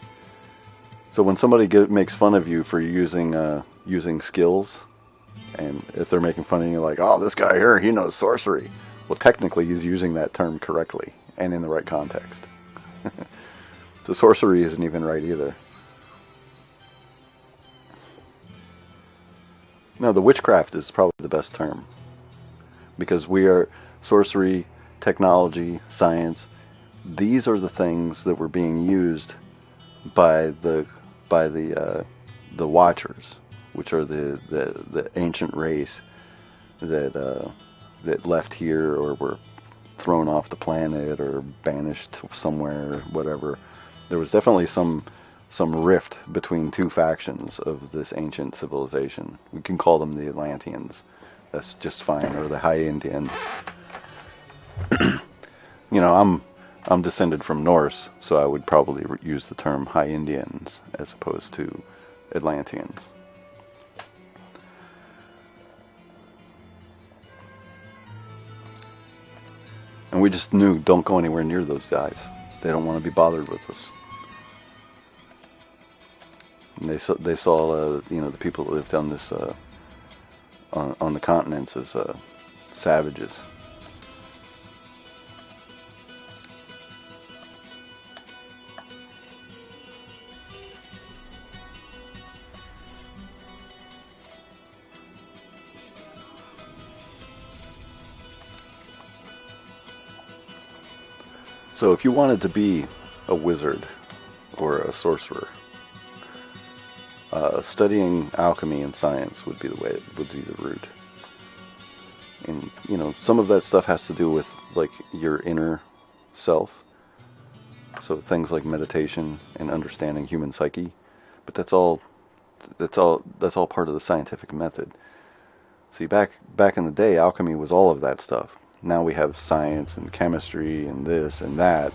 So when somebody makes fun of you for using skills, and if they're making fun of you, like, oh, this guy here, he knows sorcery. Well, technically, he's using that term correctly and in the right context. So sorcery isn't even right either. No, the witchcraft is probably the best term, because we are sorcery, technology, science. These are the things that were being used by the Watchers, which are the ancient race that left here or were thrown off the planet or banished somewhere, whatever. There was definitely some rift between two factions of this ancient civilization. We can call them the Atlanteans. That's just fine, or the High Indians. You know, I'm descended from Norse, so I would probably use the term High Indians as opposed to Atlanteans. And we just knew, don't go anywhere near those guys. They don't want to be bothered with us. And they saw you know, the people that lived on this on the continents as savages. So if you wanted to be a wizard or a sorcerer, studying alchemy and science would be the route. And, you know, some of that stuff has to do with, like, your inner self. So things like meditation and understanding human psyche. But that's all part of the scientific method. See, back in the day, alchemy was all of that stuff. Now we have science and chemistry and this and that.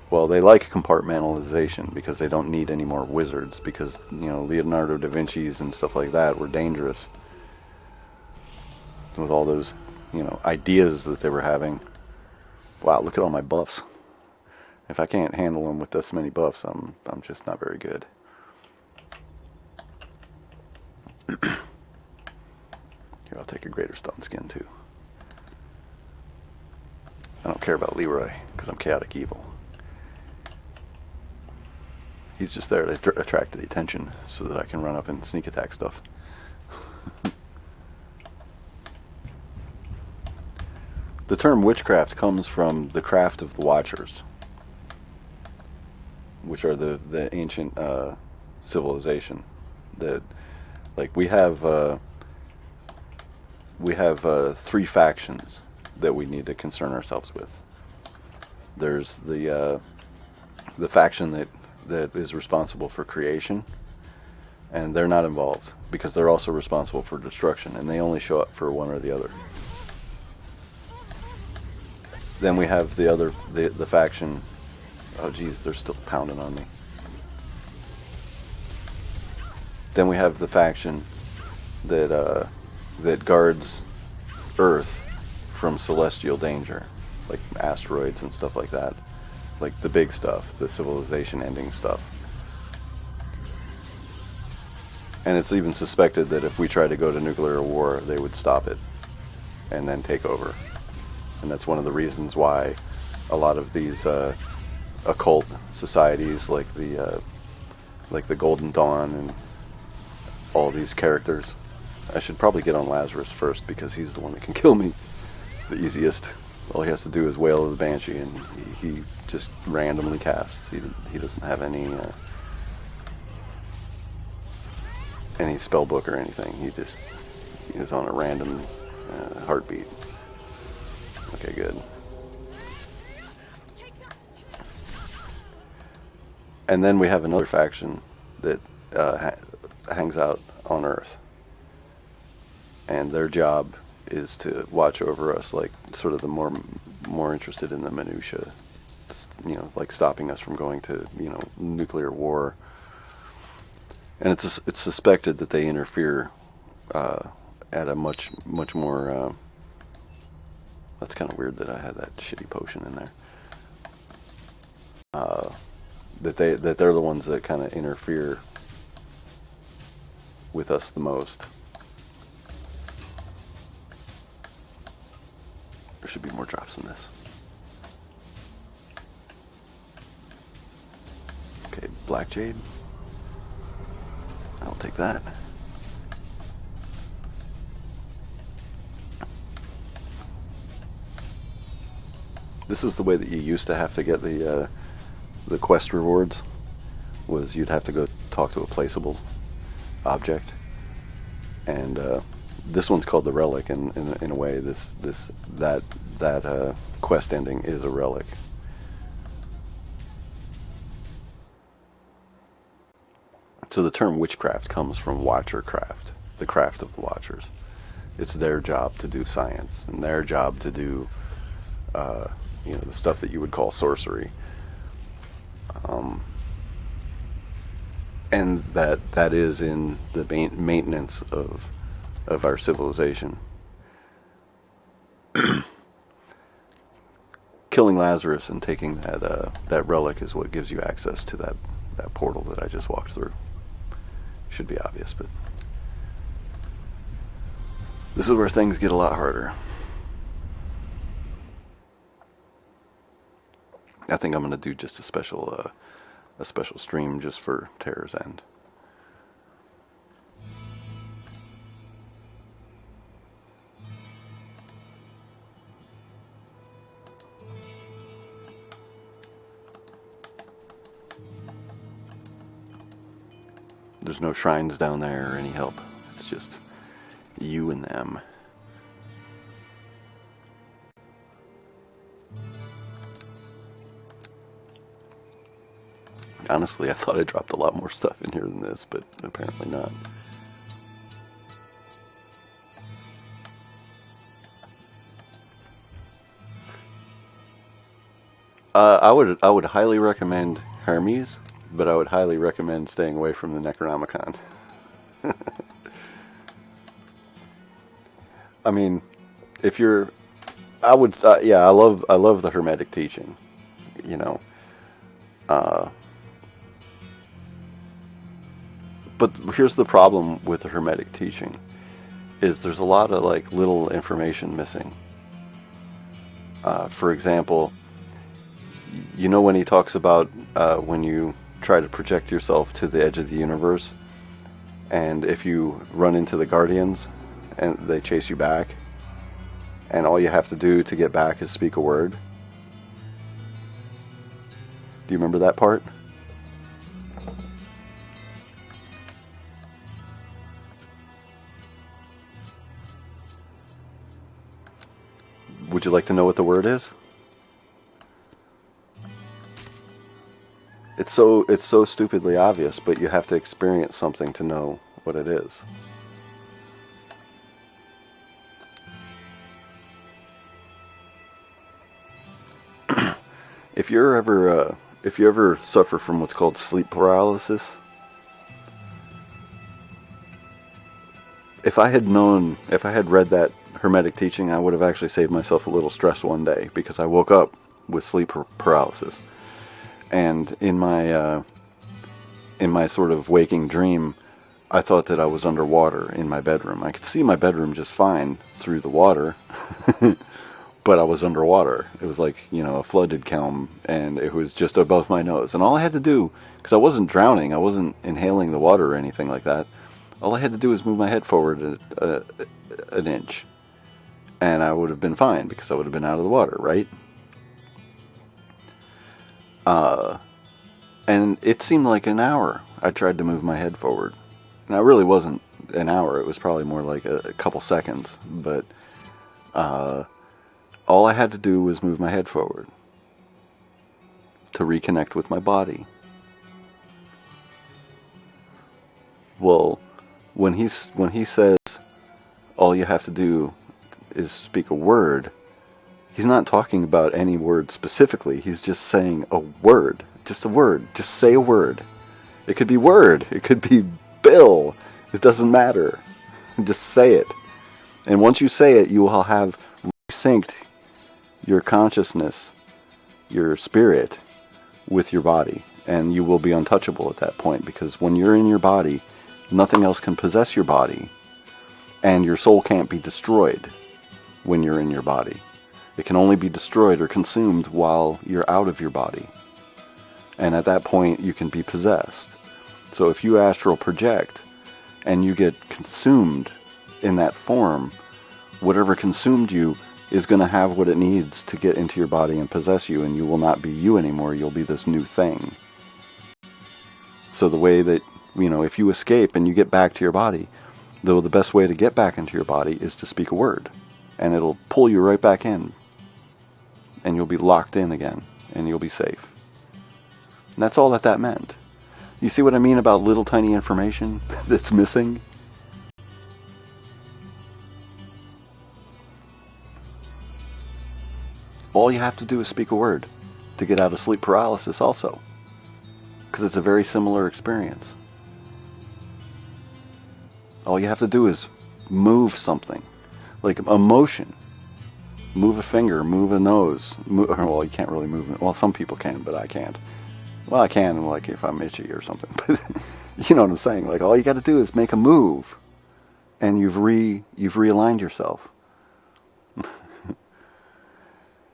Well, they like compartmentalization because they don't need any more wizards, because, you know, Leonardo da Vinci's and stuff like that were dangerous with all those, you know, ideas that they were having. Wow, look at all my buffs. If I can't handle them with this many buffs, I'm just not very good. Here, I'll take a greater stone skin too. I don't care about Leroy because I'm chaotic evil. He's just there to attract the attention so that I can run up and sneak attack stuff. The term witchcraft comes from the craft of the Watchers, which are the ancient civilization. That, like, we have 3 factions that we need to concern ourselves with. There's the faction that is responsible for creation, and they're not involved because they're also responsible for destruction, and they only show up for one or the other. Then we have the faction. Oh geez, they're still pounding on me. Then we have the faction that guards Earth from celestial danger, like asteroids and stuff like that, like the big stuff, the civilization-ending stuff. And it's even suspected that if we try to go to nuclear war, they would stop it and then take over. And that's one of the reasons why a lot of these occult societies, like the Golden Dawn and all these characters. I should probably get on Lazarus first because he's the one that can kill me the easiest. All he has to do is wail of the Banshee, and he just randomly casts. He doesn't have any spell book or anything. He is on a random heartbeat. Okay, good. And then we have another faction that hangs out on Earth, and their job is to watch over us, like sort of the more interested in the minutia, like stopping us from going to nuclear war. And it's suspected that they interfere at a much more. That's kind of weird that I had that shitty potion in there. That they're the ones that kind of interfere with us the most. There should be more drops in this. Okay, Black Jade. I'll take that. This is the way that you used to have to get the quest rewards. Was you'd have to go talk to a placeable object, and this one's called the relic, and in a way that quest ending is a relic. So the term witchcraft comes from watchercraft, the craft of the watchers. It's their job to do science, and their job to do the stuff that you would call sorcery. And that is in the maintenance of our civilization. Killing Lazarus and taking that relic is what gives you access to that portal that I just walked through. Should be obvious, but this is where things get a lot harder. I think I'm going to do just a special stream just for Terror's End. There's no shrines down there or any help. It's just you and them. Honestly, I thought I dropped a lot more stuff in here than this, but apparently not. I would highly recommend Hermes, but I would highly recommend staying away from the Necronomicon. I mean, if you're, I would, yeah, I love the Hermetic teaching, but here's the problem with the Hermetic teaching, is there's a lot of like little information missing. For example, when he talks about when you try to project yourself to the edge of the universe, and if you run into the Guardians and they chase you back, and all you have to do to get back is speak a word. Do you remember that part? Would you like to know what the word is? It's so stupidly obvious, but you have to experience something to know what it is. If you ever suffer from what's called sleep paralysis, if I had read that Hermetic teaching, I would have actually saved myself a little stress one day, because I woke up with sleep paralysis. And in my sort of waking dream, I thought that I was underwater in my bedroom. I could see my bedroom just fine through the water, but I was underwater. It was like, a flooded calm, and it was just above my nose. And all I had to do, because I wasn't drowning, I wasn't inhaling the water or anything like that, all I had to do was move my head forward an inch. And I would have been fine, because I would have been out of the water, right? And it seemed like an hour. I tried to move my head forward. Now, it really wasn't an hour. It was probably more like a couple seconds. But all I had to do was move my head forward to reconnect with my body. Well, when he says all you have to do is speak a word, he's not talking about any word specifically. He's just saying a word. Just a word. Just say a word. It could be word. It could be bill. It doesn't matter. Just say it. And once you say it, you will have synced your consciousness, your spirit, with your body. And you will be untouchable at that point, because when you're in your body, nothing else can possess your body. And your soul can't be destroyed when you're in your body. It can only be destroyed or consumed while you're out of your body. And at that point, you can be possessed. So if you astral project and you get consumed in that form, whatever consumed you is going to have what it needs to get into your body and possess you, and you will not be you anymore. You'll be this new thing. So the way that, if you escape and you get back to your body, though the best way to get back into your body is to speak a word. And it'll pull you right back in. And you'll be locked in again. And you'll be safe. And that's all that meant. You see what I mean about little tiny information that's missing? All you have to do is speak a word to get out of sleep paralysis also. Because it's a very similar experience. All you have to do is move something. Like a motion. Move a finger, move a nose. Well, you can't really move it. Well, some people can, but I can't. Well, I can, like, if I'm itchy or something. But you know what I'm saying? Like, all you got to do is make a move. And you've realigned yourself.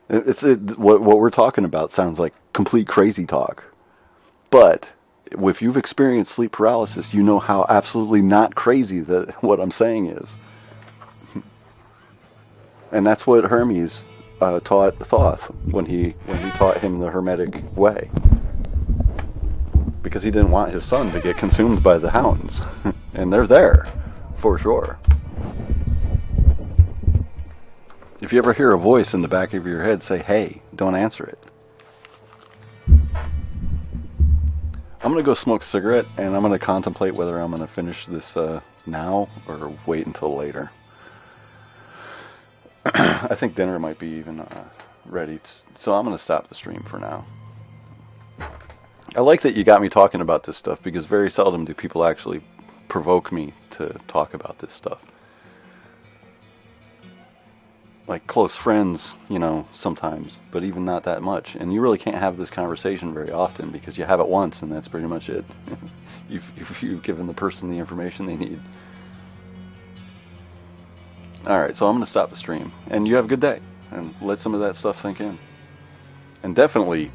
What we're talking about sounds like complete crazy talk. But if you've experienced sleep paralysis, you know how absolutely not crazy that what I'm saying is. And that's what Hermes taught Thoth when he taught him the Hermetic way. Because he didn't want his son to get consumed by the hounds. And they're there, for sure. If you ever hear a voice in the back of your head say, hey, don't answer it. I'm going to go smoke a cigarette, and I'm going to contemplate whether I'm going to finish this now or wait until later. I think dinner might be even ready, so I'm going to stop the stream for now. I like that you got me talking about this stuff, because very seldom do people actually provoke me to talk about this stuff. Like close friends, sometimes, but even not that much. And you really can't have this conversation very often, because you have it once and that's pretty much it. You've given the person the information they need. Alright, so I'm going to stop the stream. And you have a good day. And let some of that stuff sink in. And definitely,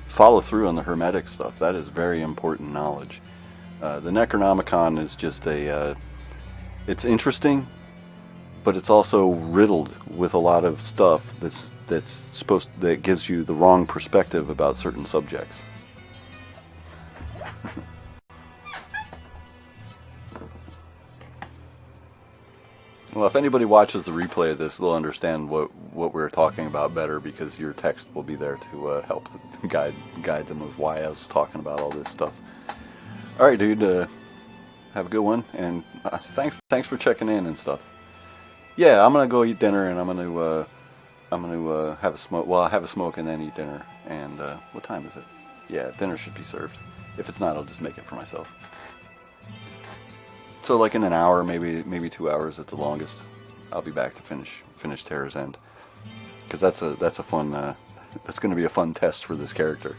follow through on the Hermetic stuff. That is very important knowledge. The Necronomicon is just it's interesting, but it's also riddled with a lot of stuff that gives you the wrong perspective about certain subjects. Well, if anybody watches the replay of this, they'll understand what we're talking about better because your text will be there to help guide them of why I was talking about all this stuff. All right, dude. Have a good one, and thanks for checking in and stuff. Yeah, I'm gonna go eat dinner, and I'm gonna have a smoke. Well, I'll have a smoke and then eat dinner. And what time is it? Yeah, dinner should be served. If it's not, I'll just make it for myself. So like in an hour, maybe 2 hours at the longest, I'll be back to finish Terror's End, because that's a fun that's going to be a fun test for this character.